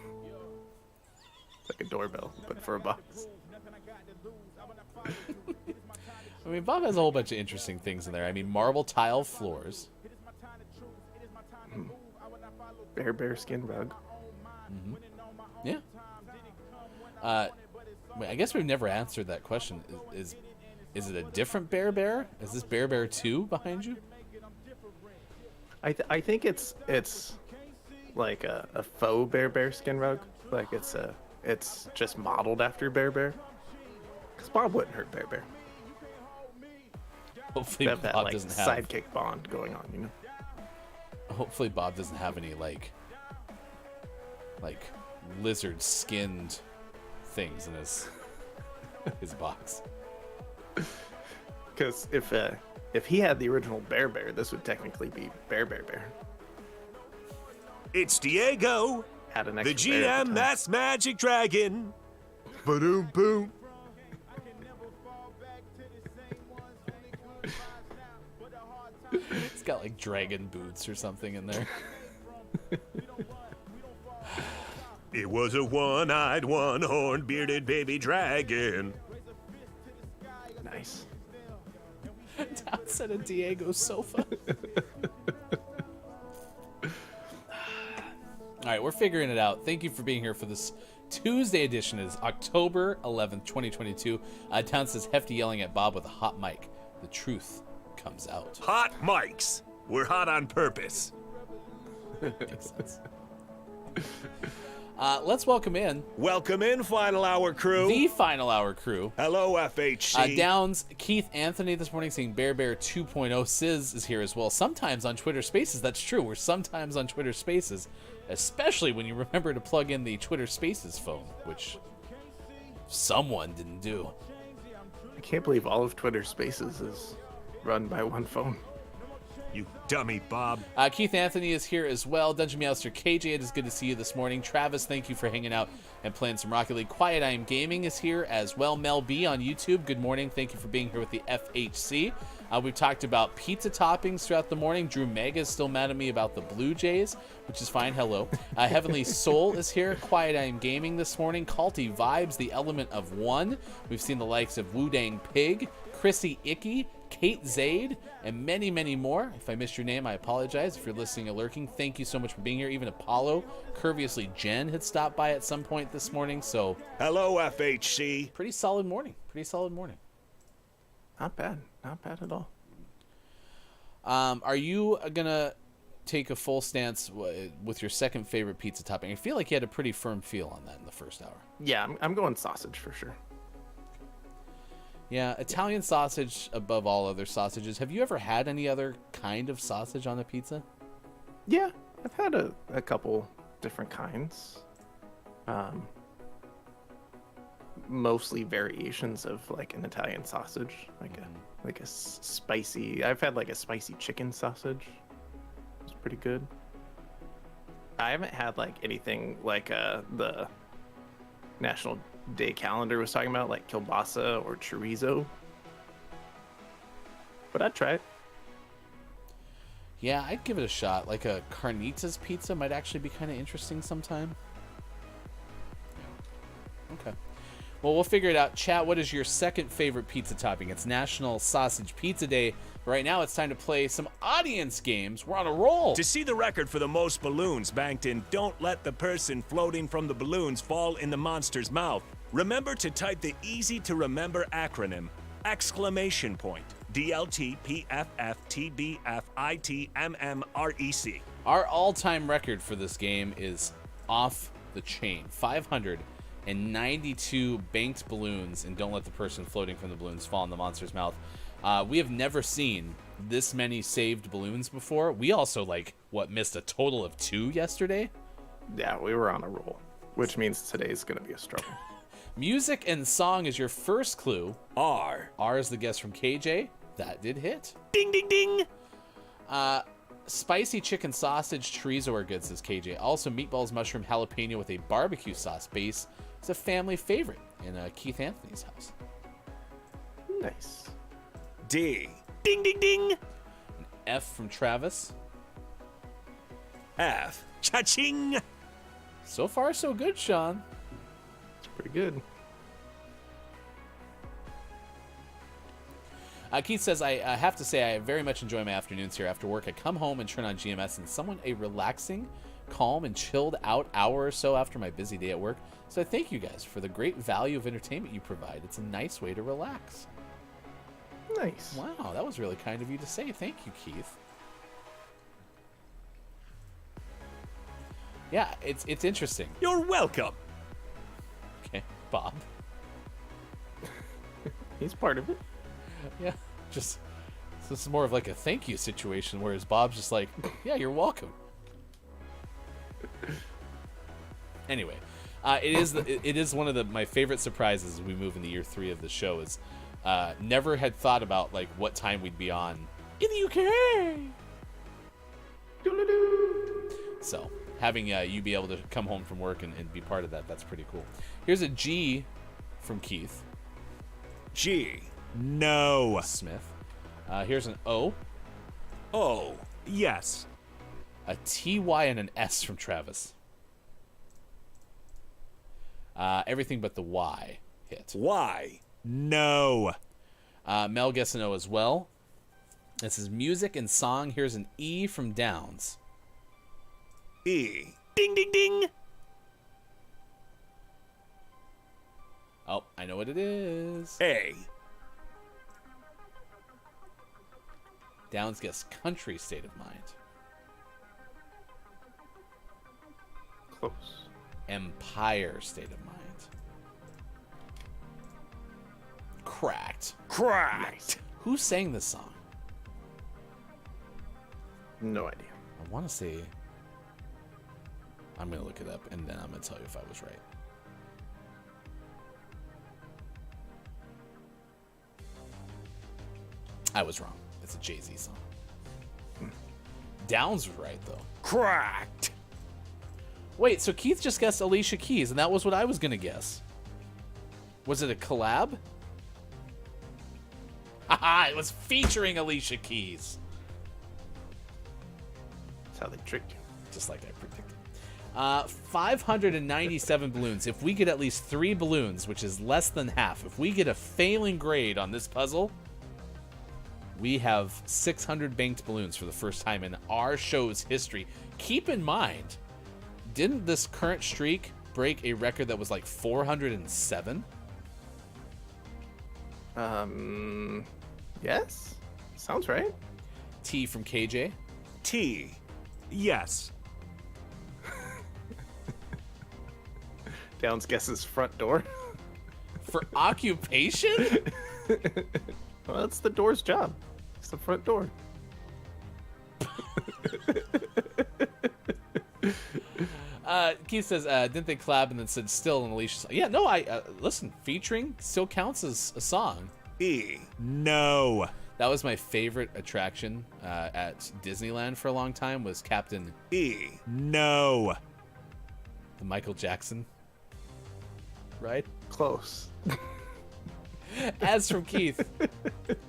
It's like a doorbell, but for a box. I mean, Bob has a whole bunch of interesting things in there. I mean, marble tile floors. Bear skin rug. Mm-hmm. Yeah. Wait, I guess we've never answered that question. Is it a different bear? Is this Bear 2 behind you? I think it's like a faux bear skin rug. Like it's just modeled after Bear. Because Bob wouldn't hurt Bear. Hopefully Bob Bob like doesn't have sidekick bond going on, you know. Hopefully Bob doesn't have any like lizard skinned things in his box. Because if he had the original Bear, this would technically be Bear. It's Diego, Had an the extra bear at the time. GMS Magic Dragon. Ba-doom boom. It's got like dragon boots or something in there. It was a one-eyed, one-horned, bearded baby dragon. Nice. Outside of Diego's sofa. All right, we're figuring it out. Thank you for being here for this Tuesday edition. It is October 11th, 2022. Town says Hefty yelling at Bob with a hot mic. The truth comes out. Hot mics. We're hot on purpose. Makes sense. Let's welcome in Welcome in, Final Hour crew. the Final Hour crew. Hello, FHC. Downs, Keith Anthony this morning saying Bear 2.0. Sizz is here as well. Sometimes on Twitter Spaces, that's true. We're sometimes on Twitter Spaces, especially when you remember to plug in the Twitter Spaces phone, which someone didn't do. I can't believe all of Twitter Spaces is run by one phone. You dummy, Bob. Keith Anthony is here as well. Dungeon Meowster KJ, it is good to see you this morning. Travis, thank you for hanging out and playing some Rocket League. Quiet I Am Gaming is here as well. Mel B on YouTube, good morning. Thank you for being here with the FHC. We've talked about pizza toppings throughout the morning. Drew Mega is still mad at me about the Blue Jays, which is fine. Hello. Heavenly Soul is here. Quiet I Am Gaming this morning. Culty Vibes, the Element of One. We've seen the likes of Wu Dang Pig, Chrissy Icky, Kate Zaid, and many, many more. If I missed your name, I apologize. If you're listening or lurking, thank you so much for being here. Even Apollo, Curviously Jen had stopped by at some point this morning, so... Hello, FHC. Pretty solid morning. Pretty solid morning. Not bad. Not bad at all. Are you going to take a full stance with your second favorite pizza topping? I feel like you had a pretty firm feel on that in the first hour. Yeah, I'm going sausage for sure. Yeah, Italian sausage above all other sausages. Have you ever had any other kind of sausage on a pizza? Yeah, I've had a couple different kinds. Mostly variations of like an Italian sausage, like a spicy. I've had like a spicy chicken sausage. It's pretty good. I haven't had like anything like the National Day calendar was talking about, like kielbasa or chorizo. But I'd try it. Yeah, I'd give it a shot. Like a carnitas pizza might actually be kind of interesting sometime. Yeah. Okay. Well, we'll figure it out. Chat, what is your second favorite pizza topping? It's National Sausage Pizza Day. Right now, it's time to play some audience games. We're on a roll. To see the record for the most balloons banked in Don't Let the Person Floating from the Balloons Fall in the Monster's Mouth, remember to type the easy-to-remember acronym, ! DLTPFFTBFITMMREC. Our all-time record for this game is off the chain. 592 banked balloons, and Don't Let the Person Floating from the Balloons Fall in the Monster's Mouth. We have never seen this many saved balloons before. We also, missed a total of 2 yesterday? Yeah, we were on a roll, which means today's going to be a struggle. Music and song is your first clue. R. R is the guess from KJ. That did hit. Ding, ding, ding. Spicy chicken sausage chorizo are good, says KJ. Also, meatballs, mushroom, jalapeno with a barbecue sauce base is a family favorite in Keith Anthony's house. Nice. D. Ding, ding, ding. An F from Travis. F. Cha-ching. So far, so good, Sean. Pretty good. Keith says, I have to say I very much enjoy my afternoons here. After work, I come home and turn on GMS and someone a relaxing, calm, and chilled out hour or so after my busy day at work. So I thank you guys for the great value of entertainment you provide. It's a nice way to relax. Nice. Wow, that was really kind of you to say. Thank you, Keith. Yeah, it's interesting. You're welcome. Okay, Bob. He's part of it. Yeah, just this is more of like a thank you situation, whereas Bob's just like, yeah, you're welcome. Anyway, it is one of my favorite surprises as we move into year 3 of the show. Is never had thought about what time we'd be on in the UK. So having you be able to come home from work and be part of that's pretty cool. Here's a G from Keith. G. No. Smith. Here's an O. O. Yes. A TY and an S from Travis. Everything but the Y hit. Y. No. Mel gets a no as well. This is music and song. Here's an E from Downs. E. Ding, ding, ding. Oh, I know what it is. A. Downs gets country state of mind. Close. Empire state of mind. Cracked. Cracked. Who sang this song? No idea. I want to say... I'm going to look it up, and then I'm going to tell you if I was right. I was wrong. It's a Jay-Z song. Downs was right, though. Cracked. Wait, so Keith just guessed Alicia Keys, and that was what I was going to guess. Was it a collab? Haha, it was featuring Alicia Keys. That's how they tricked you. Just like I predicted. 597 balloons. If we get at least 3 balloons, which is less than half, if we get a failing grade on this puzzle, we have 600 banked balloons for the first time in our show's history. Keep in mind, didn't this current streak break a record that was like 407? Yes. Sounds right. T from KJ. T. Yes. Downs guesses front door. For occupation? Well, that's the door's job. It's the front door. Keith says, didn't they collab and then said still in Alicia's song? Yeah, no, listen, featuring still counts as a song. E. No. That was my favorite attraction at Disneyland for a long time was Captain E. No. the Michael Jackson ride. Close. As from Keith.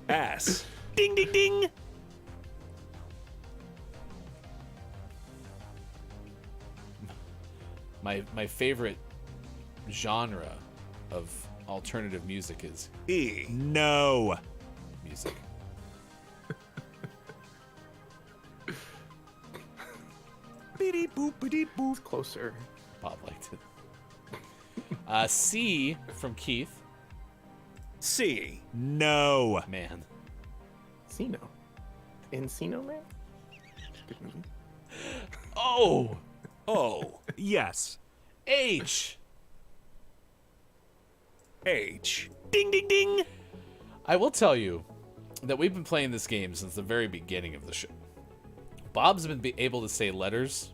S. Ding, ding, ding. My favorite genre of alternative music is E. No. music. Beep, boop, beep, boop. Closer. Bob liked it. C from Keith. C. No. Man. Encino. Encino Man? Good movie. Oh! O. Yes. H! H. Ding, ding, ding. I will tell you that we've been playing this game since the very beginning of the show. Bob's been able to say letters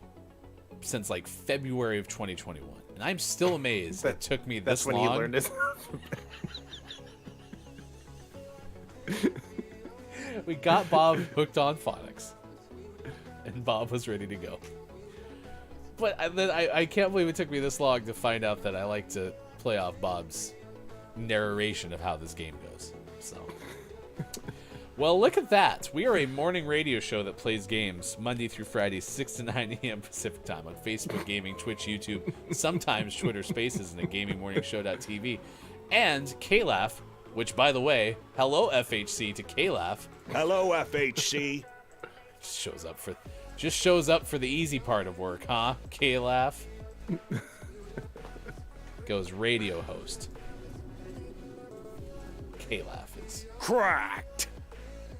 since like February of 2021. And I'm still amazed it took me this long. That's when he learned his We got Bob hooked on phonics. And Bob was ready to go. But I can't believe it took me this long to find out that I like to play off Bob's narration of how this game goes. So, well, look at that. We are a morning radio show that plays games Monday through Friday, 6 to 9 a.m. Pacific time on Facebook Gaming, Twitch, YouTube, sometimes Twitter Spaces, and at GamingMorningShow.tv. And KLAF, which, by the way, hello FHC to KLAF. Hello, FHC. Just shows up for the easy part of work, huh? KLAF. Goes radio host. KLAF is Cracked.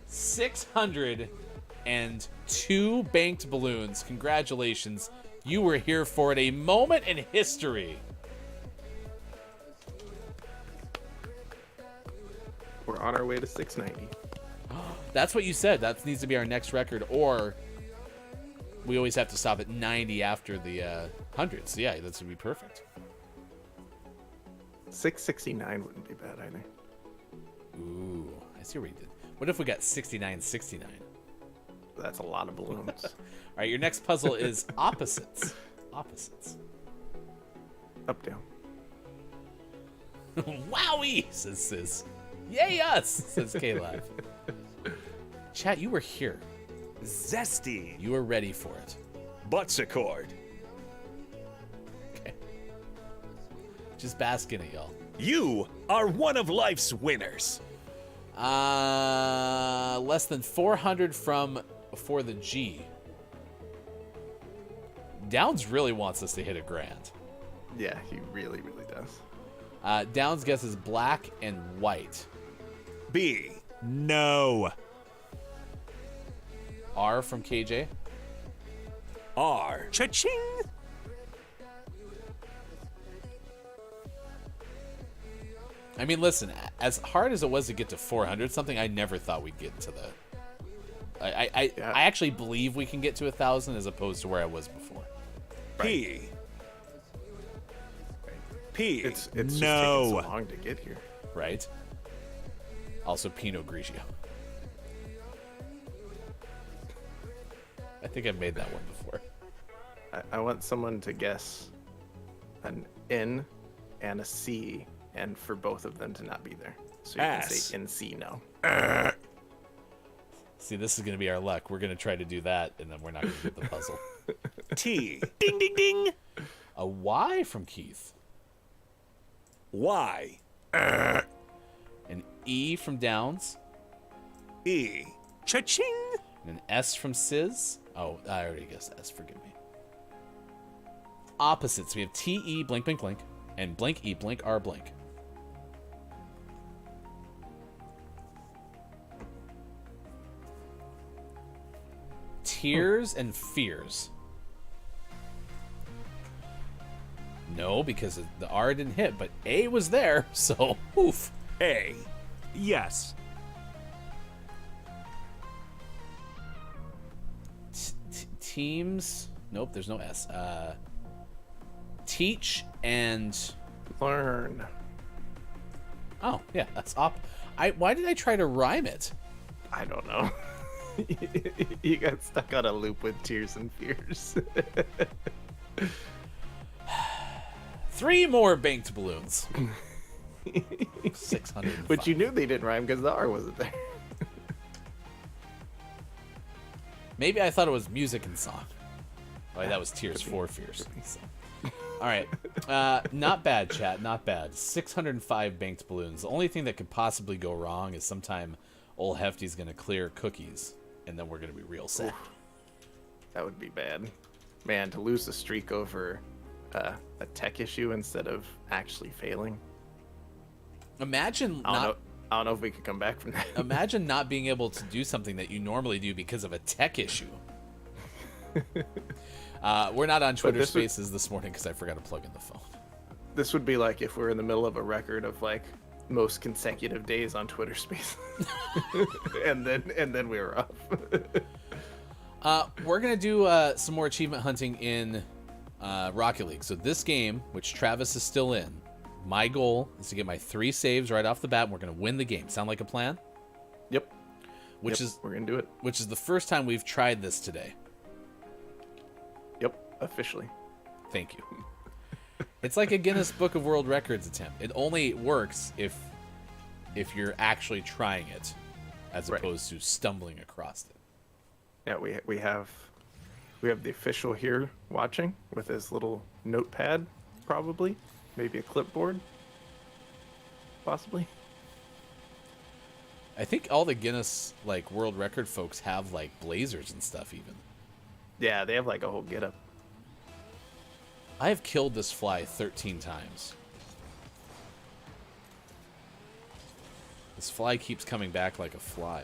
602 banked balloons. Congratulations. You were here for it. A moment in history. We're on our way to 690. That's what you said. That needs to be our next record. Or we always have to stop at 90 after the hundreds. Yeah, that's would be perfect. 669 wouldn't be bad either. Ooh, I see what you did. What if we got 6969? That's a lot of balloons. All right, your next puzzle is opposites. Opposites. Up, down. Wowie, says Sis. Yay us, says K-Live. Chat, you were here. Zesty. You were ready for it. Buttsicord. Okay. Just bask in it, y'all. You are one of life's winners. Less than 400 for the G. Downs really wants us to hit $1,000. Yeah, he really, really does. Downs guesses black and white. B. No. R from KJ. R. Cha-ching. I mean, listen, as hard as it was to get to 400 something, I never thought we'd get to the... I actually believe we can get to 1,000 as opposed to where I was before. P. P. It's just taking no. so long to get here. Right? Also, Pinot Grigio. I think I've made that one before. I want someone to guess an N and a C, and for both of them to not be there. So you can S. say NC no. See, this is going to be our luck. We're going to try to do that, and then we're not going to get the puzzle. T. Ding, ding, ding. A Y from Keith. Y. An E from Downs. E. Cha-ching. And an S from Sizz. Oh, I already guessed S. Forgive me. Opposites. We have T-E, blink, blink, blink. And blink E, blink R, blink. Tears and fears. No, because the R didn't hit, but A was there, so oof. A. Yes. Teams. Nope, there's no S. Teach and Learn. oh yeah, that's op. Why did I try to rhyme it? I don't know. You got stuck on a loop with tears and fears. 3 more banked balloons. 600. But you knew they didn't rhyme because the R wasn't there. Maybe I thought it was music and song. Oh, that was Tears for Fears. So. All right. Not bad, chat. Not bad. 605 banked balloons. The only thing that could possibly go wrong is sometime old Hefty's going to clear cookies, and then we're going to be real sad. That would be bad. Man, to lose the streak over a tech issue instead of actually failing. Imagine I don't know if we could come back from that. Imagine not being able to do something that you normally do because of a tech issue. We're not on Twitter Spaces this morning because I forgot to plug in the phone. This would be like if we're in the middle of a record of like most consecutive days on Twitter Spaces, and then we were off. We're gonna do some more achievement hunting in Rocket League. So this game, which Travis is still in, my goal is to get my 3 saves right off the bat, and we're gonna win the game. Sound like a plan? Yep. We're gonna do it. Which is the first time we've tried this today. Yep, officially. Thank you. It's like a Guinness Book of World Records attempt. It only works if you're actually trying it, as opposed to stumbling across it. Yeah, we have the official here watching with his little notepad, probably, maybe a clipboard, possibly. I think all the Guinness like World Record folks have like blazers and stuff even. Yeah, they have like a whole getup. I have killed this fly 13 times. This fly keeps coming back like a fly.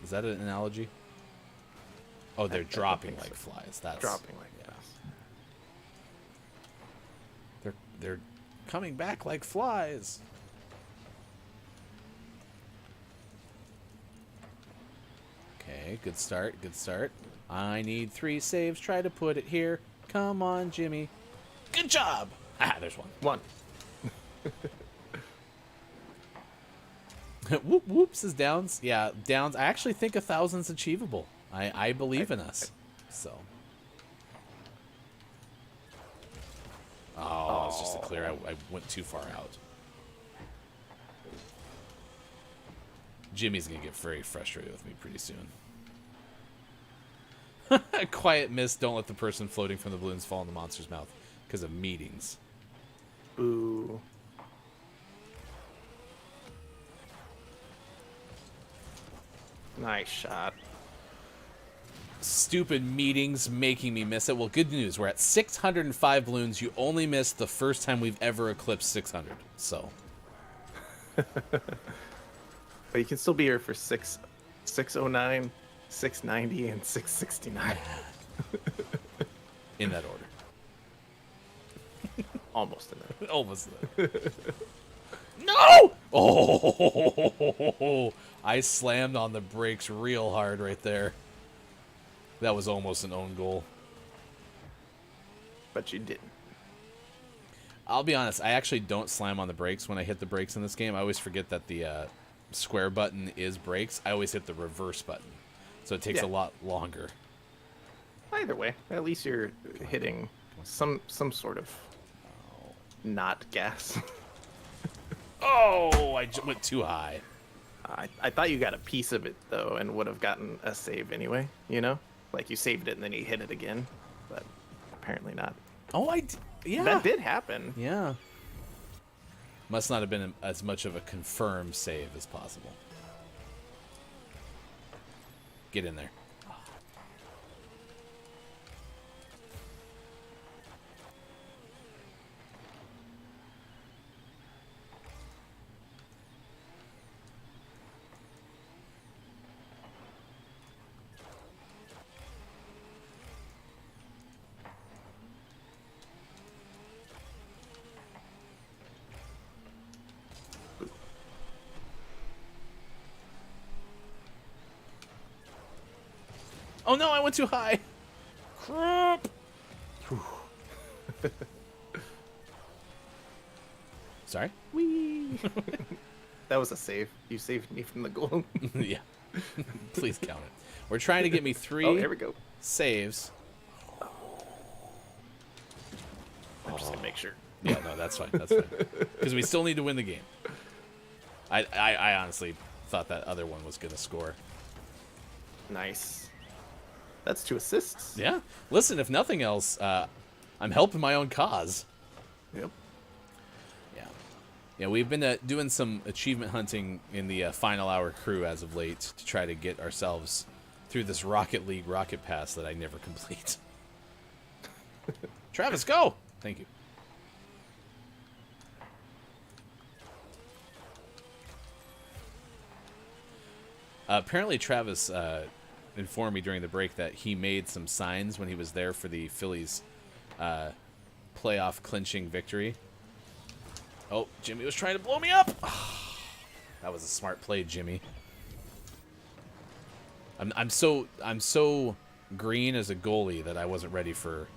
Is that an analogy? Oh, they're dropping like flies. That's dropping like flies. They're coming back like flies. Okay, good start, good start. I need 3 saves. Try to put it here. Come on, Jimmy. Good job. Ah, there's one. Whoop whoops is Downs. Yeah, Downs. I actually think 1,000's achievable. I believe in us. So. Oh, it's just a clear. I went too far out. Jimmy's gonna get very frustrated with me pretty soon. Quiet miss. Don't let the person floating from the balloons fall in the monster's mouth. because of meetings. Boo. Nice shot. Stupid meetings making me miss it. Well, good news. We're at 605 balloons. You only missed the first time we've ever eclipsed 600. So. But you can still be here for 609, 690, and 669. In that order. Almost in there. Almost there. No! Oh! I slammed on the brakes real hard right there. That was almost an own goal. But you didn't. I'll be honest, I actually don't slam on the brakes when I hit the brakes in this game. I always forget that the square button is brakes. I always hit the reverse button. So it takes a lot longer. Either way, at least you're hitting some sort of not gas. Oh, I went too high. I thought you got a piece of it, though, and would have gotten a save anyway, you know? Like, you saved it and then you hit it again, but apparently not. Oh, yeah. That did happen. Yeah. Must not have been as much of a confirmed save as possible. Get in there. Oh no, I went too high. Crap. Sorry? Whee! That was a save. You saved me from the goal. Yeah. Please count it. We're trying to get me 3 Oh, here we go. saves. I'm just gonna make sure. Yeah, no, that's fine. That's fine. Because we still need to win the game. I honestly thought that other one was gonna score. Nice. That's 2 assists. Yeah. Listen, if nothing else, I'm helping my own cause. Yep. Yeah. Yeah, we've been doing some achievement hunting in the Final Hour crew as of late to try to get ourselves through this Rocket League Rocket Pass that I never complete. Travis, go! Thank you. Apparently, Travis informed me during the break that he made some signs when he was there for the Phillies playoff clinching victory. Oh, Jimmy was trying to blow me up. That was a smart play, Jimmy. I'm so green as a goalie that I wasn't ready for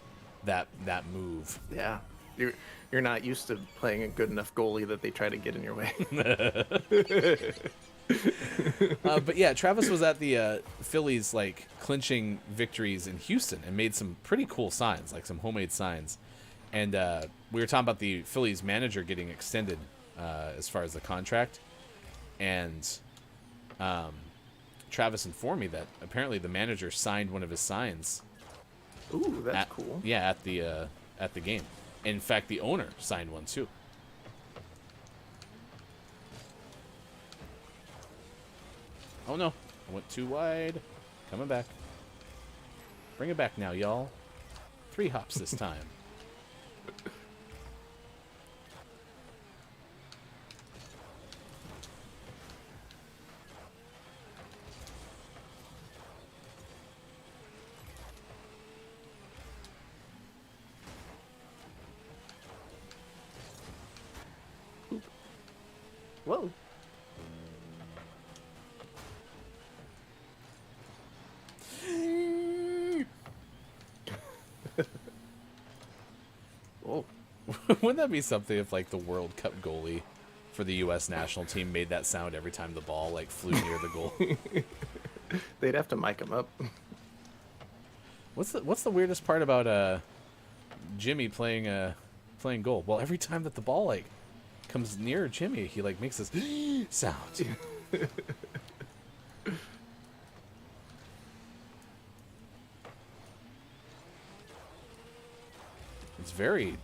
that move. Yeah. You're not used to playing a good enough goalie that they try to get in your way. But yeah, Travis was at the Phillies like clinching victories in Houston and made some pretty cool signs, like some homemade signs. And we were talking about the Phillies manager getting extended as far as the contract. And Travis informed me that apparently the manager signed one of his signs. Ooh, that's cool. Yeah, at the game. In fact, the owner signed one too. Oh no, I went too wide. Coming back. Bring it back now, y'all. 3 hops this time. Whoa. Oh, wouldn't that be something if like the World Cup goalie for the U.S. national team made that sound every time the ball like flew near the goal? They'd have to mic him up. What's the weirdest part about Jimmy playing goal? Well, every time that the ball like comes near Jimmy, he like makes this sound. It's very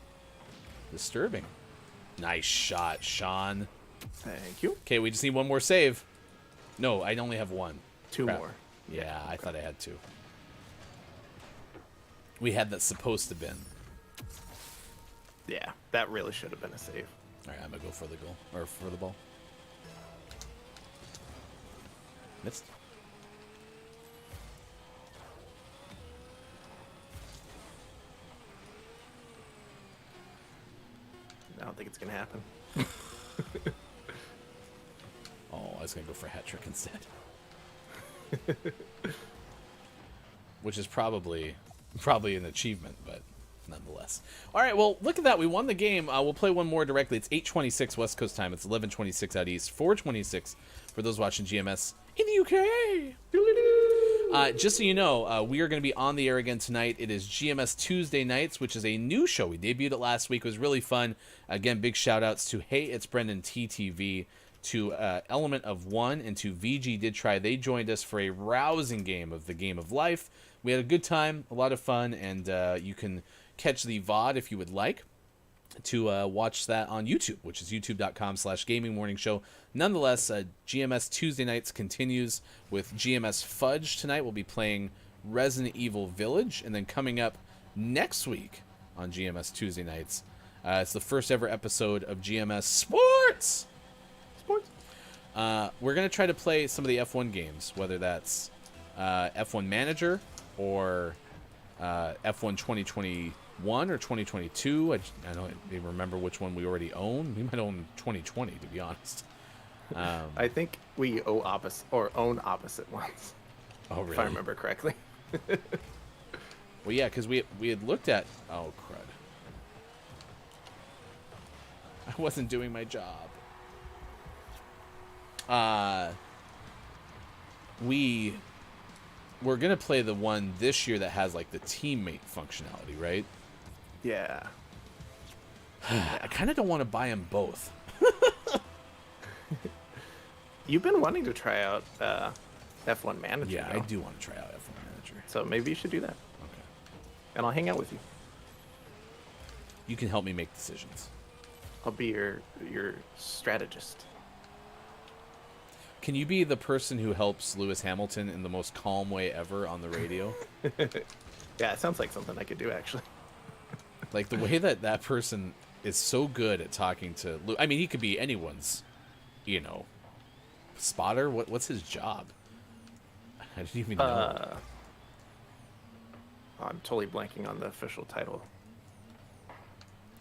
Disturbing. Nice shot, Sean. Thank you. Okay, we just need one more save. No, I only have one. Two Crap. more. Yeah, I thought I had two. We had that supposed to been. Yeah, that really should have been a save. All right, I'm gonna go for the goal or for the ball. Missed. I don't think it's gonna happen. Oh, I was gonna go for a hat trick instead. Which is probably an achievement, but nonetheless. All right, well, look at that. We won the game. We'll play one more directly. It's 8:26 West Coast time. It's 11:26 out east. 4:26 for those watching GMS in the UK. Just so you know, we are going to be on the air again tonight. It is GMS Tuesday Nights, which is a new show. We debuted it last week. It was really fun. Again, big shout-outs to Hey, It's Brendan TTV, to Element of One, and to VG Did Try. They joined us for a rousing game of the Game of Life. We had a good time, a lot of fun, and you can catch the VOD if you would like to watch that on YouTube, which is youtube.com/gaming morning show. Nonetheless, GMS Tuesday Nights continues with GMS Fudge. Tonight we'll be playing Resident Evil Village, and then coming up next week on GMS Tuesday Nights, it's the first ever episode of GMS Sports. We're going to try to play some of the F1 games, whether that's F1 Manager or F1 2021 or 2022. I don't even remember which one we already own. We might own 2020, to be honest. I think we own opposite ones. Oh, really? If I remember correctly. Well, yeah, because we had looked at... Oh, crud. I wasn't doing my job. We're going to play the one this year that has, like, the teammate functionality, right? Yeah. I kind of don't want to buy them both. You've been wanting to try out F1 Manager. Yeah, though. I do want to try out F1 Manager. So maybe you should do that. Okay. And I'll hang out with you. You can help me make decisions. I'll be your strategist. Can you be the person who helps Lewis Hamilton in the most calm way ever on the radio? Yeah, it sounds like something I could do, actually. Like, the way that person is so good at talking to I mean, he could be anyone's, spotter. What's his job? I didn't even know. I'm totally blanking on the official title.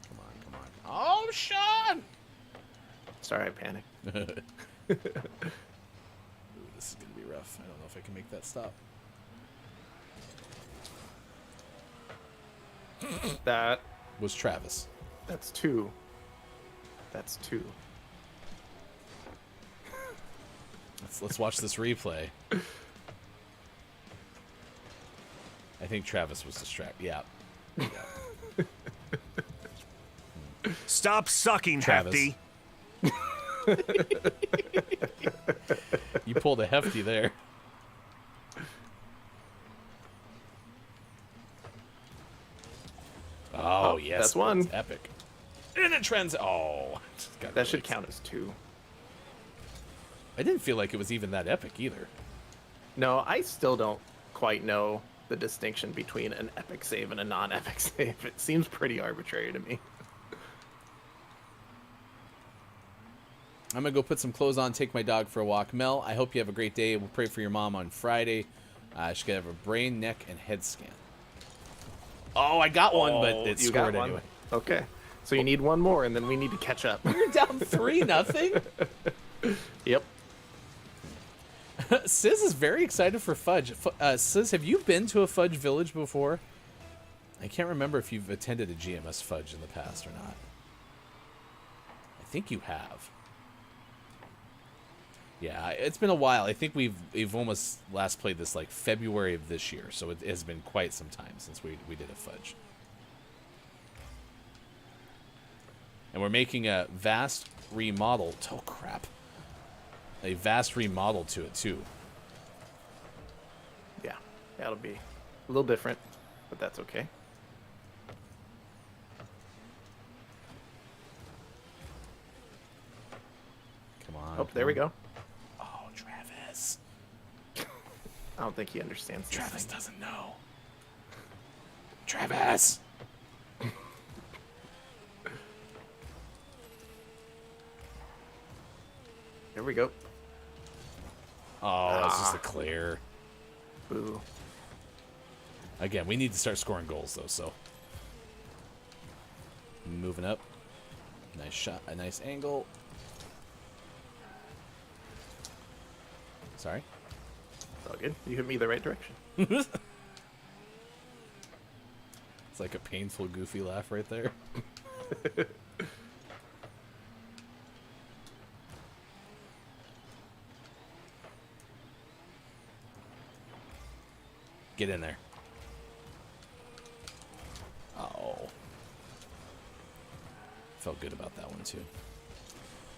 Come on. Oh, Sean! Sorry, I panicked. Ooh, this is going to be rough. I don't know if I can make that stop. That Was Travis. That's two. That's two. Let's watch this replay. I think Travis was distracted. Yeah. Stop sucking, Travis. Hefty. You pulled a hefty there. Oh, yes. that's one. Epic. And it trends. Oh. That should count as two. I didn't feel like it was even that epic either. No, I still don't quite know the distinction between an epic save and a non-epic save. It seems pretty arbitrary to me. I'm going to go put some clothes on, take my dog for a walk. Mel, I hope you have a great day. We'll pray for your mom on Friday. She's going to have a brain, neck, and head scan. Oh, I got one, but it you scored got one? anyway. Okay. So you need one more, and then we need to catch up. You're down 3-0. Yep. Sis is very excited for Fudge. Sis, have you been to a Fudge Village before? I can't remember if you've attended a GMS Fudge in the past or not. I think you have. Yeah, it's been a while. I think we've almost last played this like February of this year, so it has been quite some time since we did a Fudge. And we're making a vast remodel. Oh, crap. A vast remodel to it, too. Yeah, that'll be a little different, but that's okay. there we go. Oh, Travis. I don't think he understands this Travis thing. doesn't know. Travis! Here we go. Oh, that's just a clear. Boo. Again, we need to start scoring goals, though, so. Moving up. Nice shot, a nice angle. Sorry. It's all good. You hit me the right direction. It's like a painful, goofy laugh right there. Get in there. Oh. Felt good about that one, too.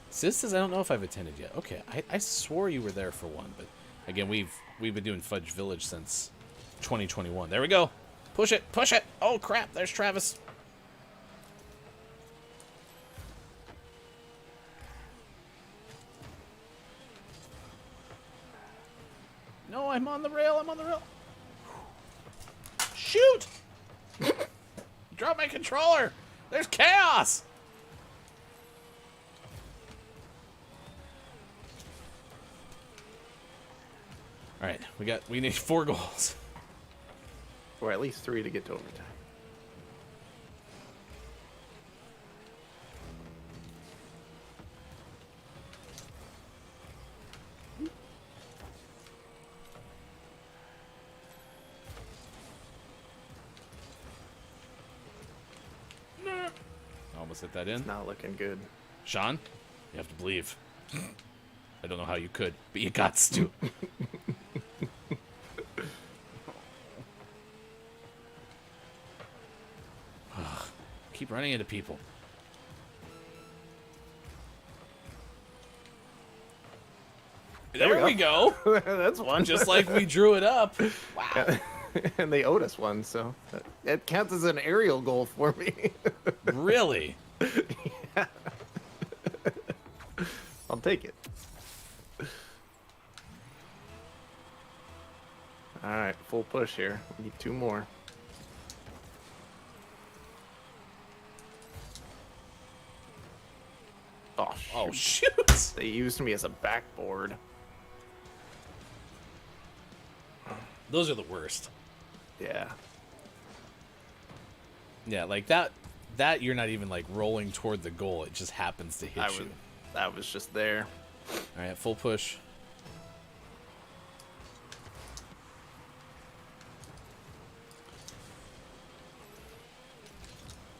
Sis says, I don't know if I've attended yet. Okay, I swore you were there for one, but again, we've been doing Fudge Village since 2021. There we go. Push it, push it. Oh, crap, there's Travis. No, I'm on the rail, I'm on the rail. Shoot! Drop my controller! There's chaos! Alright, we need 4 goals. Or at least 3 to get to overtime. Almost hit that in. Not looking good. Sean, you have to believe. I don't know how you could, but you got to. Keep running into people. There we go. That's one. Just like we drew it up. Wow. And they owed us one, so it counts as an aerial goal for me. Really? Yeah. I'll take it. All right, full push here. We need 2 more. Oh, shoot. Oh, shoot. They used me as a backboard. Those are the worst. Yeah. Yeah, like that you're not even like rolling toward the goal. It just happens to hit you. That was just there. All right, full push.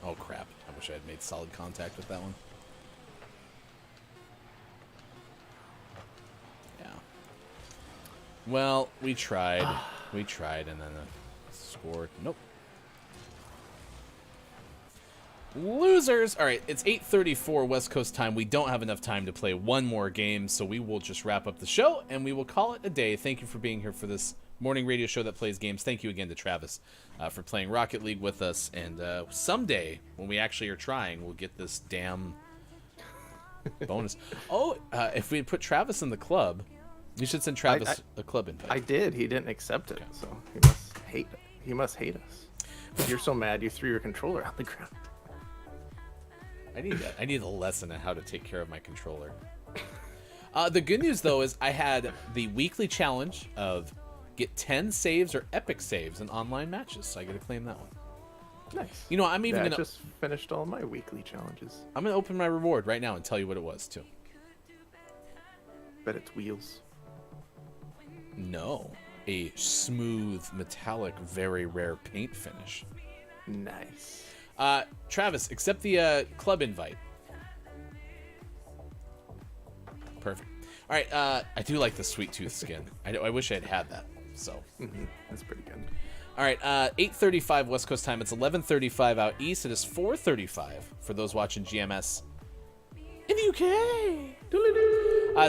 Oh, crap. I wish I had made solid contact with that one. Yeah. Well, we tried. We tried, and then scored. Nope. Losers! All right, it's 8:34 West Coast time. We don't have enough time to play one more game, so we will just wrap up the show, and we will call it a day. Thank you for being here for this morning radio show that plays games. Thank you again to Travis for playing Rocket League with us, and someday, when we actually are trying, we'll get this damn bonus. Oh, if we had put Travis in the club, you should send Travis a club invite. I did. He didn't accept it, so he must hate us. You're so mad you threw your controller on the ground. I need that. I need a lesson on how to take care of my controller. The good news, though, is I had the weekly challenge of get 10 saves or epic saves in online matches, so I get to claim that one. Nice. You know, I'm even I gonna just finished all my weekly challenges. I'm gonna open my reward right now and tell you what it was too. Bet it's wheels. No, a smooth, metallic, very rare paint finish. Nice. Travis, accept the club invite. Perfect. All right, I do like the sweet tooth skin. I wish I'd had that. So That's pretty good. all right, 8:35 West Coast time. It's 11:35 out east. It is 4:35 for those watching GMS in the UK.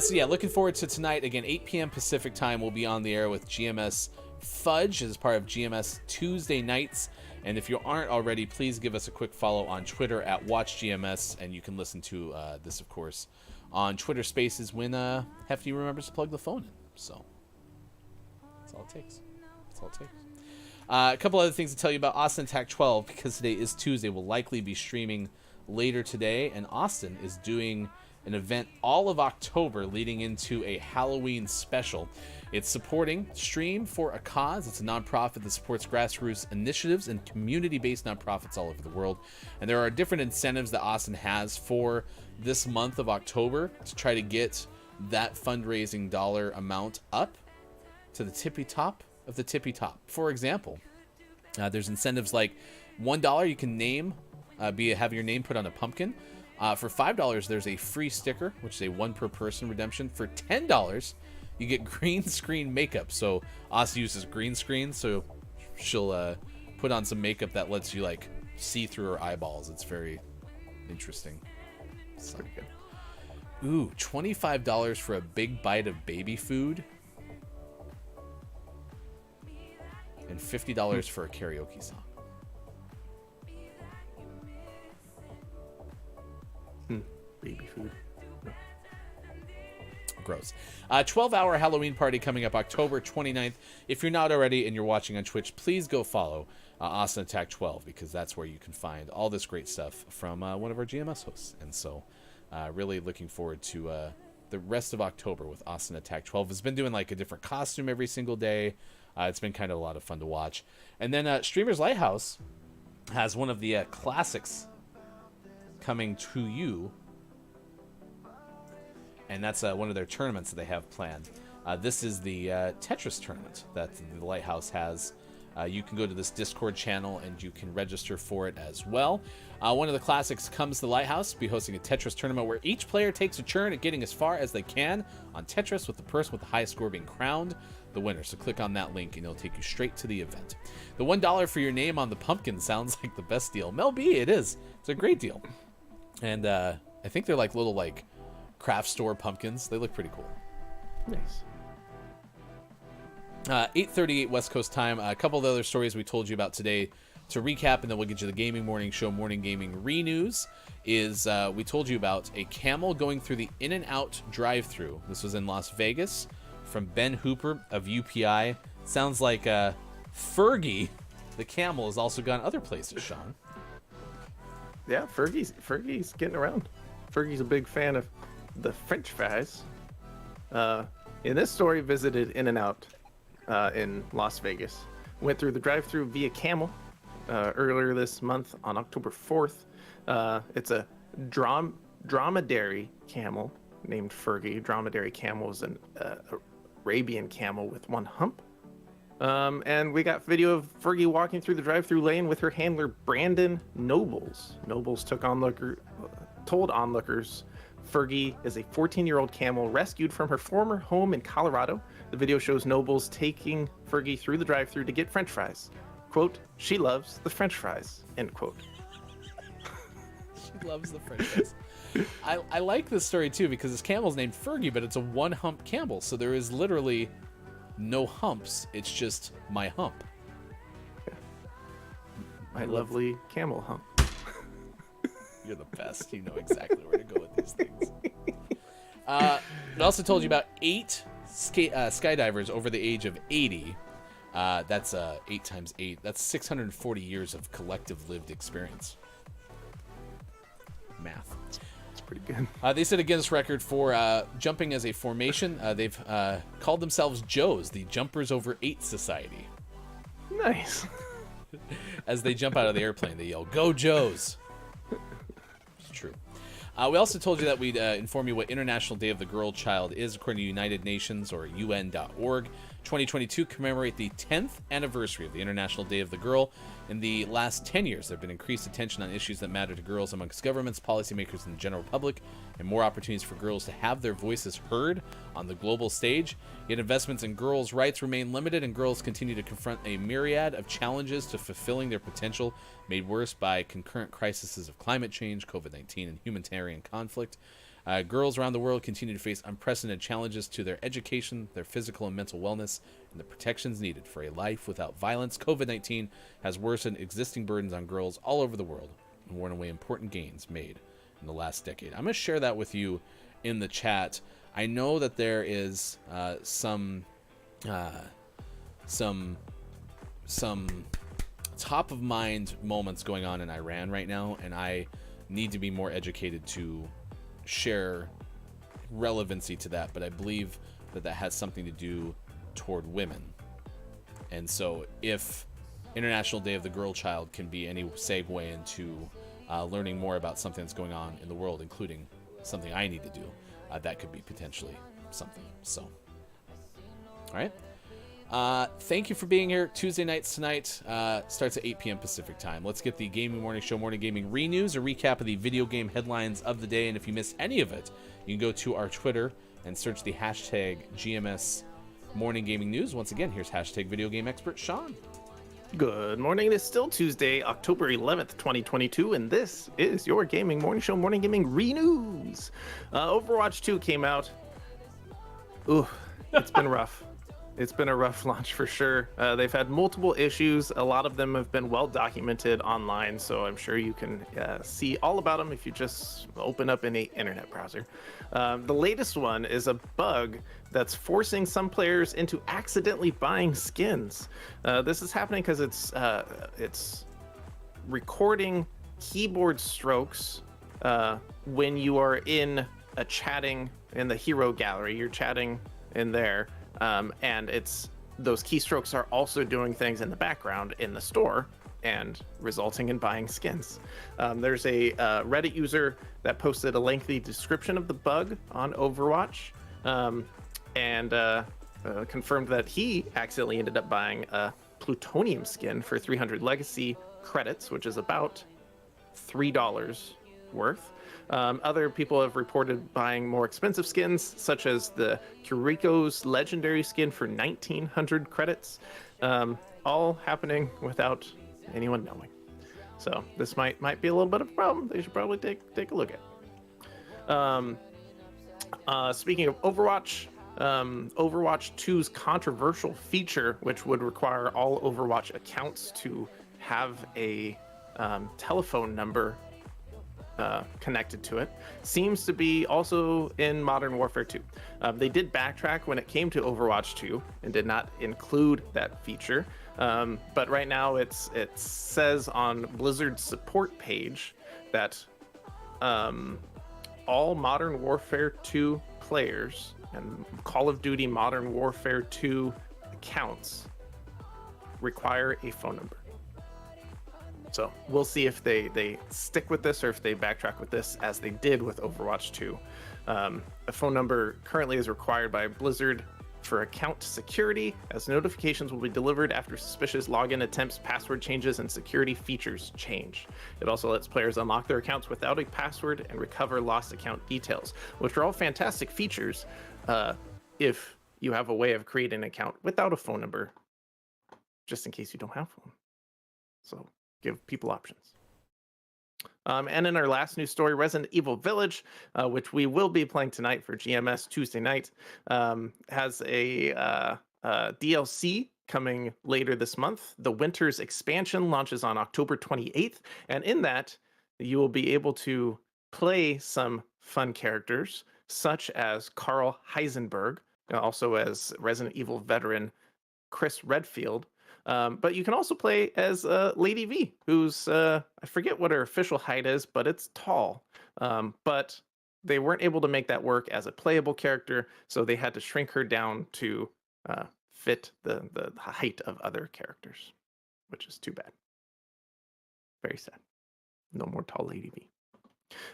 So yeah, looking forward to tonight. Again, 8 p.m. Pacific time. We'll be on the air with GMS Fudge as part of GMS Tuesday nights. And if you aren't already, please give us a quick follow on Twitter at WatchGMS, and you can listen to this, of course, on Twitter Spaces when Hefty remembers to plug the phone in. So that's all it takes. That's all it takes. A couple other things to tell you about Austin Attack 12, because today is Tuesday. We'll likely be streaming later today, and Austin is doing an event all of October leading into a Halloween special. It's supporting Stream for a Cause. It's a nonprofit that supports grassroots initiatives and community-based nonprofits all over the world. And there are different incentives that Austin has for this month of October to try to get that fundraising dollar amount up to the tippy top of the tippy top. For example, there's incentives like $1 you can have your name put on a pumpkin. For $5, there's a free sticker, which is a 1 per person redemption. For $10, you get green screen makeup. So Asa uses green screen, so she'll put on some makeup that lets you like see through her eyeballs. It's very interesting. So good. Ooh, $25 for a big bite of baby food. And $50 for a karaoke song. Baby food. Gross. 12-hour Halloween party coming up October 29th. If you're not already and you're watching on Twitch, please go follow Austin Attack 12, because that's where you can find all this great stuff from one of our GMS hosts. And so really looking forward to the rest of October with Austin Attack 12. It's been doing like a different costume every single day. It's been kind of a lot of fun to watch. And then Streamer's Lighthouse has one of the classics coming to you. And that's one of their tournaments that they have planned. This is the Tetris tournament that the Lighthouse has. You can go to this Discord channel and you can register for it as well. One of the classics comes to the Lighthouse, be hosting a Tetris tournament where each player takes a turn at getting as far as they can on Tetris, with the person with the highest score being crowned the winner. So click on that link and it'll take you straight to the event. The $1 for your name on the pumpkin sounds like the best deal. Mel B, it is. It's a great deal. And I think they're like little like craft store pumpkins. They look pretty cool. Nice. 8:38 West Coast time. A couple of other stories we told you about today to recap, and then we'll get you the Gaming Morning Show Morning Gaming Re-News. Is we told you about a camel going through the In-N-Out drive-thru. This was in Las Vegas from Ben Hooper of UPI. Sounds like Fergie, the camel, has also gone other places, Sean. Yeah, Fergie's getting around. Fergie's a big fan of the French fries. In this story, visited In-N-Out in Las Vegas. Went through the drive-thru via camel earlier this month on October 4th. It's a dromedary camel named Fergie. Dromedary camel is an Arabian camel with one hump. And we got video of Fergie walking through the drive-thru lane with her handler Brandon Nobles. Nobles told onlookers Fergie is a 14-year-old camel rescued from her former home in Colorado. The video shows Nobles taking Fergie through the drive-thru to get French fries. Quote, "She loves the French fries," end quote. She loves the French fries. I like this story too, because this camel's named Fergie, but it's a one-hump camel, so there is literally no humps. It's just my hump. My lovely camel hump. You're the best. You know exactly where to go with these things. I also told you about 8 skydivers over the age of 80. That's 8 times 8. That's 640 years of collective lived experience. Math. It's pretty good. They set a Guinness record for jumping as a formation. They've called themselves Joes, the Jumpers Over 8 Society. Nice. As they jump out of the airplane, they yell, "Go Joes!" It's true. We also told you that we'd inform you what International Day of the Girl Child is, according to United Nations, or UN.org. 2022 commemorate the 10th anniversary of the International Day of the Girl. In the last 10 years, there have been increased attention on issues that matter to girls amongst governments, policymakers, and the general public, and more opportunities for girls to have their voices heard on the global stage. Yet investments in girls' rights remain limited, and girls continue to confront a myriad of challenges to fulfilling their potential, made worse by concurrent crises of climate change, COVID-19, and humanitarian conflict. Girls around the world continue to face unprecedented challenges to their education, their physical and mental wellness, and the protections needed for a life without violence. COVID-19 has worsened existing burdens on girls all over the world and worn away important gains made in the last decade. I'm going to share that with you in the chat. I know that there is some top of mind moments going on in Iran right now, and I need to be more educated to share relevancy to that, but I believe that has something to do toward women. And so if International Day of the Girl Child can be any segue into learning more about something that's going on in the world, including something I need to do, that could be potentially something. So, all right. Thank you for being here. Tuesday nights tonight starts at 8 p.m. Pacific time. Let's get the Gaming Morning Show Morning Gaming Renews, a recap of the video game headlines of the day. And if you missed any of it, you can go to our Twitter and search the hashtag GMS Morning Gaming News. Once again, here's hashtag video game expert Sean. Good morning. It is still Tuesday, October 11th, 2022, and this is your Gaming Morning Show Morning Gaming Renews. Overwatch 2 came out. Ooh, it's been rough. It's been a rough launch for sure. They've had multiple issues. A lot of them have been well documented online, so I'm sure you can see all about them if you just open up any internet browser. The latest one is a bug that's forcing some players into accidentally buying skins. This is happening because it's recording keyboard strokes when you are in a chatting in the hero gallery. You're chatting in there. And those keystrokes are also doing things in the background in the store and resulting in buying skins. There's a Reddit user that posted a lengthy description of the bug on Overwatch and confirmed that he accidentally ended up buying a plutonium skin for 300 legacy credits, which is about $3 worth. Other people have reported buying more expensive skins, such as the Kiriko's legendary skin for 1,900 credits, all happening without anyone knowing. So this might be a little bit of a problem. They should probably take a look at. Speaking of Overwatch, Overwatch 2's controversial feature, which would require all Overwatch accounts to have a telephone number connected to it, seems to be also in Modern Warfare 2. They did backtrack when it came to Overwatch 2 and did not include that feature. But right now it says on Blizzard's support page that all Modern Warfare 2 players and Call of Duty Modern Warfare 2 accounts require a phone number. So we'll see if they stick with this or if they backtrack with this, as they did with Overwatch 2. A phone number currently is required by Blizzard for account security, as notifications will be delivered after suspicious login attempts, password changes, and security features change. It also lets players unlock their accounts without a password and recover lost account details, which are all fantastic features if you have a way of creating an account without a phone number, just in case you don't have one. So give people options. And in our last news story, Resident Evil Village, which we will be playing tonight for GMS Tuesday night, has a DLC coming later this month. The Winter's expansion launches on October 28th, and in that, you will be able to play some fun characters, such as Carl Heisenberg, also as Resident Evil veteran Chris Redfield. But you can also play as Lady V, who's, I forget what her official height is, but it's tall. But they weren't able to make that work as a playable character, so they had to shrink her down to fit the height of other characters, which is too bad. Very sad. No more tall Lady V.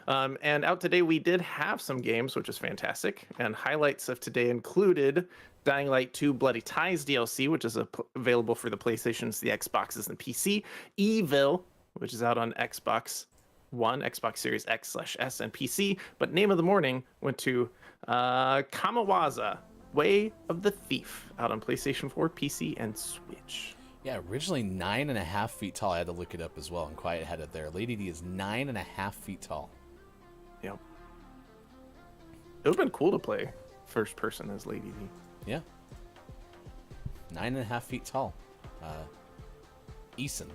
And out today, we did have some games, which is fantastic. And highlights of today included Dying Light 2 Bloody Ties DLC, which is available for the PlayStations, the Xboxes, and PC. Evil, which is out on Xbox One, Xbox Series X/S, and PC. But Name of the Morning went to Kamiwaza, Way of the Thief, out on PlayStation 4, PC, and Switch. Yeah, originally 9.5 feet tall. I had to look it up as well, and Quiet had it there. Lady D is 9.5 feet tall. Yep. It would have been cool to play first person as Lady D. Yeah. 9.5 feet tall. Eason.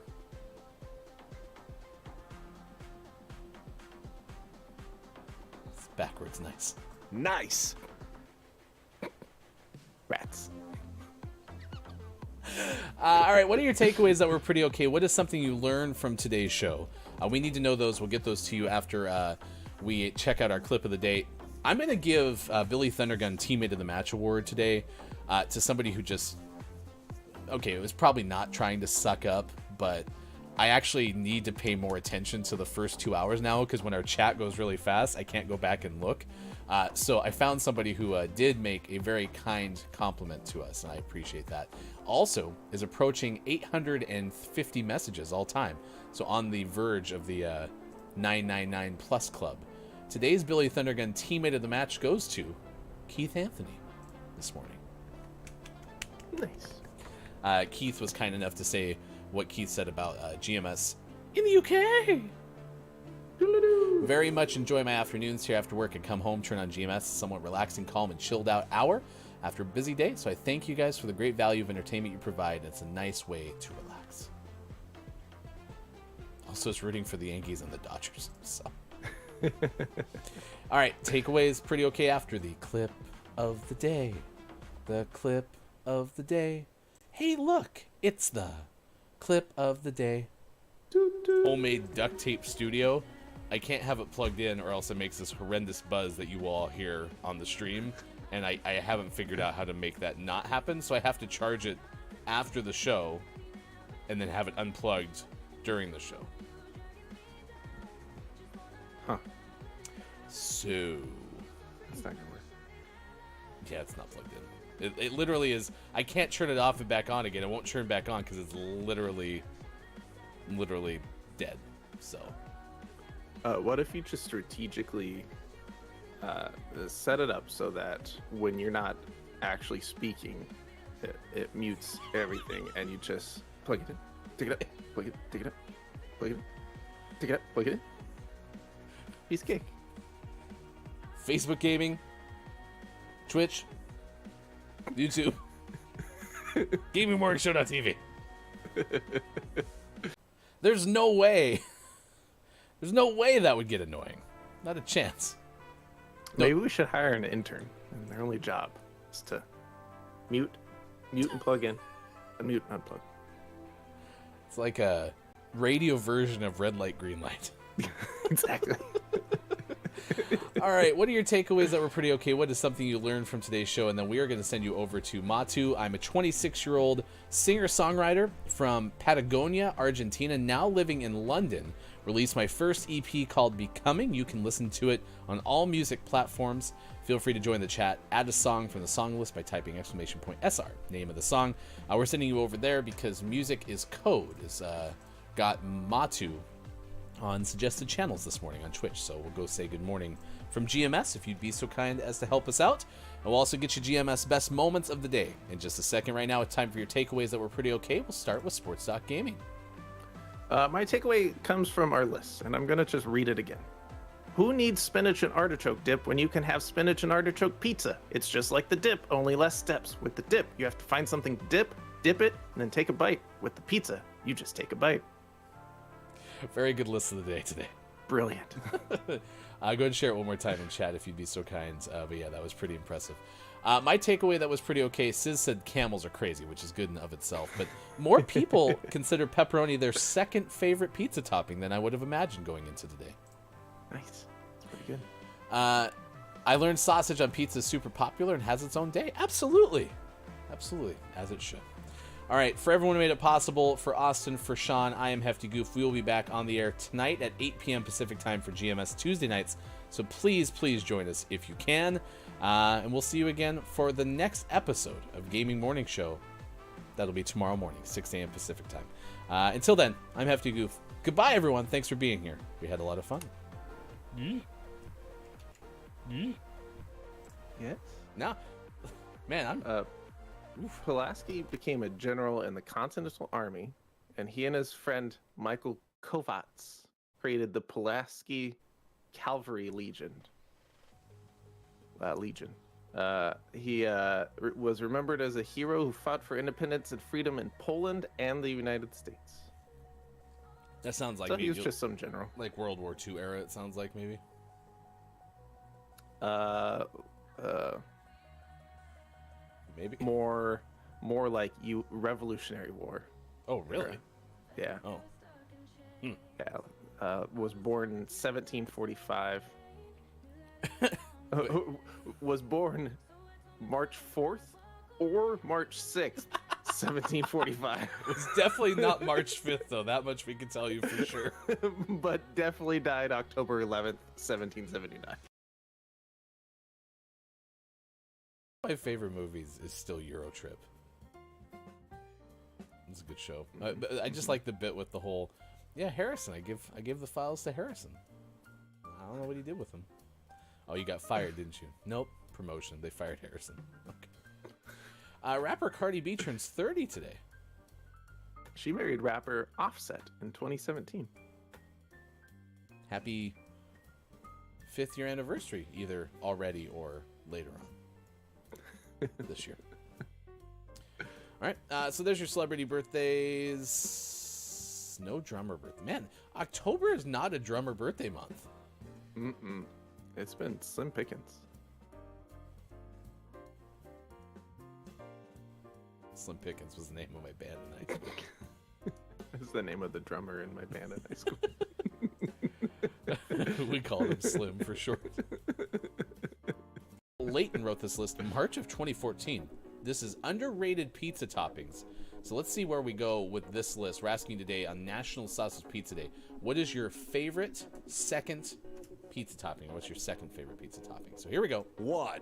It's backwards, nice. Nice. Rats. All right, what are your takeaways that were pretty okay? What is something you learned from today's show? We need to know those. We'll get those to you after we check out our clip of the day. I'm going to give Billy Thundergun Teammate of the Match award today to somebody who just... Okay, it was probably not trying to suck up, but I actually need to pay more attention to the first 2 hours now, because when our chat goes really fast, I can't go back and look. So I found somebody who did make a very kind compliment to us, and I appreciate that. Also is approaching 850 messages all time, so on the verge of the 999 plus club. Today's Billy Thundergun Teammate of the Match goes to Keith Anthony this morning. Nice. Keith was kind enough to say what Keith said about GMS in the UK. Very much enjoy my afternoons here after work and come home, turn on GMS. Somewhat relaxing, calm, and chilled out hour after a busy day. So I thank you guys for the great value of entertainment you provide. It's a nice way to relax. Also, it's rooting for the Yankees and the Dodgers. So, all right, takeaways pretty okay after the clip of the day. The clip of the day. Hey, look, it's the clip of the day. Homemade duct tape studio. I can't have it plugged in or else it makes this horrendous buzz that you all hear on the stream. And I haven't figured out how to make that not happen. So I have to charge it after the show and then have it unplugged during the show. Huh. So... That's not gonna work. Yeah, it's not plugged in. It literally is... I can't turn it off and back on again. It won't turn back on because it's literally dead. So... What if you just strategically set it up so that when you're not actually speaking, it mutes everything, and you just plug it in, take it up, plug it, take it up, plug it in, take it up, plug it in. Piece of cake. Facebook gaming, Twitch, YouTube, GamingMorningShow.tv. There's no way that would get annoying. Not a chance. Maybe we should hire an intern, and their only job is to mute and plug in, unmute and unplug. It's like a radio version of red light, green light. Exactly. All right, what are your takeaways that were pretty okay? What is something you learned from today's show? And then we are going to send you over to Matu. I'm a 26-year-old singer-songwriter from Patagonia, Argentina, now living in London. Released my first EP called Becoming. You can listen to it on all music platforms. Feel free to join the chat. Add a song from the song list by typing !SR, name of the song. We're sending you over there because Music is Code has got Matu on suggested channels this morning on Twitch. So we'll go say good morning from GMS if you'd be so kind as to help us out. And we'll also get you GMS best moments of the day in just a second. Right now it's time for your takeaways that were pretty okay. We'll start with Sports Doc Gaming. My takeaway comes from our list, and I'm going to just read it again. Who needs spinach and artichoke dip when you can have spinach and artichoke pizza? It's just like the dip, only less steps. With the dip, you have to find something to dip it, and then take a bite. With the pizza, you just take a bite. Very good list of the day today. Brilliant. Go ahead and share it one more time in chat if you'd be so kind. But yeah, that was pretty impressive. My takeaway that was pretty okay, Sis said camels are crazy, which is good in of itself. But more people consider pepperoni their second favorite pizza topping than I would have imagined going into today. Nice. That's pretty good. I learned sausage on pizza is super popular and has its own day. Absolutely. Absolutely. As it should. All right. For everyone who made it possible, for Austin, for Sean, I am Hefty Goof. We will be back on the air tonight at 8 p.m. Pacific time for GMS Tuesday nights. So please join us if you can. And we'll see you again for the next episode of Gaming Morning Show. That'll be tomorrow morning, 6 a.m. Pacific time. Until then, I'm Hefty Goof. Goodbye, everyone. Thanks for being here. We had a lot of fun. Yes. Now, man, Pulaski became a general in the Continental Army, and he and his friend Michael Kovacs created the Pulaski Cavalry Legion. He was remembered as a hero who fought for independence and freedom in Poland and the United States. that sounds like So me. he was just some general. Like World War II era, it sounds like maybe. Maybe. More like Revolutionary War. Oh, really? Yeah. Oh. Yeah. Was born in 1745. Was born March 4th or March 6th, 1745. It's definitely not March 5th, though. That much we can tell you for sure. But definitely died October 11th, 1779. My favorite movies is still Euro Trip. It's a good show. I just like the bit with the whole, Harrison. I give the files to Harrison. I don't know what he did with them. Oh, you got fired, didn't you? Nope. Promotion. They fired Harrison. Okay. Rapper Cardi B turns 30 today. She married rapper Offset in 2017. Happy 5th year anniversary, either already or later on this year. All right, so there's your celebrity birthdays. No drummer birthday. Man, October is not a drummer birthday month. It's been slim pickings. Slim Pickens was the name of my band in high school. That's the name of the drummer in my band in high school. We called him Slim for short. Leighton wrote this list in March of 2014. This is underrated pizza toppings. So let's see where we go with this list. We're asking today on National Sausage Pizza Day, what is your favorite second pizza topping? What's your second favorite pizza topping? So here we go. 1.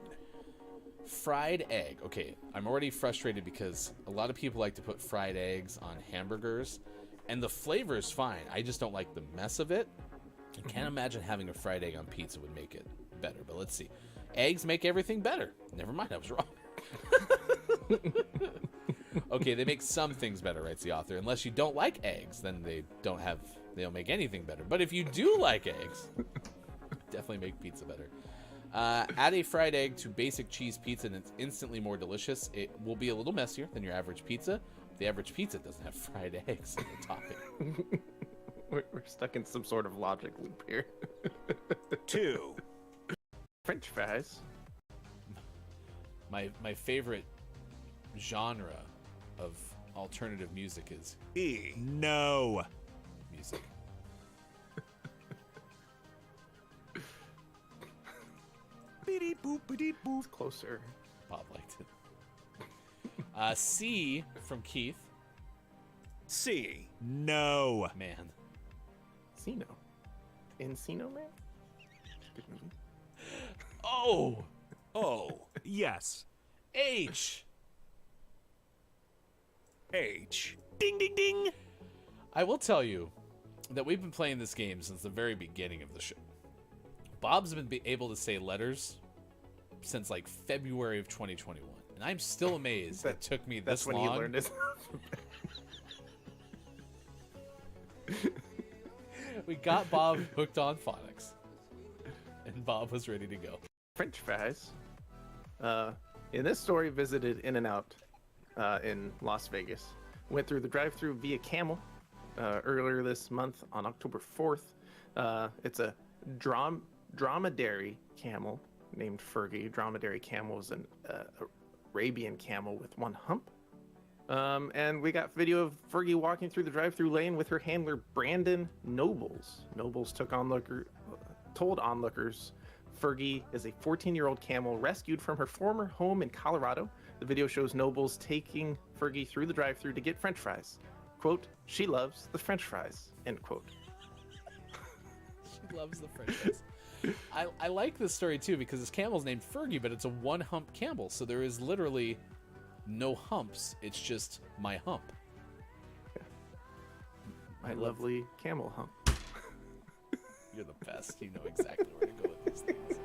Fried egg. Okay, I'm already frustrated because a lot of people like to put fried eggs on hamburgers, and the flavor is fine. I just don't like the mess of it. I can't imagine having a fried egg on pizza would make it better, but let's see. Eggs make everything better. Never mind, I was wrong. Okay, they make some things better, writes the author. Unless you don't like eggs, then they don't make anything better. But if you do like eggs, definitely make pizza better. Add a fried egg to basic cheese pizza and it's instantly more delicious. It will be a little messier than your average pizza. The average pizza doesn't have fried eggs in the topping. We're stuck in some sort of logic loop here. 2. French fries. My favorite genre of alternative music is E. No. music. Beep boop beep boop. Closer. Bob liked it. C from Keith. C. No. Man. Encino. Encino Man? Good movie. Oh. O. Yes. H. H. Ding ding ding. I will tell you that we've been playing this game since the very beginning of the show. Bob's been able to say letters since like February of 2021. And I'm still amazed it took me this long. That's when he learned his We got Bob hooked on phonics. And Bob was ready to go. French fries. In this story, visited In-N-Out in Las Vegas. Went through the drive-thru via camel earlier this month on October 4th. It's a dromedary camel named Fergie. Dromedary camel is an Arabian camel with one hump. And we got video of Fergie walking through the drive-thru lane with her handler Brandon Nobles. Nobles told onlookers Fergie is a 14-year-old camel rescued from her former home in Colorado. The video shows Nobles taking Fergie through the drive-thru to get French fries. Quote, "She loves the French fries," end quote. She loves the French fries. I like this story too because this camel's named Fergie, but it's a one-hump camel, so there is literally no humps. It's just my hump. My lovely camel hump. You're the best. You know exactly where to go with these things.